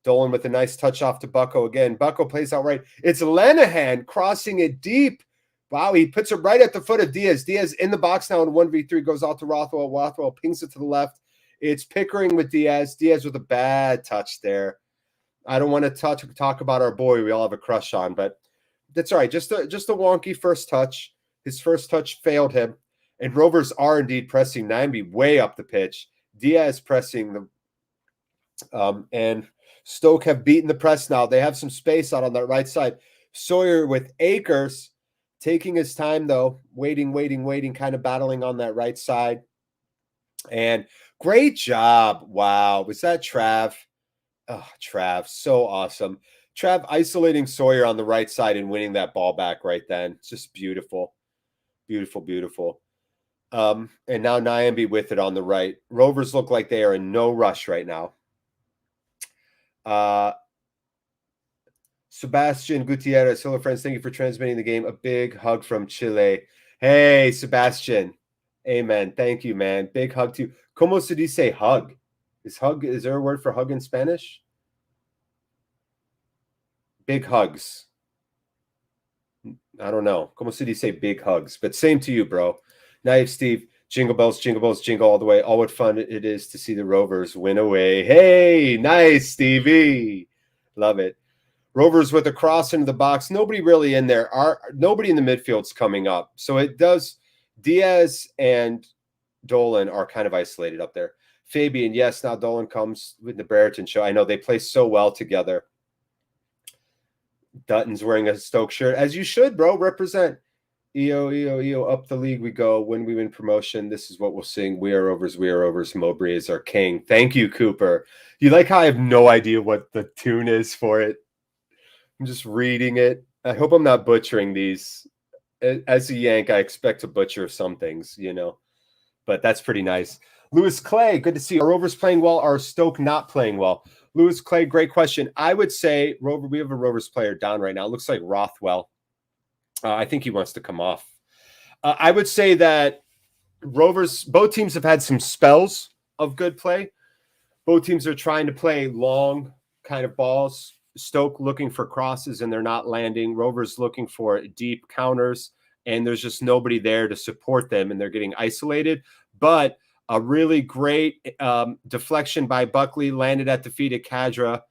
Dolan with a nice touch off to Bucko again. Bucko plays out right. It's Lenihan crossing it deep. Wow, he puts it right at the foot of Diaz. Diaz in the box now in 1v3, goes out to Rothwell. Rothwell pings it to the left. It's Pickering with Diaz. Diaz with a bad touch there. I don't want to talk about our boy we all have a crush on, but that's all right. Just a wonky first touch. His first touch failed him. And Rovers are indeed pressing Nambi way up the pitch. Diaz pressing the and Stoke have beaten the press now. They have some space out on that right side. Sawyer with Akers taking his time, though. Waiting, kind of battling on that right side. And great job. Wow. Was that Trav? Oh, Trav. So awesome. Trav isolating Sawyer on the right side and winning that ball back right then. It's just beautiful. Beautiful, beautiful. And now Nyambi with it on the right. Rovers look like they are in no rush right now. Sebastian Gutierrez, hello friends, thank you for transmitting the game. A big hug from Chile. Hey, Sebastian. Amen. Thank you, man. Big hug to you. Como se dice hug? Is there a word for hug in Spanish? Big hugs. I don't know. Como se dice big hugs? But same to you, bro. Naive Steve. Jingle bells, jingle all the way. Oh, what fun it is to see the Rovers win away. Hey, nice, Stevie. Love it. Rovers with a cross into the box. Nobody really in there. Nobody in the midfield's coming up. So it does. Diaz and Dolan are kind of isolated up there. Fabian, yes, now Dolan comes with the Brereton show. I know they play so well together. Dutton's wearing a Stoke shirt, as you should, bro. Represent. EO, up the league we go. When we win promotion, this is what we'll sing. We are Rovers, we are Rovers. Mowbray is our king. Thank you, Cooper. You like how I have no idea what the tune is for it? I'm just reading it. I hope I'm not butchering these. As a Yank, I expect to butcher some things, you know, but that's pretty nice. Lewis Clay, good to see you. Are Rovers playing well? Or are Stoke not playing well? Lewis Clay, great question. I would say we have a Rovers player down right now. It looks like Rothwell. I think he wants to come off. I would say that Rovers, both teams have had some spells of good play. Both teams are trying to play long kind of balls. Stoke looking for crosses and they're not landing. Rovers looking for deep counters and there's just nobody there to support them and they're getting isolated. But a really great deflection by Buckley landed at the feet of Kadra.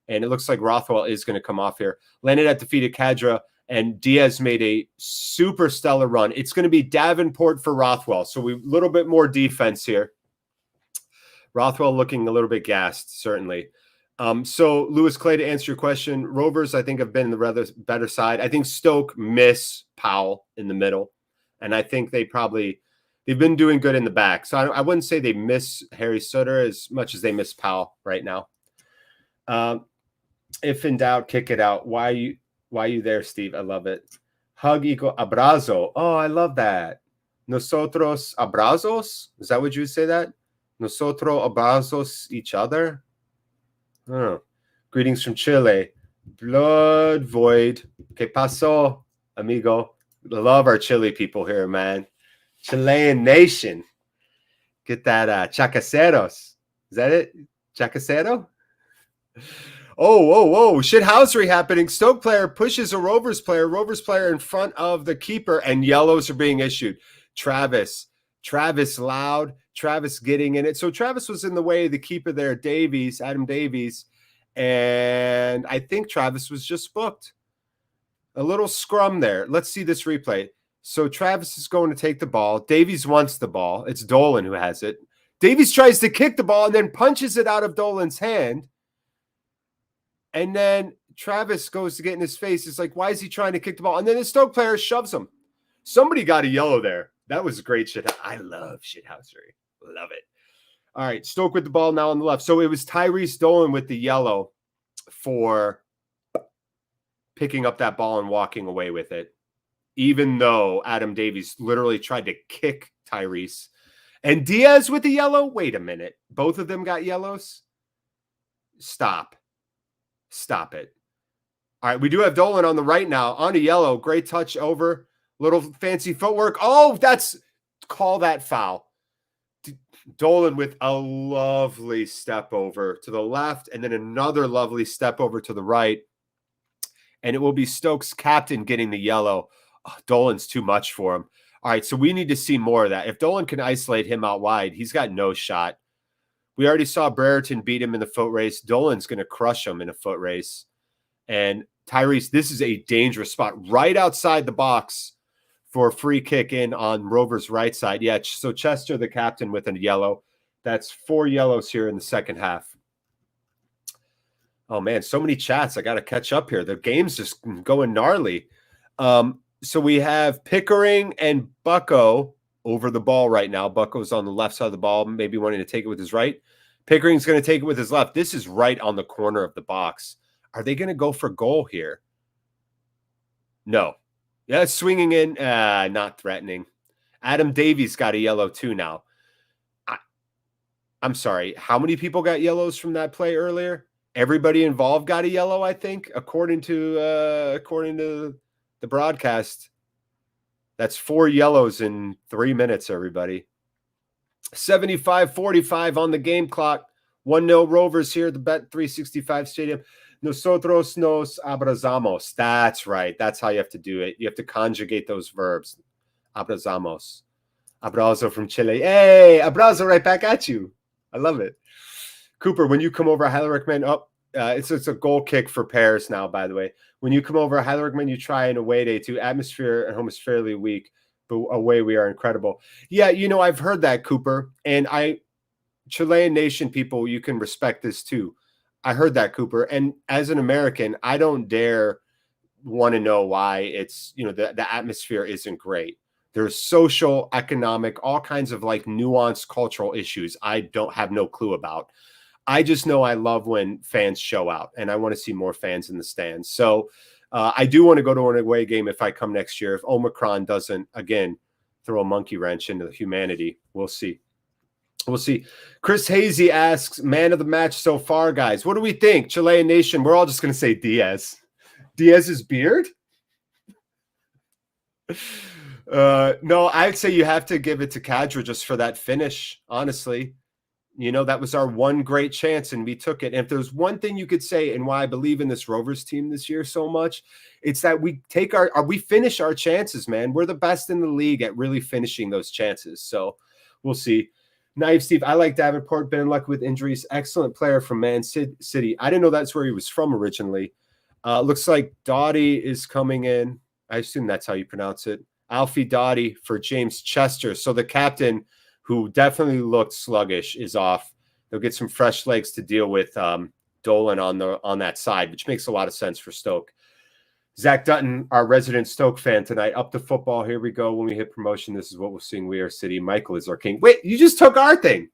And it looks like Rothwell is going to come off here. Landed at the feet of Kadra. And Diaz made a super stellar run. It's going to be Davenport for Rothwell. So we a little bit more defense here. Rothwell looking a little bit gassed, certainly. So Lewis Clay, to answer your question, Rovers, I think, have been the rather better side. I think Stoke miss Powell in the middle. And I think they've been doing good in the back. So I wouldn't say they miss Harry Sutter as much as they miss Powell right now. If in doubt, kick it out. Why are you there, Steve? I love it. Hug equal abrazo. Oh, I love that. Nosotros abrazos. Is that what you would say that? Nosotros abrazos each other. Oh. Greetings from Chile. Blood Void. Que paso, amigo? Love our Chile people here, man. Chilean nation. Get that chacaceros. Is that it? Chacacero? Oh, shithousery happening. Stoke player pushes a Rovers player in front of the keeper, and yellows are being issued. Travis loud. Travis getting in it. So Travis was in the way of the keeper there, Adam Davies, and I think Travis was just booked. A little scrum there. Let's see this replay. So Travis is going to take the ball. Davies wants the ball. It's Dolan who has it. Davies tries to kick the ball and then punches it out of Dolan's hand. And then Travis goes to get in his face. It's like, why is he trying to kick the ball? And then the Stoke player shoves him. Somebody got a yellow there. That was great shit. I love shithousery. Love it. All right, Stoke with the ball now on the left. So it was Tyrese Dolan with the yellow for picking up that ball and walking away with it, even though Adam Davies literally tried to kick Tyrese. And Diaz with the yellow? Wait a minute. Both of them got yellows? Stop it. All right, we do have Dolan on the right now. On a yellow. Great touch over. Little fancy footwork. Oh, call that foul. Dolan with a lovely step over to the left and then another lovely step over to the right. And it will be Stoke's captain getting the yellow. Oh, Dolan's too much for him. All right, so we need to see more of that. If Dolan can isolate him out wide, he's got no shot. We already saw Brereton beat him in the foot race. Dolan's going to crush him in a foot race. And Tyrese, this is a dangerous spot right outside the box for a free kick in on Rovers' right side. Yeah, so Chester, the captain, with a yellow. That's 4 yellows here in the second half. Oh, man, so many chats. I got to catch up here. The game's just going gnarly. So we have Pickering and Bucko over the ball right now. Bucko's on the left side of the ball, maybe wanting to take it with his right. Pickering's going to take it with his left. This is right on the corner of the box. Are they going to go for goal here? No. Yeah, swinging in, not threatening. Adam Davies got a yellow too now. I'm sorry. How many people got yellows from that play earlier? Everybody involved got a yellow, I think, according to the broadcast. That's 4 yellows in 3 minutes, everybody. 75-45 on the game clock. 1-0 Rovers here at the Bet365 Stadium. Nosotros nos abrazamos. That's right. That's how you have to do it. You have to conjugate those verbs. Abrazamos. Abrazo from Chile. Hey, abrazo right back at you. I love it. Cooper, when you come over, I highly recommend. It's a goal kick for Paris now, by the way. When you come over, I highly recommend you try an away day too. Atmosphere at home is fairly weak, but away we are incredible. Yeah, I've heard that, Cooper, and I Chilean nation people, you can respect this too. I heard that, Cooper. And as an American, I don't dare want to know why it's, the atmosphere isn't great. There's social, economic, all kinds of like nuanced cultural issues I don't have no clue about. I just know I love when fans show out, and I want to see more fans in the stands. So I do want to go to an away game if I come next year. If Omicron doesn't, again, throw a monkey wrench into humanity, we'll see. We'll see. Chris Hazy asks, man of the match so far, guys. What do we think? Chilean nation, we're all just going to say Diaz. Diaz's beard? No, I'd say you have to give it to Kadra just for that finish, honestly. That was our one great chance, and we took it. And if there's one thing you could say and why I believe in this Rovers team this year so much, it's that we finish our chances, man. We're the best in the league at really finishing those chances. So we'll see. Naive Steve, I like Davenport. Been in luck with injuries. Excellent player from Man City. I didn't know that's where he was from originally. Looks like Doughty is coming in. I assume that's how you pronounce it. Alfie Doughty for James Chester. So the captain, who definitely looked sluggish, is off. They'll get some fresh legs to deal with Dolan on that side, which makes a lot of sense for Stoke. Zach Dutton, our resident Stoke fan tonight. Up to football. Here we go. When we hit promotion, this is what we'll sing. We Are City. Michael is our king. Wait, you just took our thing.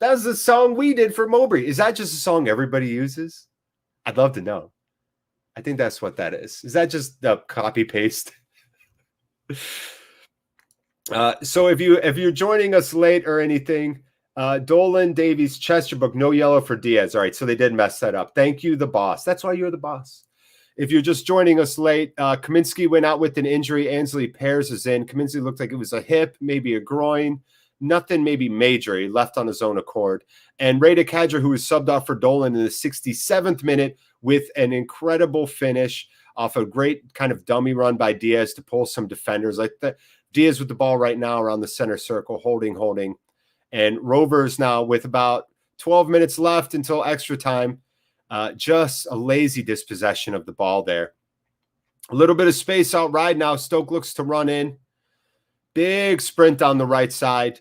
That was the song we did for Mowbray. Is that just a song everybody uses? I'd love to know. I think that's what that is. Is that just the copy paste? So if you're joining us late or anything, Dolan, Davies, Chesterbrook, no yellow for Diaz. All right, so they did mess that up. Thank you, the boss. That's why you're the boss. If you're just joining us late, Kaminsky went out with an injury. Ansley Pears is in. Kaminsky looked like it was a hip, maybe a groin. Nothing maybe major. He left on his own accord. And Reda Kadra, who was subbed off for Dolan in the 67th minute with an incredible finish off a great kind of dummy run by Diaz to pull some defenders. Like that. Diaz with the ball right now around the center circle, holding. And Rovers now with about 12 minutes left until extra time. Just a lazy dispossession of the ball there. A little bit of space out wide now. Stoke looks to run in. Big sprint on the right side.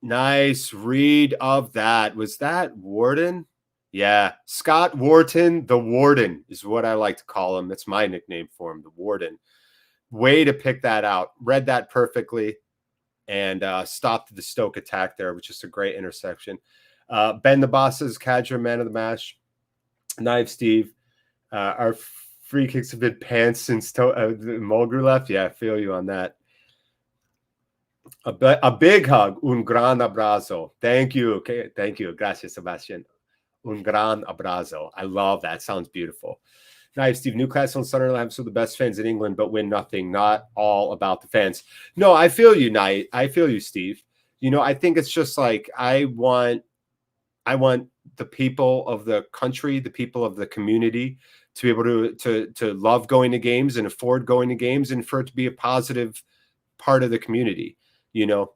Nice read of that. Was that Warden? Yeah. Scott Wharton, the Warden is what I like to call him. That's my nickname for him, the Warden. Way to pick that out. Read that perfectly and stopped the Stoke attack there, which is a great interception. Ben the Boss says, Kadra, man of the match. Knife Steve, our free kicks have been pants since Mulgrew left. Yeah, I feel you on that. A big hug. Un gran abrazo. Thank you. Okay, thank you. Gracias, Sebastian. Un gran abrazo. I love that. Sounds beautiful. Knife Steve, Newcastle and Sunderland have some of the best fans in England, but win nothing. Not all about the fans. No, I feel you, Knight. I feel you, Steve. I think it's just like I want the people of the country, the people of the community to be able to love going to games and afford going to games, and for it to be a positive part of the community. That's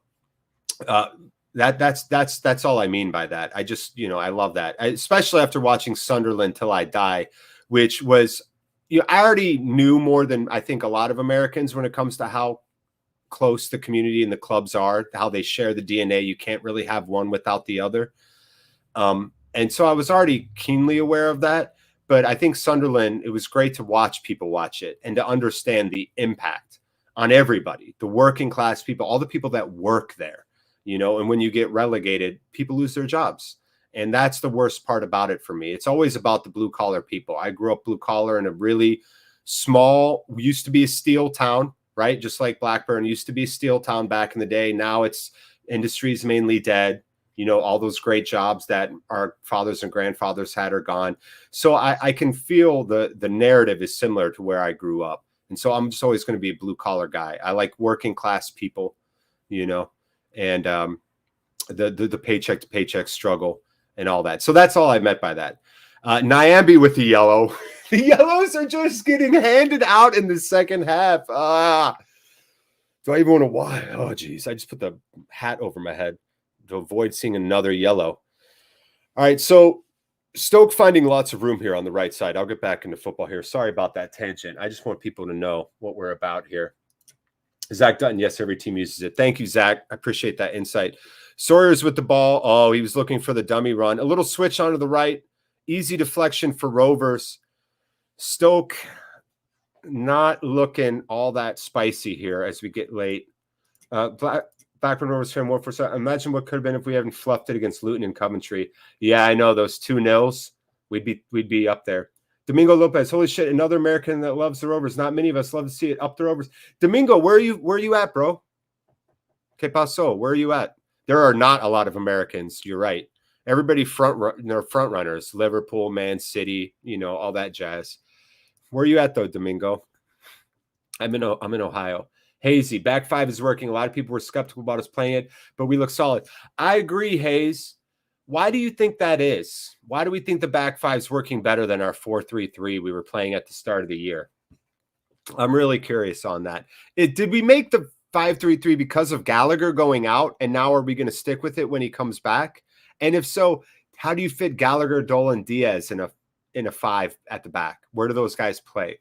all I mean by that. I just, I love that, especially after watching Sunderland Till I Die, which was, I already knew more than I think a lot of Americans when it comes to how close the community and the clubs are, how they share the DNA. You can't really have one without the other. And so I was already keenly aware of that. But I think Sunderland, it was great to watch people watch it and to understand the impact on everybody, the working class people, all the people that work there, and when you get relegated, people lose their jobs. And that's the worst part about it for me. It's always about the blue collar people. I grew up blue collar in a really small, used to be a steel town, right? Just like Blackburn used to be a steel town back in the day. Now it's industry's mainly dead. All those great jobs that our fathers and grandfathers had are gone. So I can feel the narrative is similar to where I grew up. And so I'm just always going to be a blue collar guy. I like working class people, and the paycheck to paycheck struggle and all that. So that's all I meant by that. Nyambi with the yellow. The yellows are just getting handed out in the second half. Do I even want to watch? Oh, geez. I just put the hat over my head to avoid seeing another yellow. All right, so Stoke finding lots of room here on the right side. I'll get back into football here. Sorry about that tangent. I just want people to know what we're about here. Zach Dutton, yes, every team uses it. Thank you, Zach. I appreciate that insight. Sawyer's with the ball. Oh, he was looking for the dummy run. A little switch onto the right. Easy deflection for Rovers. Stoke not looking all that spicy here as we get late. Blackburn Rovers fan 1-4. Imagine what could have been if we hadn't fluffed it against Luton and Coventry. Yeah, I know those 2-0s. We'd be up there. Domingo Lopez, holy shit, another American that loves the Rovers. Not many of us love to see it. Up the Rovers. Domingo, where are you at, bro? Que paso? Where are you at? There are not a lot of Americans. You're right. Everybody front runners. Liverpool, Man City, all that jazz. Where are you at though, Domingo? I'm in Ohio. Hazy, back five is working. A lot of people were skeptical about us playing it, but we look solid. I agree, Hayes. Why do you think that is? Why do we think the back five is working better than our 4-3-3 we were playing at the start of the year? I'm really curious on that. Did we make the 5-3-3 because of Gallagher going out, and now are we going to stick with it when he comes back? And if so, how do you fit Gallagher, Dolan, Diaz in a five at the back? Where do those guys play?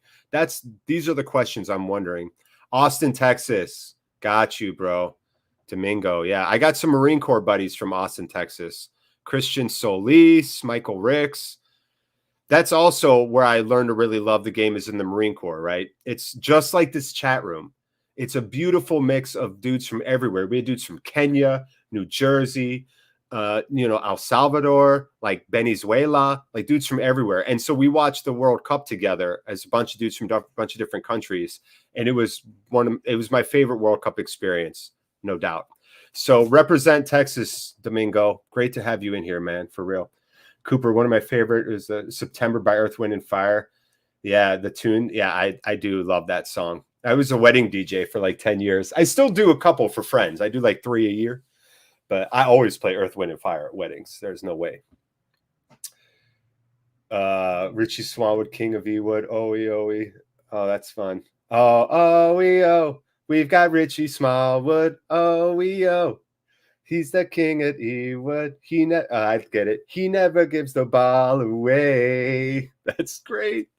These are the questions I'm wondering. Austin, Texas. Got you, bro. Domingo. Yeah, I got some Marine Corps buddies from Austin, Texas. Christian Solis, Michael Ricks. That's also where I learned to really love the game, is in the Marine Corps, right? It's just like this chat room. It's a beautiful mix of dudes from everywhere. We had dudes from Kenya, New Jersey, El Salvador, like Venezuela, like dudes from everywhere. And so we watched the World Cup together as a bunch of dudes from a bunch of different countries. And it was my favorite World Cup experience, no doubt. So represent Texas, Domingo. Great to have you in here, man, for real. Cooper, one of my favorite is September by Earth, Wind, and Fire. Yeah, the tune. Yeah, I do love that song. I was a wedding DJ for like 10 years. I still do a couple for friends. I do like 3 a year. But I always play Earth, Wind, and Fire at weddings. There's no way. Richie Swanwood, King of Ewood. Oh, that's fun. Oh. We've got Richie Smallwood. Oh. He's the king at Ewood. I get it. He never gives the ball away. That's great.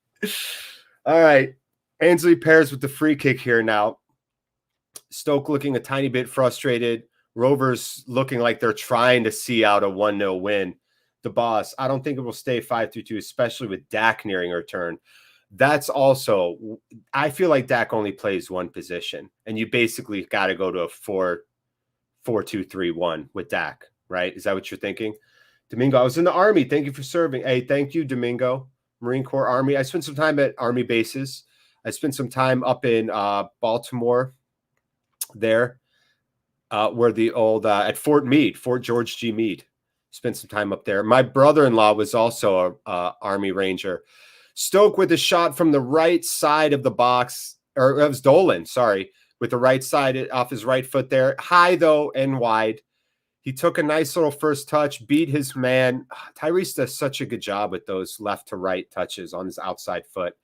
All right. Ainsley pairs with the free kick here now. Stoke looking a tiny bit frustrated. Rovers looking like they're trying to see out a 1-0 win. The boss, I don't think it will stay 5-2-2, especially with Dak nearing a return. That's also, I feel like Dak only plays one position, and you basically got to go to a 4-2-3-1 with Dak, right? Is that what you're thinking? Domingo, I was in the Army. Thank you for serving. Hey, thank you, Domingo. Marine Corps Army. I spent some time at Army bases. I spent some time up in Baltimore there. Where the old at Fort George G. Meade. Spent some time up there. My brother-in-law was also a Army Ranger. Stoke with a shot from the right side of the box, or it was Dolan, sorry, with the right side off his right foot there. High, though, and wide. He took a nice little first touch, beat his man. Tyrese does such a good job with those left to right touches on his outside foot.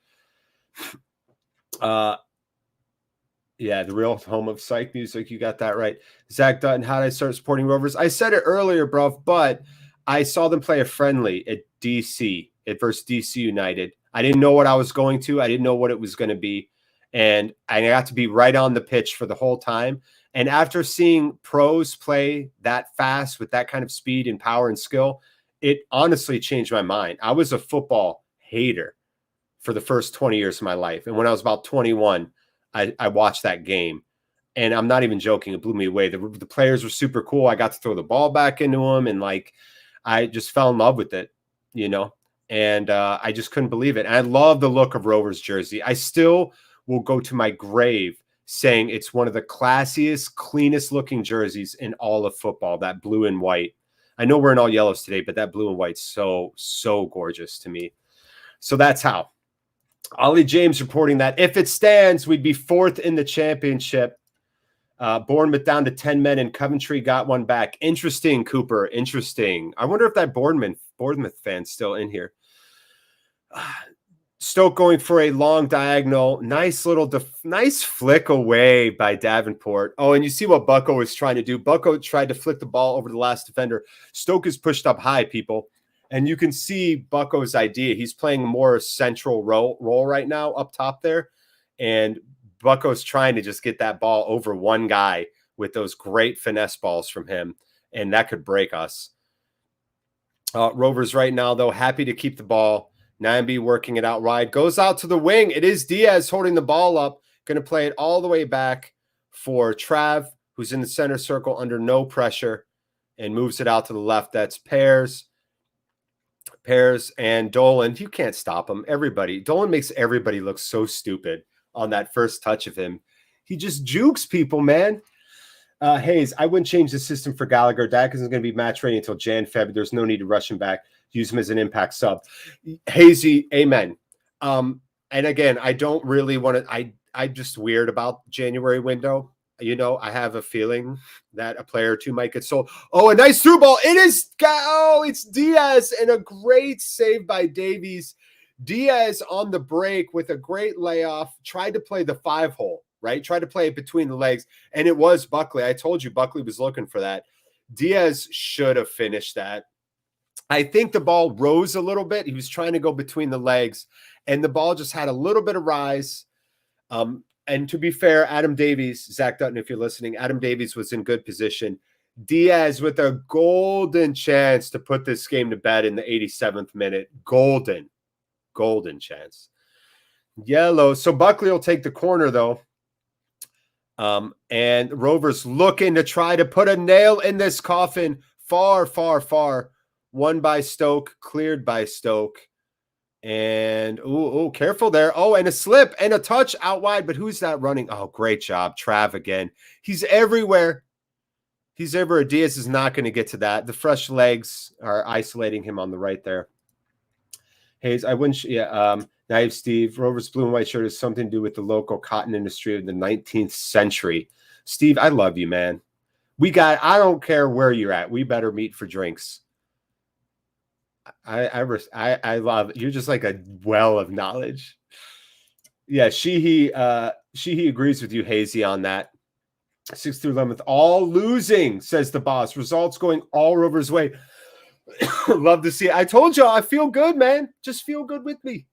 Yeah, the real home of psych music. You got that right. Zach Dutton, how did I start supporting Rovers? I said it earlier, bro, but I saw them play a friendly at DC, versus DC United. I didn't know what I was going to. I didn't know what it was going to be. And I got to be right on the pitch for the whole time. And after seeing pros play that fast with that kind of speed and power and skill, it honestly changed my mind. I was a football hater for the first 20 years of my life. And when I was about 21, I watched that game, and I'm not even joking. It blew me away. The players were super cool. I got to throw the ball back into them, and I just fell in love with it, and I just couldn't believe it. And I love the look of Rovers jersey. I still will go to my grave saying it's one of the classiest, cleanest looking jerseys in all of football, that blue and white. I know we're in all yellows today, but that blue and white's so gorgeous to me. So that's how. Ollie James reporting that if it stands, we'd be fourth in the championship. Bournemouth down to 10 men, and Coventry got one back. Interesting, Cooper. Interesting. I wonder if that Bournemouth fan's still in here. Stoke going for a long diagonal. Nice nice flick away by Davenport. Oh, and you see what Bucko was trying to do. Bucko tried to flick the ball over the last defender. Stoke is pushed up high, people. And you can see Bucko's idea. He's playing more central role right now up top there. And Bucko's trying to just get that ball over one guy with those great finesse balls from him, and that could break us. Rovers right now, though, happy to keep the ball. Nambi working it out wide. Goes out to the wing. It is Diaz holding the ball up. Going to play it all the way back for Trav, who's in the center circle under no pressure, and moves it out to the left. That's Pears and Dolan. You can't stop him. Dolan makes everybody look so stupid on that first touch of him. He just jukes people, man. Hayes, I wouldn't change the system for Gallagher. Dak isn't going to be match ready until Feb. There's no need to rush him back. Use him as an impact sub. Hazy, amen. And again, I don't really want to. I'm just weird about January window. You know, I have a feeling that a player or two might get sold. Oh, a nice through ball. It's Diaz, and a great save by Davies. Diaz on the break with a great layoff. Tried to play the 5-hole. Right? Try to play it between the legs. And it was Buckley. I told you Buckley was looking for that. Diaz should have finished that. I think the ball rose a little bit. He was trying to go between the legs, and the ball just had a little bit of rise. And to be fair, Adam Davies, Zach Dutton, if you're listening, Adam Davies was in good position. Diaz with a golden chance to put this game to bed in the 87th minute. Golden chance. Yellow. So Buckley will take the corner, though. And Rovers looking to try to put a nail in this coffin. Far, far, far. Won by Stoke, cleared by Stoke. And, careful there. Oh, and a slip and a touch out wide. But who's that running? Oh, great job. Trav again. He's everywhere. Diaz is not going to get to that. The fresh legs are isolating him on the right there. Hayes, I wouldn't. Naive Steve, Rovers blue and white shirt has something to do with the local cotton industry of the 19th century. Steve, I love you, man. I don't care where you're at. We better meet for drinks. I love it. You're just like a well of knowledge. Yeah, he agrees with you, Hazy, on that. 6 through 11th, all losing, says the boss. Results going all Rovers' way. Love to see it. I told you, I feel good, man. Just feel good with me.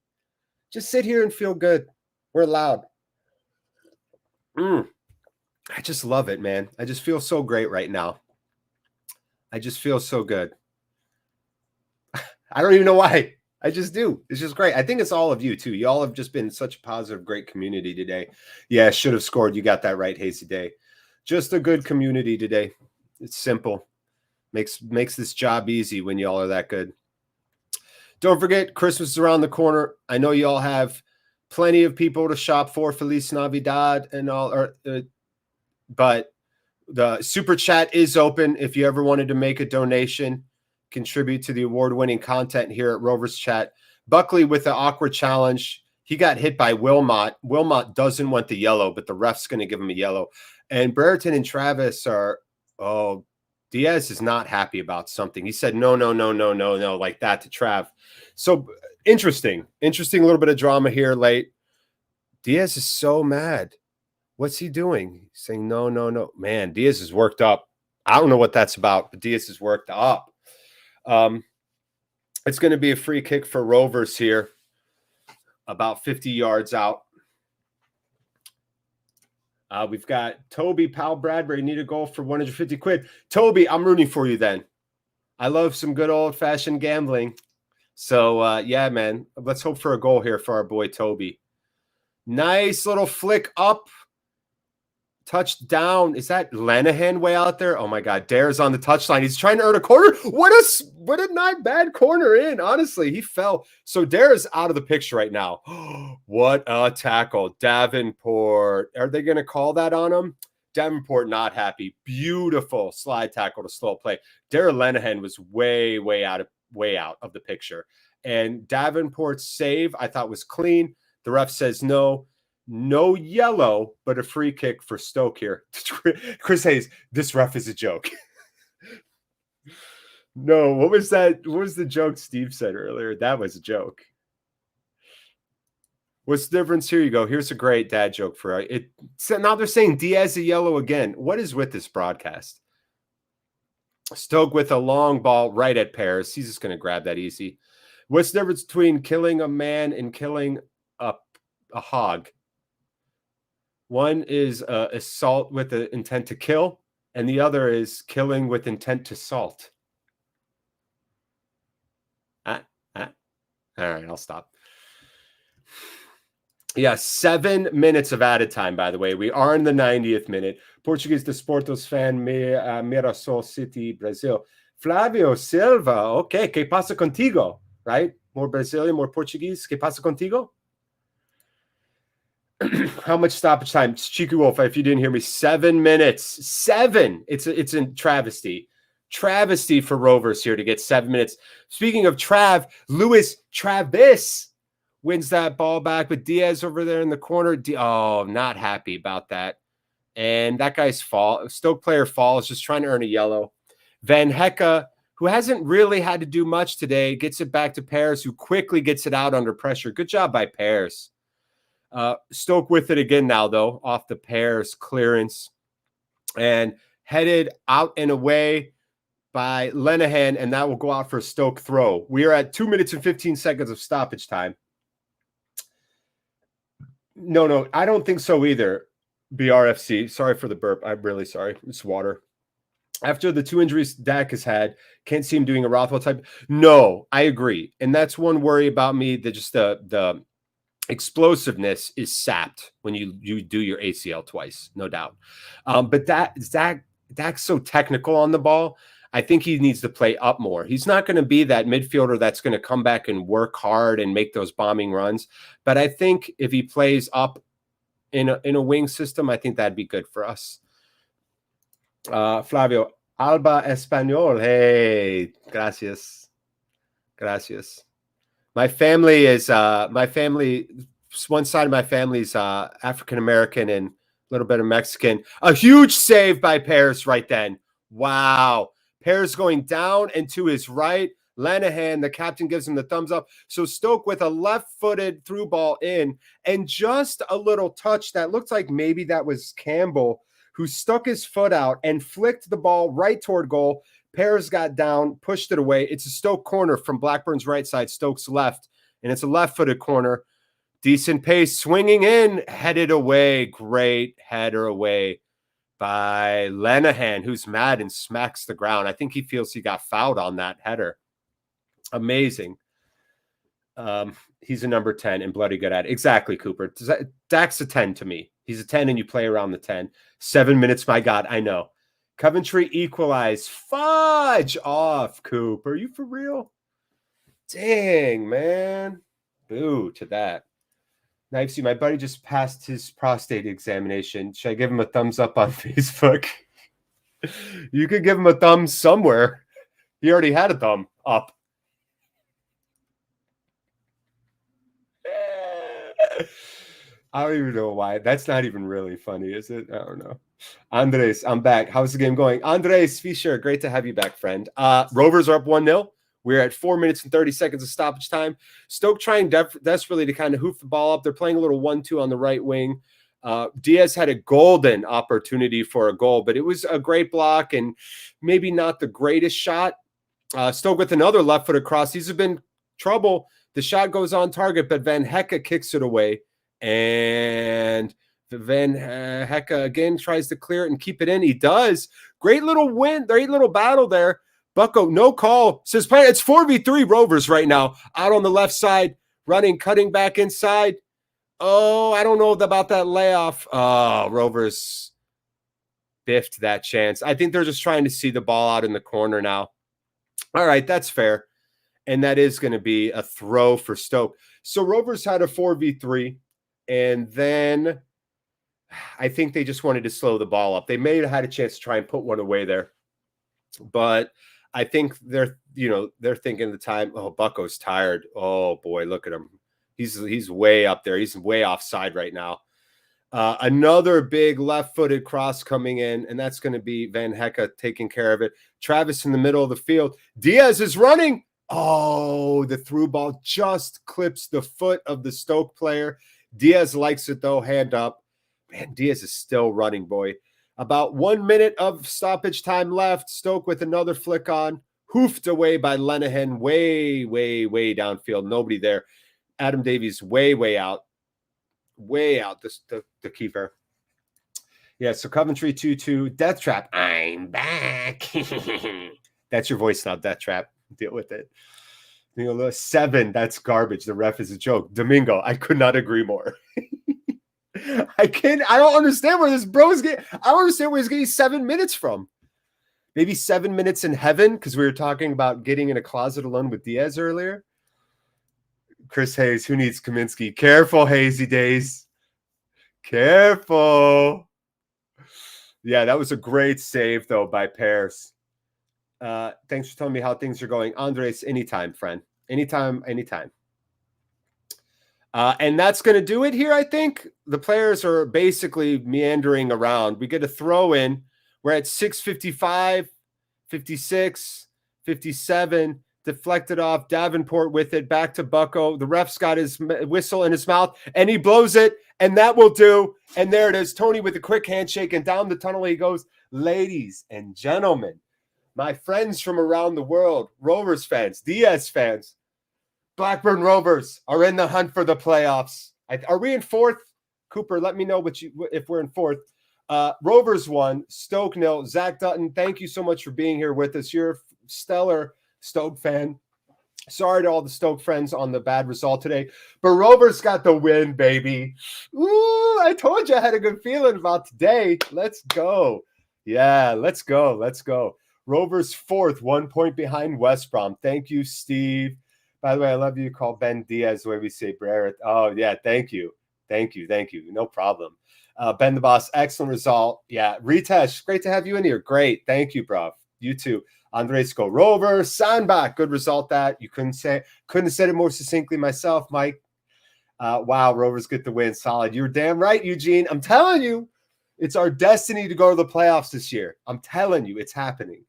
Just sit here and feel good. We're loud. I just love it, man. I just feel so great right now. I just feel so good. I don't even know why. I just do. It's just great. I think it's all of you, too. Y'all have just been such a positive, great community today. Yeah, should have scored. You got that right, Hazy Day. Just a good community today. It's simple. Makes this job easy when y'all are that good. Don't forget, Christmas is around the corner. I know you all have plenty of people to shop for. Feliz Navidad and all. But the Super Chat is open if you ever wanted to make a donation, contribute to the award-winning content here at Rovers Chat. Buckley with the awkward challenge. He got hit by Wilmot. Wilmot doesn't want the yellow, but the ref's going to give him a yellow. And Brereton and Travis are, Diaz is not happy about something. He said, no, like that to Trav. So interesting little bit of drama here late. Diaz is so mad. What's he doing? He's saying, no. Man, Diaz is worked up. I don't know what that's about, but Diaz is worked up. It's going to be a free kick for Rovers here, about 50 yards out. We've got Toby, Pal Bradbury, need a goal for 150 quid. Toby, I'm rooting for you then. I love some good old-fashioned gambling. So, yeah, man, let's hope for a goal here for our boy Toby. Nice little flick up. Touchdown. Is that Lenihan way out there? Oh, my God. Dare's on the touchline. He's trying to earn a corner. What a not bad corner in. Honestly, he fell. So Dare is out of the picture right now. What a tackle. Davenport. Are they going to call that on him? Davenport not happy. Beautiful slide tackle to slow play. Dare Lenihan was way out of the picture. And Davenport's save, I thought, was clean. The ref says no yellow, but a free kick for Stoke here. Chris Hayes, this ref is a joke. No, what was that? What was the joke Steve said earlier? That was a joke. What's the difference? Here you go. Here's a great dad joke for it. So now they're saying Diaz a yellow again. What is with this broadcast? Stoke with a long ball right at Paris. He's just going to grab that easy. What's the difference between killing a man and killing a hog? One is assault with the intent to kill, and the other is killing with intent to assault. All right, I'll stop. Yeah, 7 minutes of added time, by the way. We are in the 90th minute. Portuguese Desportos fan, Mirassol City, Brazil. Flavio Silva, okay, que pasa contigo? Right? More Brazilian, more Portuguese. Que pasa contigo? How much stoppage time? Cheeky Wolf, if you didn't hear me, 7 minutes. 7. It's a travesty. Travesty for Rovers here to get 7 minutes. Speaking of Luis Travis wins that ball back with Diaz over there in the corner. Oh, not happy about that. And that guy's Stoke player falls, just trying to earn a yellow. Van Hecke, who hasn't really had to do much today, gets it back to Pears, who quickly gets it out under pressure. Good job by Pears. Stoke with it again now, though, off the Pears clearance. And headed out and away by Lenihan, and that will go out for a Stoke throw. We are at 2 minutes and 15 seconds of stoppage time. No, I don't think so either. BRFC. Sorry for the burp. I'm really sorry. It's water. After the 2 injuries Dak has had, can't see him doing a Rothwell type. No, I agree. And that's one worry about me, that just the explosiveness is sapped when you do your ACL twice, no doubt. But Dak's so technical on the ball. I think he needs to play up more. He's not going to be that midfielder that's going to come back and work hard and make those bombing runs. But I think if he plays up in a wing system, I think that'd be good for us. Flavio, Alba Español. Hey, gracias. My family is one side of my family is African-American and a little bit of Mexican. A huge save by Pears right then. Wow. Pears going down and to his right. Lenihan, the captain, gives him the thumbs up. So Stoke with a left-footed through ball in, and just a little touch that looked like maybe that was Campbell, who stuck his foot out and flicked the ball right toward goal. Pears got down, pushed it away. It's a Stoke corner from Blackburn's right side, Stoke's left, and it's a left-footed corner. Decent pace, swinging in, headed away. Great header away by Lenihan, who's mad and smacks the ground. I think he feels he got fouled on that header. Amazing. He's a number 10 and bloody good at it. Exactly, Cooper. Dak's a 10 to me. He's a 10 and you play around the 10. 7 minutes, my God, I know. Coventry equalize. Fudge off, Cooper. Are you for real? Dang, man. Boo to that. Knifesy, my buddy just passed his prostate examination. Should I give him a thumbs up on Facebook? You could give him a thumb somewhere. He already had a thumb up. I don't even know why. That's not even really funny, is it? I don't know. Andres, I'm back. How's the game going? Andres Fischer, great to have you back, friend. Rovers are up 1-0. We're at 4 minutes and 30 seconds of stoppage time. Stoke trying desperately to kind of hoof the ball up. They're playing a little 1-2 on the right wing. Diaz had a golden opportunity for a goal, but it was a great block and maybe not the greatest shot. Stoke with another left-footed cross. These have been trouble. The shot goes on target, but Van Hecke kicks it away. And Van Hecke again tries to clear it and keep it in. He does. Great little win. Great little battle there. Bucko, no call. Says, it's 4v3 Rovers right now. Out on the left side, running, cutting back inside. Oh, I don't know about that layoff. Oh, Rovers biffed that chance. I think they're just trying to see the ball out in the corner now. All right, that's fair. And that is going to be a throw for Stoke. So Rovers had a 4v3. And then I think they just wanted to slow the ball up. They may have had a chance to try and put one away there. But I think they're thinking the time, oh, Bucko's tired. Oh, boy, look at him. He's way up there. He's way offside right now. Another big left-footed cross coming in, and that's going to be Van Hecke taking care of it. Travis in the middle of the field. Diaz is running. Oh, the through ball just clips the foot of the Stoke player. Diaz likes it, though. Hand up. Man, Diaz is still running, boy. About 1 minute of stoppage time left. Stoke with another flick on. Hoofed away by Lenihan. Way, way, way downfield. Nobody there. Adam Davies way, way out. Way out, the keeper. Yeah, so Coventry 2-2. Death Trap. I'm back. That's your voice now, Death Trap. Deal with it. 7. That's garbage. The ref is a joke. Domingo, I could not agree more. I don't understand where this bro's getting. I don't understand where he's getting 7 minutes from. Maybe 7 minutes in heaven, because we were talking about getting in a closet alone with Diaz earlier. Chris Hayes, who needs Kaminsky? Careful, Hazy Days. Careful. Yeah, that was a great save, though, by Pears. Thanks for telling me how things are going. Andres, anytime, friend. Anytime. And that's going to do it here, I think. The players are basically meandering around. We get a throw in. We're at 6:55, 56, 57. Deflected off. Davenport with it. Back to Bucko. The ref's got his whistle in his mouth, and he blows it, and that will do. And there it is. Tony with a quick handshake, and down the tunnel he goes. Ladies and gentlemen, my friends from around the world, Rovers fans, Diaz fans, Blackburn Rovers are in the hunt for the playoffs. Are we in fourth? Cooper, let me know if we're in fourth. Rovers won, Stoke 0. Zach Dutton, thank you so much for being here with us. You're a stellar Stoke fan. Sorry to all the Stoke friends on the bad result today, but Rovers got the win, baby. Ooh, I told you I had a good feeling about today. Let's go. Yeah, let's go. Rovers fourth, 1 point behind West Brom. Thank you, Steve. By the way, I love you call Ben Diaz the way we say Barrett. Oh, yeah, thank you. No problem. Ben the Boss, excellent result. Yeah, Ritesh, great to have you in here. Great. Thank you, bro. You too. Andres go Rovers. Sandbach, good result that. You couldn't have said it more succinctly myself, Mike. Wow, Rovers get the win. Solid. You're damn right, Eugene. I'm telling you, it's our destiny to go to the playoffs this year. I'm telling you, it's happening.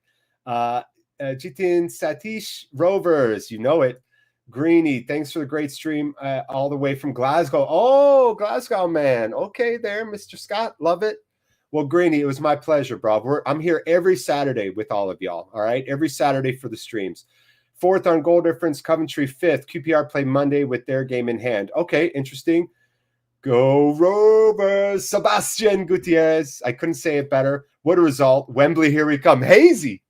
Jitin Satish, Rovers, you know it. Greeny, thanks for the great stream all the way from Glasgow. Oh, Glasgow, man. Okay there, Mr. Scott. Love it. Well, Greeny, it was my pleasure, bro. I'm here every Saturday with all of y'all, all right? Every Saturday for the streams. Fourth on goal difference, Coventry fifth. QPR play Monday with their game in hand. Okay, interesting. Go Rovers. Sebastian Gutierrez. I couldn't say it better. What a result. Wembley, here we come. Hazy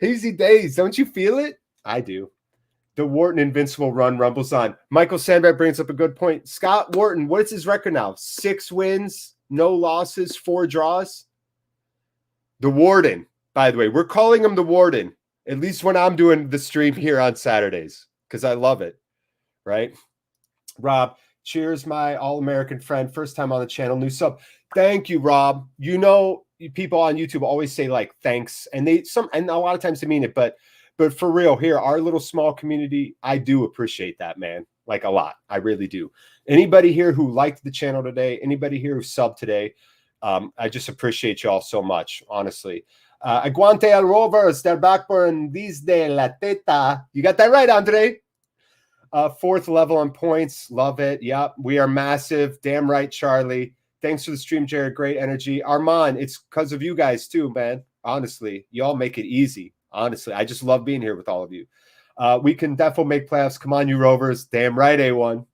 days. Don't you feel it? I do. The Wharton invincible run rumbles on. Michael Sandberg brings up a good point. Scott Wharton, what is his record now? 6 wins, no losses, 4 draws. The Warden, by the way, we're calling him the Warden, at least when I'm doing the stream here on Saturdays, because I love it, right? Rob, cheers, my all-American friend. First time on the channel, new sub. Thank you, Rob. You know, people on YouTube always say, like, thanks, and a lot of times they mean it, but for real, here, our little small community, I do appreciate that, man. Like, a lot. I really do. Anybody here who liked the channel today, anybody here who subbed today, I just appreciate y'all so much, honestly. Aguante al Rovers, their Blackburn, these de la teta. You got that right, Andre. Fourth level on points. Love it. Yep, we are massive. Damn right, Charlie. Thanks for the stream, Jared. Great energy. Armand, it's because of you guys too, man. Honestly, y'all make it easy. Honestly, I just love being here with all of you. We can definitely make playoffs. Come on, you Rovers. Damn right, A1.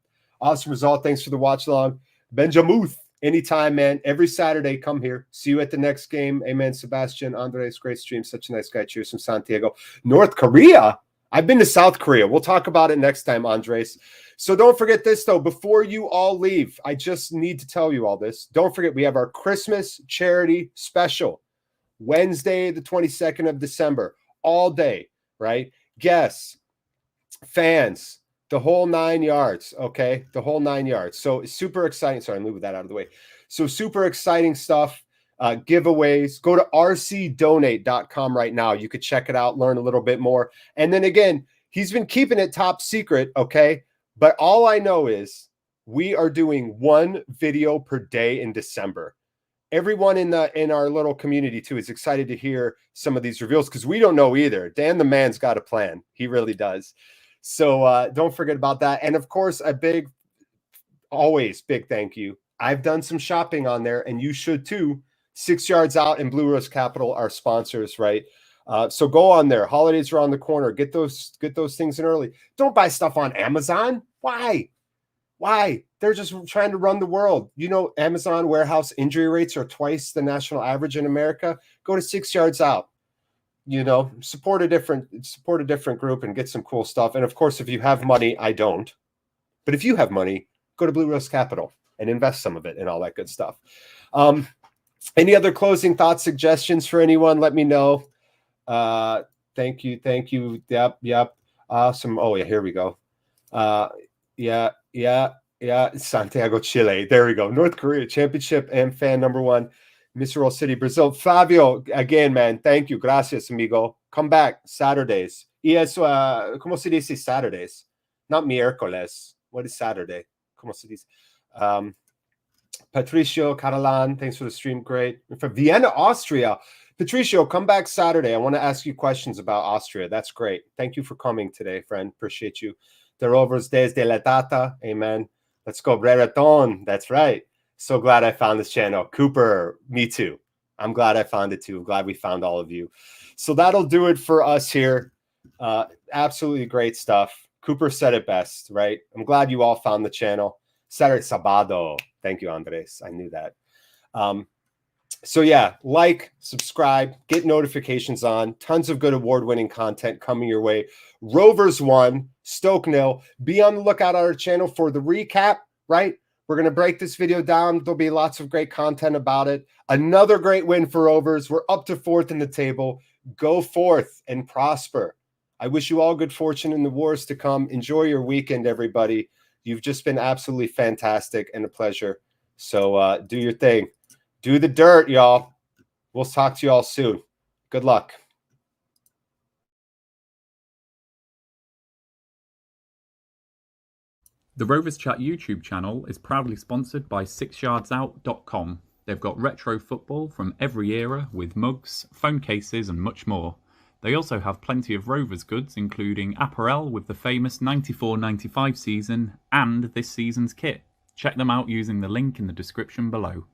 Awesome result. Thanks for the watch along. Benjamuth, anytime, man. Every Saturday, come here. See you at the next game. Amen, Sebastian. Andres, great stream. Such a nice guy. Cheers from Santiago. North Korea? I've been to South Korea. We'll talk about it next time, Andres. So don't forget this, though. Before you all leave, I just need to tell you all this. Don't forget, we have our Christmas charity special. Wednesday, the 22nd of December. All day, right? Guests, fans, the whole 9 yards, okay? The whole 9 yards. So super exciting. Sorry, I'm moving that out of the way. So super exciting stuff. Giveaways. Go to rcdonate.com right now. You could check it out, learn a little bit more. And then again, he's been keeping it top secret, okay? But all I know is we are doing 1 video per day in December. Everyone in our little community too is excited to hear some of these reveals because we don't know either. Dan the man's got a plan. He really does. So don't forget about that. And of course, always big thank you. I've done some shopping on there and you should too. 6 Yards Out and Blue Rose Capital are sponsors, right? So go on there. Holidays are on the corner. Get those things in early. Don't buy stuff on Amazon. Why? They're just trying to run the world. You know, Amazon warehouse injury rates are twice the national average in America. Go to 6 yards out. You know, support a different group and get some cool stuff. And of course, if you have money, I don't. But if you have money, go to Blue Rose Capital and invest some of it and all that good stuff. Any other closing thoughts, suggestions for anyone? Let me know. Thank you. Yep. Awesome. Oh yeah, here we go. Yeah. Santiago, Chile. There we go. North Korea championship and fan number 1. Missouri City, Brazil. Fabio, again, man. Thank you. Gracias, amigo. Come back Saturdays. Y eso, ¿cómo se dice Saturdays? Not miércoles. What is Saturday? ¿Cómo se dice? Patricio Catalan, thanks for the stream. Great. From Vienna, Austria. Patricio, come back Saturday. I want to ask you questions about Austria. That's great. Thank you for coming today, friend. Appreciate you. The Rovers desde la data. Amen. Let's go. Brereton. That's right. So glad I found this channel. Cooper, me too. I'm glad I found it too. I'm glad we found all of you. So that'll do it for us here. Absolutely great stuff. Cooper said it best, right? I'm glad you all found the channel. Saturday Sabado. Thank you, Andres. I knew that. So yeah, like, subscribe, get notifications on. Tons of good award-winning content coming your way. Rovers won, Stoke 0. Be on the lookout on our channel for the recap, right? We're going to break this video down. There'll be lots of great content about it. Another great win for Rovers. We're up to 4th in the table. Go forth and prosper. I wish you all good fortune in the wars to come. Enjoy your weekend, everybody. You've just been absolutely fantastic and a pleasure. So do your thing. Do the dirt, y'all. We'll talk to you all soon. Good luck. The Rovers Chat YouTube channel is proudly sponsored by 6yardsout.com. They've got retro football from every era with mugs, phone cases and much more. They also have plenty of Rovers goods, including apparel with the famous 94-95 season and this season's kit. Check them out using the link in the description below.